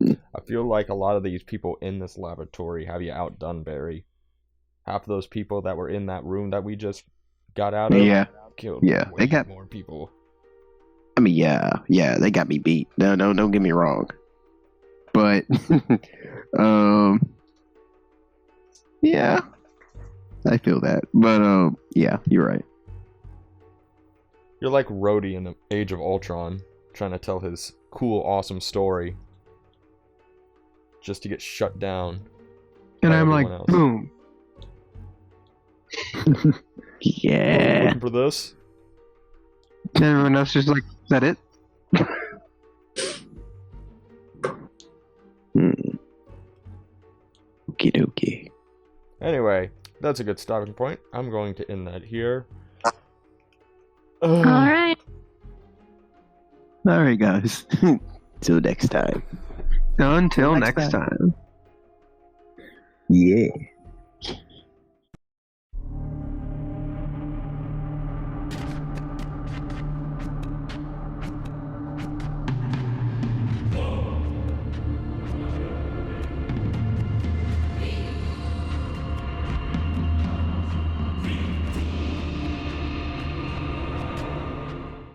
I feel like a lot of these people in this laboratory have you outdone, Barry. Half of those people that were in that room that we just got out of killed they got more people. I mean, yeah, they got me beat. No, don't get me wrong. But, yeah, I feel that. But, yeah, you're right. You're like Rhodey in the Age of Ultron, trying to tell his cool, awesome story, just to get shut down. And by I'm everyone like, else. boom. Yeah. Looking for this? And everyone else just like, is that it? Okie dokie. Anyway, that's a good starting point. I'm going to end that here. All right. All right, guys. Till next time. Until Next next time. Yeah.